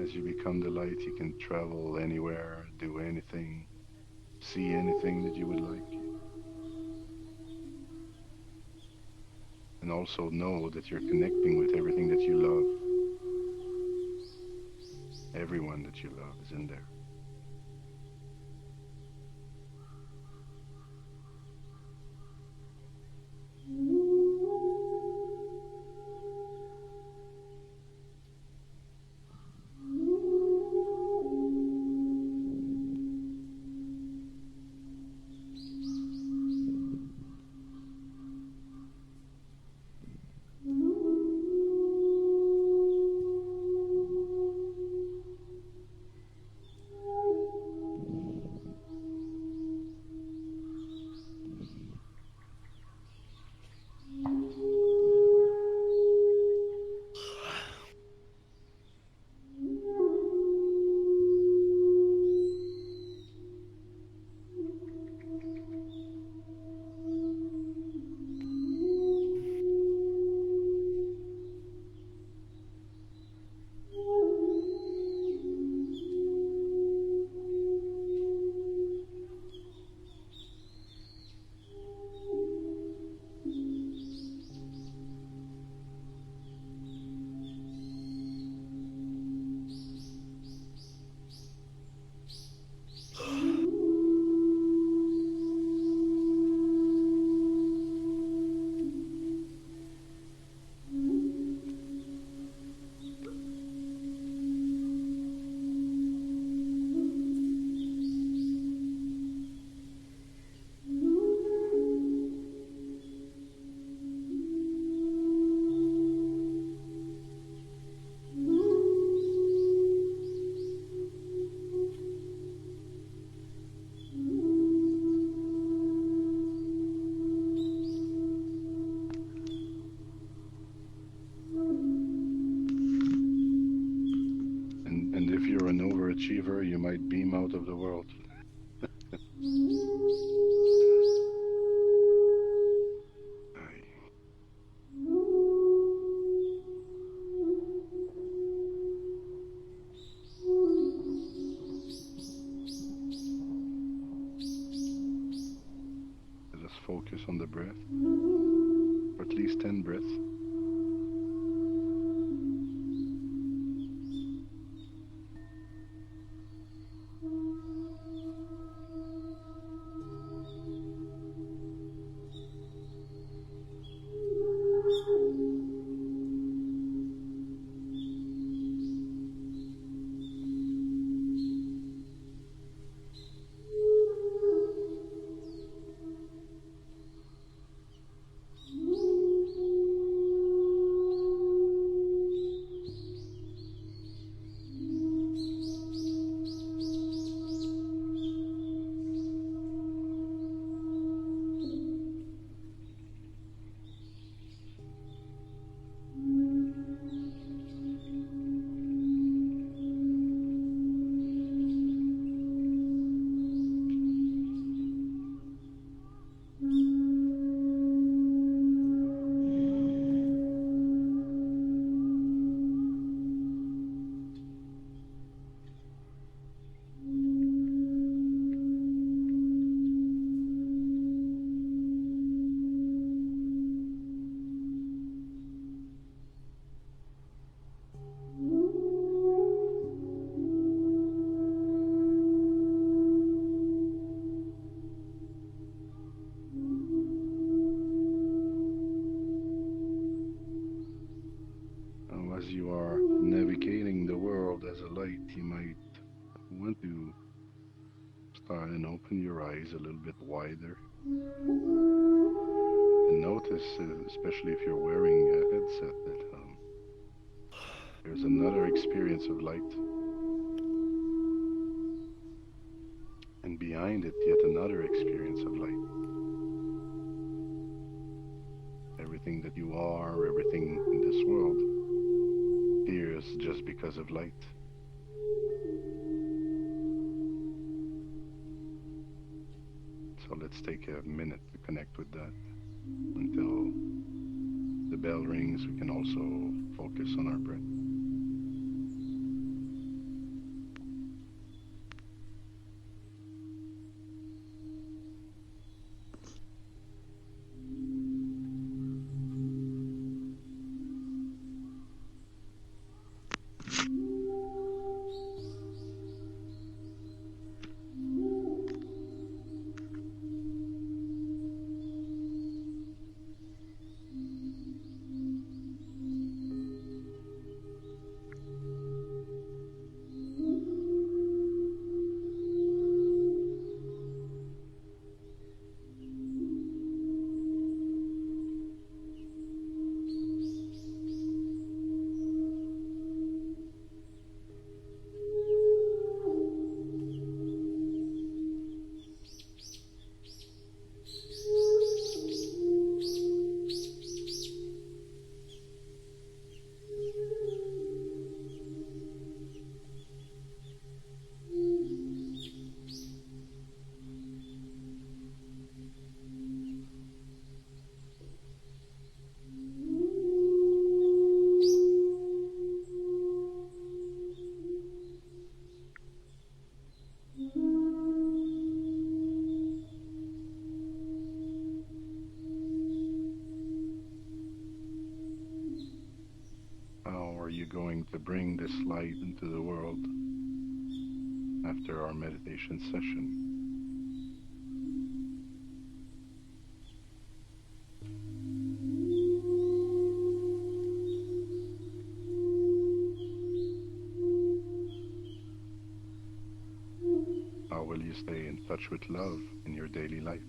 As you become the light, you can travel anywhere, do anything, see anything that you would like. And also know that you're connecting with everything that you love. Everyone that you love is in there. And if you're an overachiever, you might beam out of the world. Let us focus on the breath for at least 10 breaths. you might want to start and open your eyes a little bit wider and notice, especially if you're wearing a headset, that there's another experience of light, and behind it, yet another experience of light. Everything that you are, everything in this world, appears just because of light. So let's take a minute to connect with that. Until the bell rings, we can also focus on our breath. How are you going to bring this light into the world after our meditation session? How will you stay in touch with love in your daily life?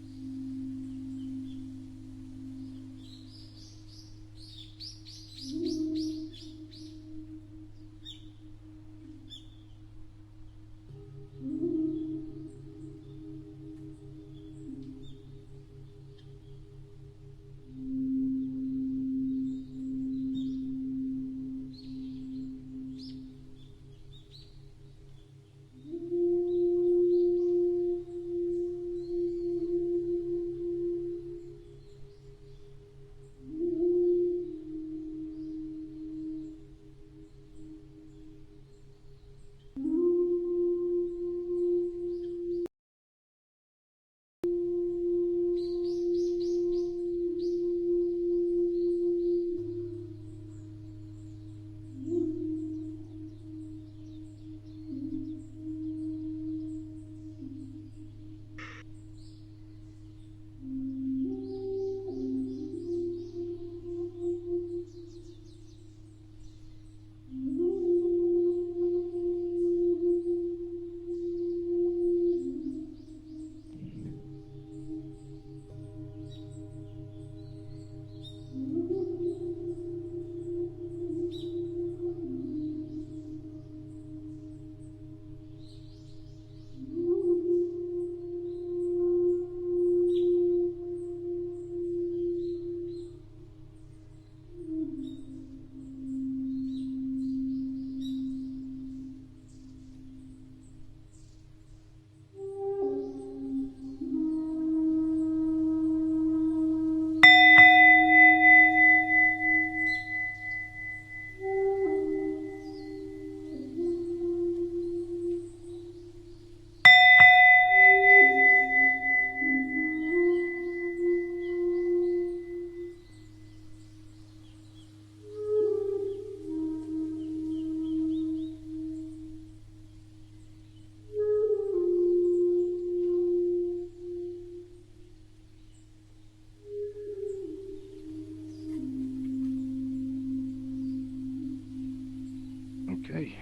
Okay.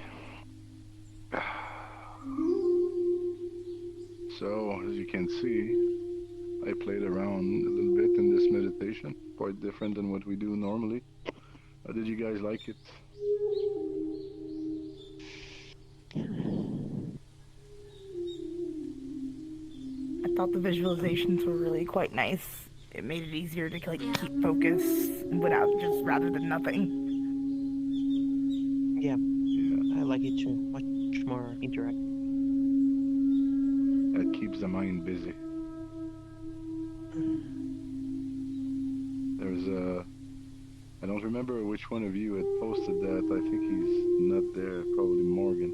you can see, I played around a little bit in this meditation, quite different than what we do normally. How did you guys like it? I thought the visualizations were really quite nice. It made it easier to like keep focus without just rather than nothing. Yeah, I like it too. Much more interactive. It keeps the mind busy. There's I don't remember which one of you had posted that. I think he's not there, probably Morgan.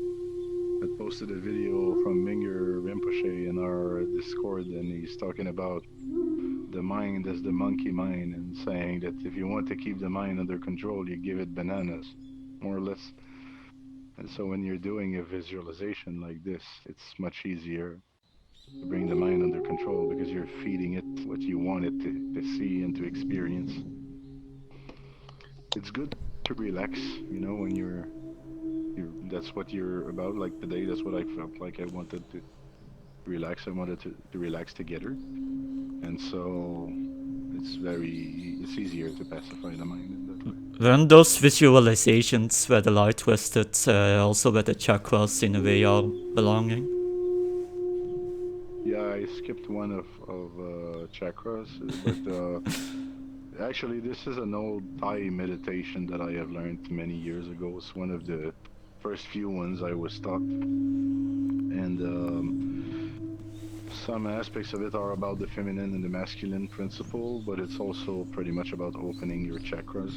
Had posted a video from Minger Rinpoche in our Discord, and he's talking about the mind as the monkey mind, and saying that if you want to keep the mind under control, you give it bananas, more or less. And so when you're doing a visualization like this, it's much easier to bring the mind under control because you're feeding it what you want it to see and to experience. It's good to relax, when you're that's what you're about. Like today, that's what I felt like. I wanted to relax. I wanted to relax together, and so it's easier to pacify the mind in that way. Weren't those visualizations where the light rested also where the chakras in a way are belonging? Yeah, I skipped one of chakras, but actually this is an old Thai meditation that I have learned many years ago. It's one of the first few ones I was taught, and some aspects of it are about the feminine and the masculine principle, but it's also pretty much about opening your chakras.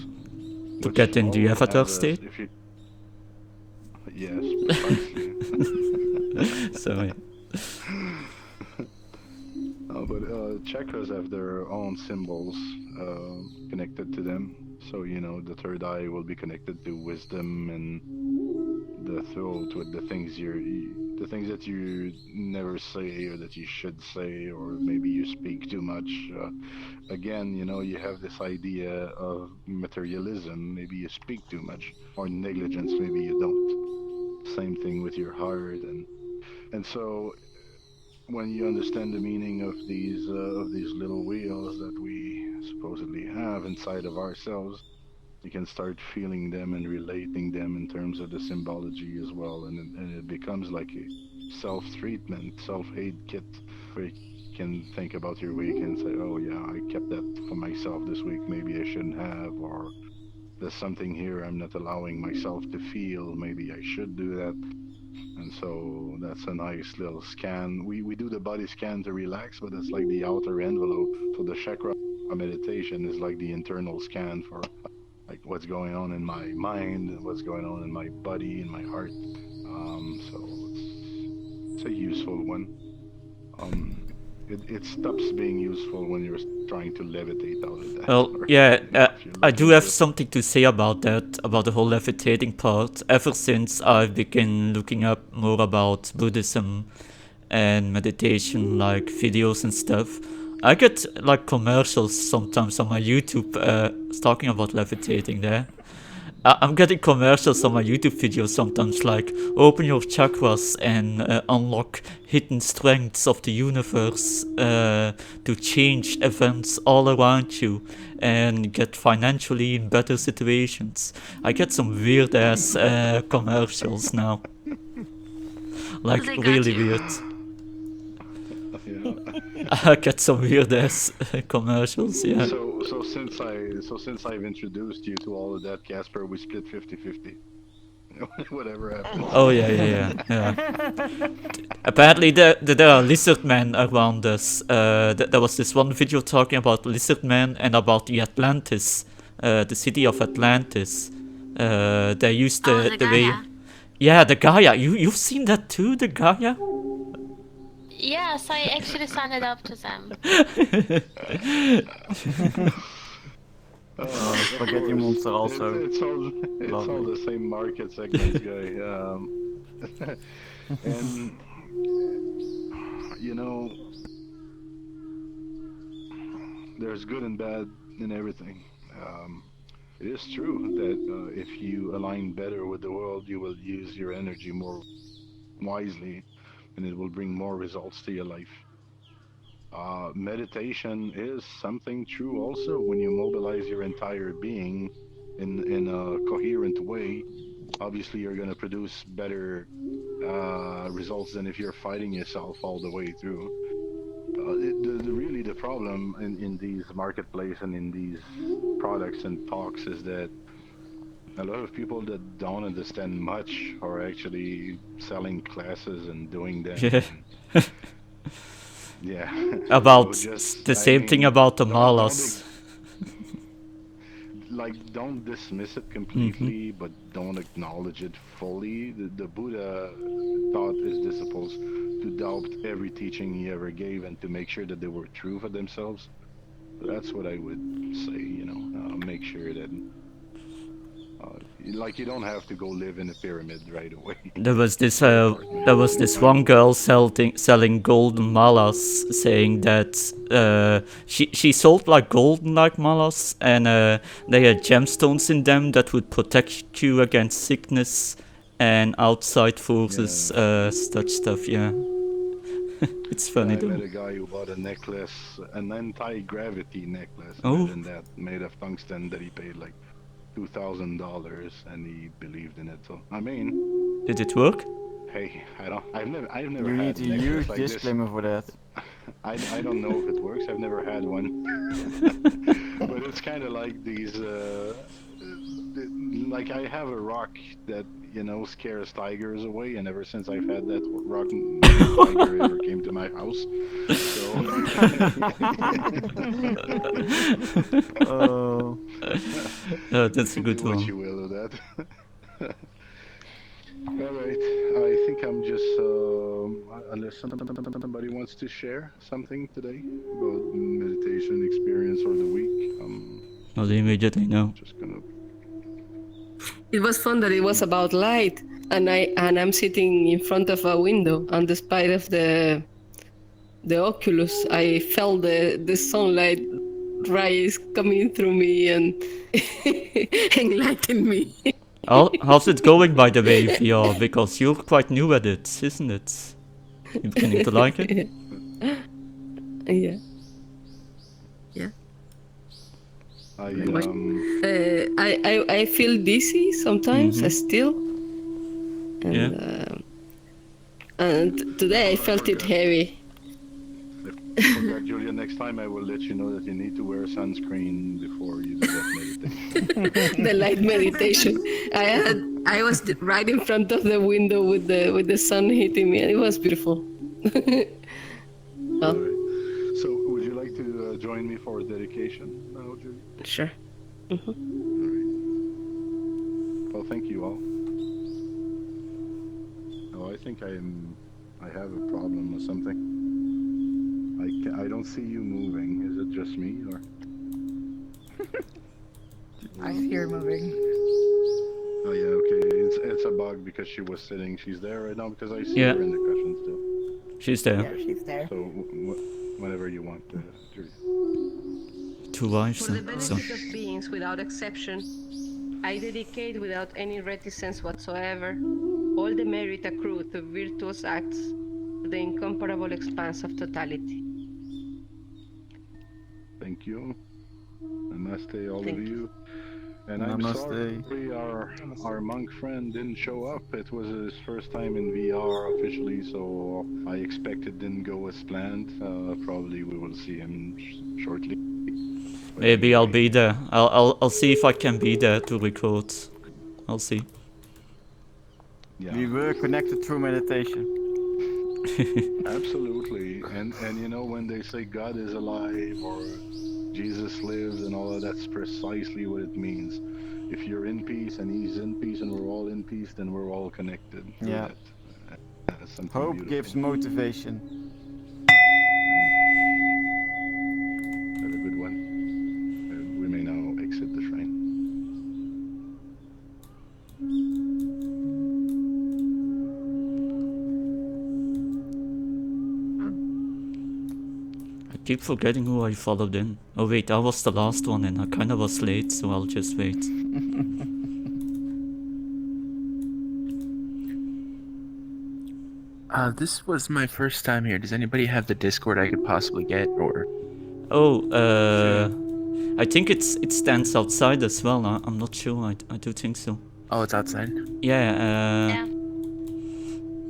To get in the avatar state? Yes, precisely. Sorry. But chakras have their own symbols connected to them. So, the third eye will be connected to wisdom, and the throat with the things that you never say or that you should say, or maybe you speak too much. Again, you have this idea of materialism. Maybe you speak too much, or negligence. Maybe you don't. Same thing with your heart, and so when you understand the meaning of these little wheels that we supposedly have inside of ourselves, you can start feeling them and relating them in terms of the symbology as well, and it becomes like a self-treatment, self-aid kit, where you can think about your week and say, oh yeah, I kept that for myself this week, maybe I shouldn't have, or there's something here I'm not allowing myself to feel, maybe I should do that. And so that's a nice little scan. We do the body scan to relax, but it's like the outer envelope. So the chakra meditation is like the internal scan for like what's going on in my mind and what's going on in my body and my heart. So it's a useful one. It stops being useful when you're trying to levitate out of that. Well, yeah, I do have something to say about that, about the whole levitating part. Ever since I've begun looking up more about Buddhism and meditation, like videos and stuff, I get like commercials sometimes on my YouTube talking about levitating there. I'm getting commercials on my YouTube videos sometimes, like open your chakras and unlock hidden strengths of the universe to change events all around you and get financially in better situations. I get some weird ass commercials now, like really weird. Yeah. I get some weird ass commercials, yeah. So since I've introduced you to all of that, Casper, we split 50-50. Whatever happens. Oh yeah. Apparently there are lizard men around us. There was this one video talking about lizard men and about the Atlantis, the city of Atlantis. They used the way. Yeah, the Gaia. You've seen that too, the Gaia? Yes, I actually signed up to them. Spaghetti Monster also. It's all the same market segment, guy. And there's good and bad in everything. It is true that if you align better with the world, you will use your energy more wisely, and it will bring more results to your life. meditation is something true also. When you mobilize your entire being in a coherent way, obviously you're going to produce better results than if you're fighting yourself all the way through. Really the problem in these marketplace and in these products and talks is that a lot of people that don't understand much are actually selling classes and doing them. Yeah. And yeah. About So just, the I same thing mean, about the don't malas. like don't dismiss it Mm-hmm. completely, but don't acknowledge it fully. The Buddha taught his disciples to doubt every teaching he ever gave and to make sure that they were true for themselves. So that's what I would say. Make sure that like you don't have to go live in a pyramid right away. There was this Apartment there was in this China. one girl selling golden malas, saying that she sold like golden like malas, and they had gemstones in them that would protect you against sickness and outside forces, such stuff. Yeah, it's funny I though. met a guy who bought a necklace, an anti-gravity necklace. Oh. Imagine that, made of tungsten that he paid like $2,000, and he believed in it. So I mean, Did it work? hey, I've never You need had a a necklace huge like this. disclaimer for that. I don't know if it works. I've never had one, but it's kind of like these. Like I have a rock that scares tigers away, and ever since I've had that rock, no tiger ever came to my house. So. Oh. That's a good Do what one. you will with that. All right, I think I'm just unless somebody wants to share something today about meditation experience or the week. Not immediately, no. Just gonna. It was fun that it was about light, and I'm sitting in front of a window, and despite of the Oculus, I felt the sunlight rays coming through me and enlightening me. How's it going, by the way, VR? Because you're quite new at it, isn't it? You beginning to like it? Yeah. Yeah. I feel dizzy sometimes, still. And today I felt it heavy. I forgot, Julia. Next time I will let you know that you need to wear sunscreen before you do that meditation. The light meditation. I was right in front of the window with the sun hitting me, and it was beautiful. All right. So, would you like to join me for a dedication now, Julia? Sure. Mm-hmm. All right. Well, thank you all. Oh, I think I have a problem or something. I don't see you moving. Is it just me, or? I see her moving. Oh yeah, okay. It's a bug because she was sitting. She's there right now because I see her in the cushion still. She's there. Yeah, she's there. So whenever you want, Julia. Two wives. For the benefit of beings without exception, I dedicate without any reticence whatsoever all the merit accrued to virtuous acts to the incomparable expanse of totality. Thank you. Namaste, all Thank of you. And I'm sorry our monk friend didn't show up. It was his first time in VR officially, so I expect it didn't go as planned. Probably we will see him shortly. Maybe I'll be there. I'll see if I can be there to record. I'll see. Yeah. We were connected through meditation. Absolutely. And when they say God is alive or Jesus lives and all of that's precisely what it means. If you're in peace and he's in peace and we're all in peace, then we're all connected. Yeah. That's something Hope beautiful. gives motivation. Have a good one. We may now exit the shrine. I keep forgetting who I followed in. Oh wait, I was the last one and I kinda was late, so I'll just wait. This was my first time here. Does anybody have the Discord I could possibly get, or? Oh, I think it stands outside as well. I'm not sure. I do think so. Oh, it's outside. Yeah.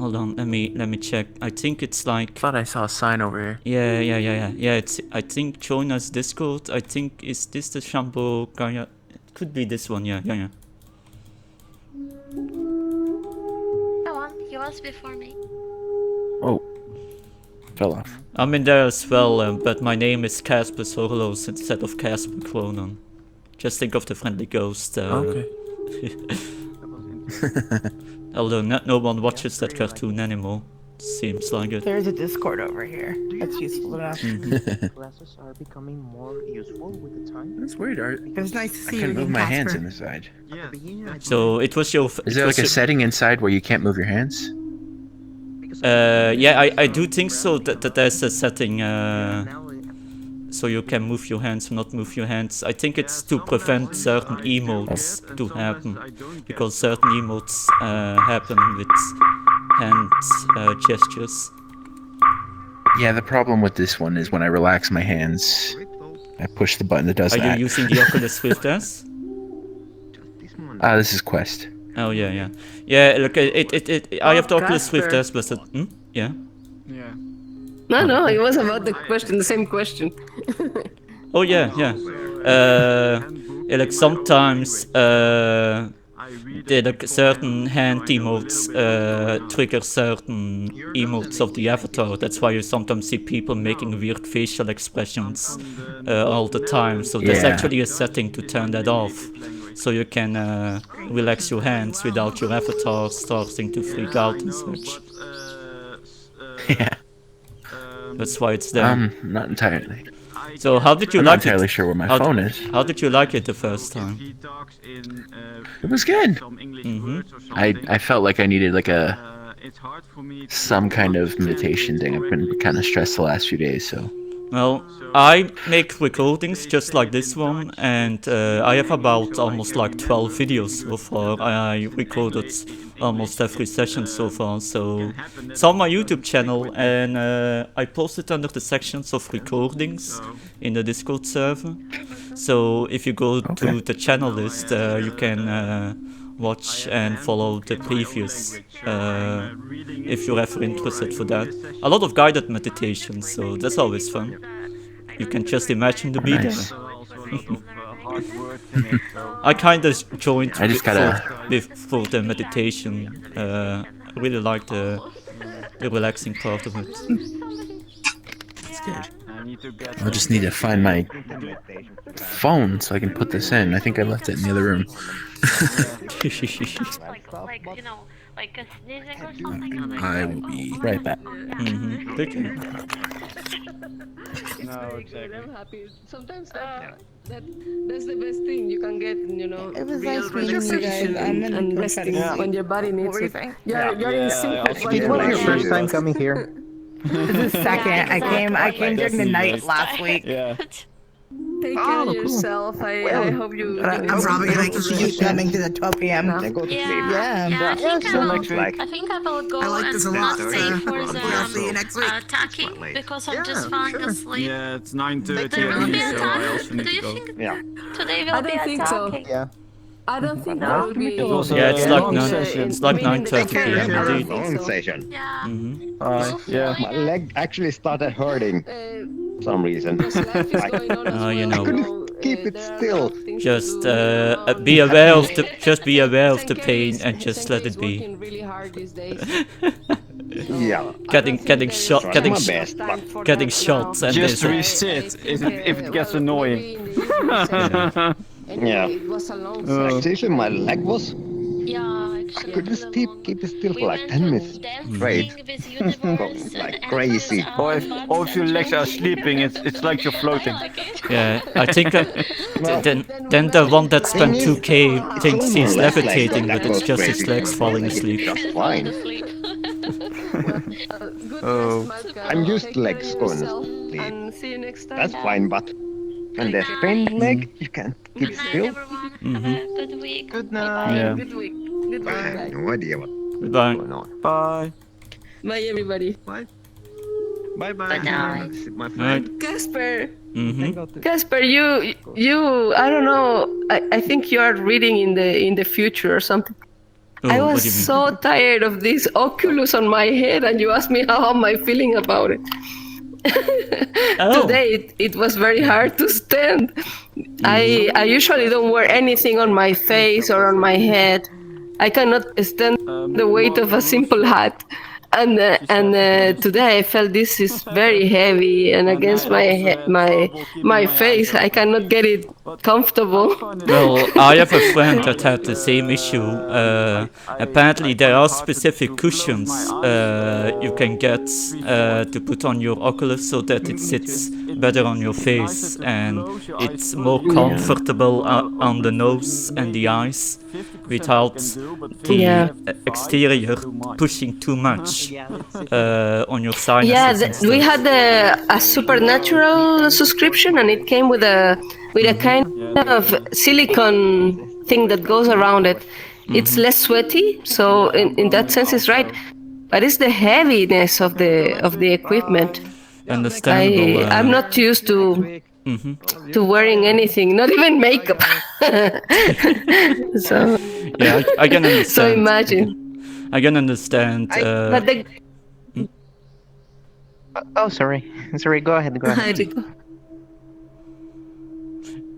Hold on. Let me check. I think it's like. Thought I saw a sign over here. Yeah. It's. I think join us Discord. I think is this the Shambo Gaia? It could be this one. Yeah. Go on, he was before me. Oh, fell off. I'm in there as well, but my name is Casper Sorlos instead of Casper Cronon. Just think of the friendly ghost. Okay. Although no one watches that cartoon anymore. Seems like it. There's a Discord over here. That's useful enough. Classes are becoming more useful with the time. That's weird. It was nice to see I you can't move again, my hands Casper. in the side. So it was your. Is there like a setting inside where you can't move your hands? Yeah, I do think so. That there's a setting. So you can move your hands or not move your hands. I think it's to prevent certain emotes to happen, because certain emotes happen with hand gestures. Yeah, the problem with this one is when I relax my hands, I push the button that does Are that. you using the Oculus Rift S? This is Quest. Oh yeah. Look, I have the Oculus Rift S, but yeah. No, it was about the question, the same question. Oh yeah. Like sometimes like certain hand emotes trigger certain emotes of the avatar. That's why you sometimes see people making weird facial expressions all the time. So there's actually a setting to turn that off, so you can relax your hands without your avatar starting to freak out and such. Yeah. That's why it's there. Not entirely. So how did you I'm like not entirely sure where my phone is. How did you like it the first time? It was good. I felt like I needed like some kind of meditation thing. I've been kind of stressed the last few days, so. Well, I make recordings just like this one, and I have about almost like 12 videos so far. I recorded almost every session so far, so it's on my YouTube channel, and I post it under the sections of recordings in the Discord server. So if you go to the channel list, you can watch and follow the previous if you're ever interested for that. A lot of guided meditations, so that's always fun. You can just imagine the beat. I kinda joined for the meditation. I really like the relaxing part of it. It's good. I just need to find my phone so I can put this in. I think I left it in the other room. like you know, like a sneezing or something. I will be right back. Take care. No, exactly. I'm happy. Sometimes that's the best thing you can get, you know. It was real nice meeting you guys. relaxation and resting when your body needs it. You're in sync with what It your was body your first needs. time coming here. This is second. I came during the night last week. Yeah. Take care of yourself. I hope you. I'm probably gonna keep coming to the 12 p.m. Yeah, I think I will go this a and lot, not stay so for I'll see you next week. the talking because I'm just falling asleep. Yeah, it's 9:30 There will be a so I also talking. need Do to you go. think today will I be don't a think so. talking? Yeah. I don't think there will be. Yeah, it's like 9:30 p.m. indeed. Long session. Yeah. Yeah. My leg actually started hurting for some reason. You know. Keep it still. Just be aware of the pain and just let it be. Yeah. Getting shots and Just there's resit if it gets annoying. Yeah. Actually, my leg was. Yeah, I actually. couldn't keep it still for like 10 minutes straight. Going like crazy. Or if your legs are sleeping, it's like you're floating. Yeah, I think then the one that spent 2k thinks he's levitating, but it's just his legs falling asleep. That's fine. I'm used to legs going asleep. And see you next time. That's fine, but when there's pain in the leg, you can't keep it still. Good week. Good night. Yeah. Good week. I have no idea what's Goodbye. going on. Bye. Bye, everybody. Bye. Bye bye. My friend. Casper. Mm-hmm. Casper, I don't know. I think you are reading in the future or something. Oh, I what was do you mean? so tired of this Oculus on my head, and you asked me how am I feeling about it. Today it was very hard to stand. I usually don't wear anything on my face or on my head. I cannot stand the weight of a simple hat. And today I felt this is very heavy and against my face. I cannot get it comfortable. Well, I have a friend that had the same issue. Apparently, there are specific cushions you can get to put on your Oculus so that it sits better on your face and it's more comfortable on the nose and the eyes without the exterior pushing too much on your sinuses. Yeah, we had a supernatural subscription, and it came with a kind of silicone thing that goes around it. It's less sweaty, so in that sense, it's right. But it's the heaviness of the equipment. Understandable. I'm not used to wearing anything, not even makeup. So yeah, I can understand. So imagine. I can understand. But the Oh, sorry. Sorry, go ahead.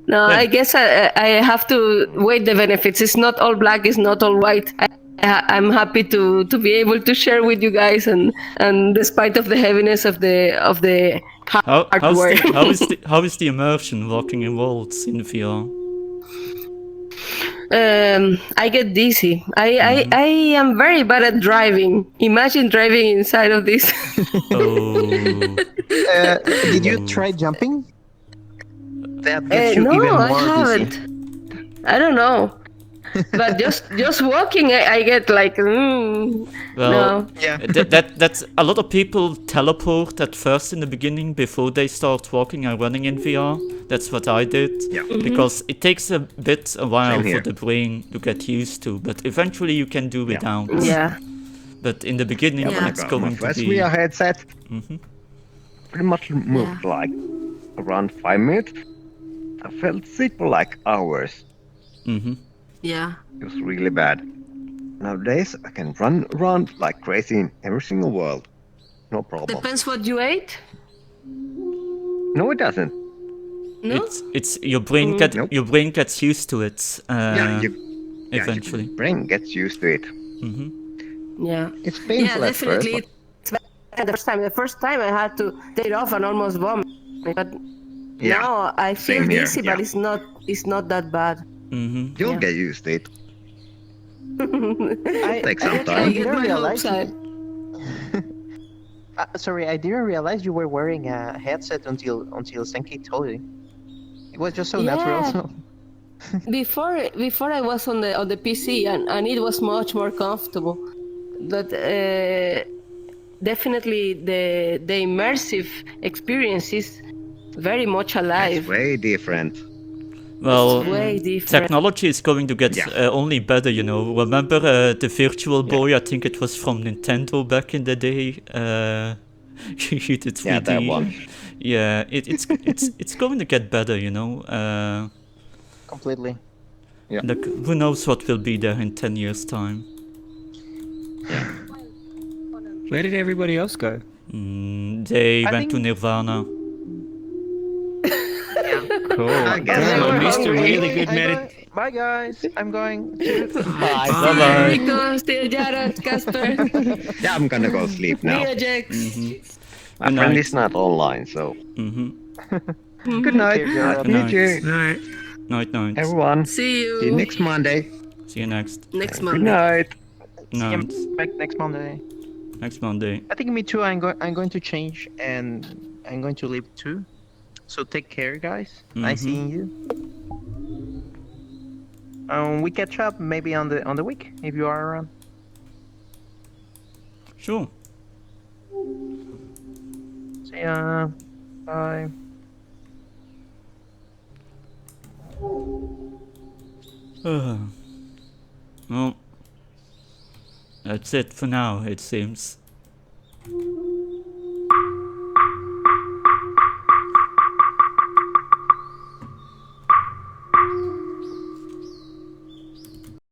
No, I guess I have to weigh the benefits. It's not all black, it's not all white. I'm happy to be able to share with you guys, and despite of the heaviness of the hardware. How is the immersion walking in worlds in VR? I get dizzy. I am very bad at driving. Imagine driving inside of this. Did you try jumping? That gets you no, even more I haven't. dizzy. I don't know. But just walking, I get like. Well, no. Yeah. That's a lot of people teleport at first in the beginning before they start walking and running in VR. That's what I did. Yeah. Because it takes a while Same for here. the brain to get used to, but eventually you can do without. Yeah. But in the beginning, it's My going to first be. VR headset pretty much moved like around 5 minutes. I felt sick for like hours. Yeah. It was really bad. Nowadays, I can run around like crazy in every single world. No problem. Depends what you ate. No, it doesn't. No. It's your brain your brain gets used to it. Eventually. Your brain gets used to it. Yeah. It's painful at first. Definitely. The first time I had to take it off and almost vomit. But now I feel same here, dizzy, but it's not that bad. You'll get used to it. I Take some I time. didn't realize. hopes Sorry, I didn't realize you were wearing a headset until Senki told you. It was just so natural. So. Before I was on the PC, and it was much more comfortable. But definitely the immersive experience is very much alive. It's way different. Well, way different. technology is going to get only better, you know. Remember the Virtual Boy? I think it was from Nintendo back in the day. You did 3D. Yeah, that one. Yeah, it's going to get better, you know. Completely. Yeah. Like, who knows what will be there in 10 years' time? Where did everybody else go? They went to Nirvana. Cool. I guess I missed a hungry. really good medit. Bye guys, I'm going to. Bye. Bye. Rico, still Jared, Casper, Yeah, I'm gonna go sleep now. Mia Jax. My friend is not online, so. Good night. Nice to meet you. Night. Everyone. See you. See you next Monday. See you next. Next Good month. night. Night. Next Monday. Next Monday. I think me too. I'm going to change and I'm going to leave too. So take care, guys. Nice seeing you. We catch up maybe on the week if you are around. Sure. See ya. Bye. Well, that's it for now, it seems.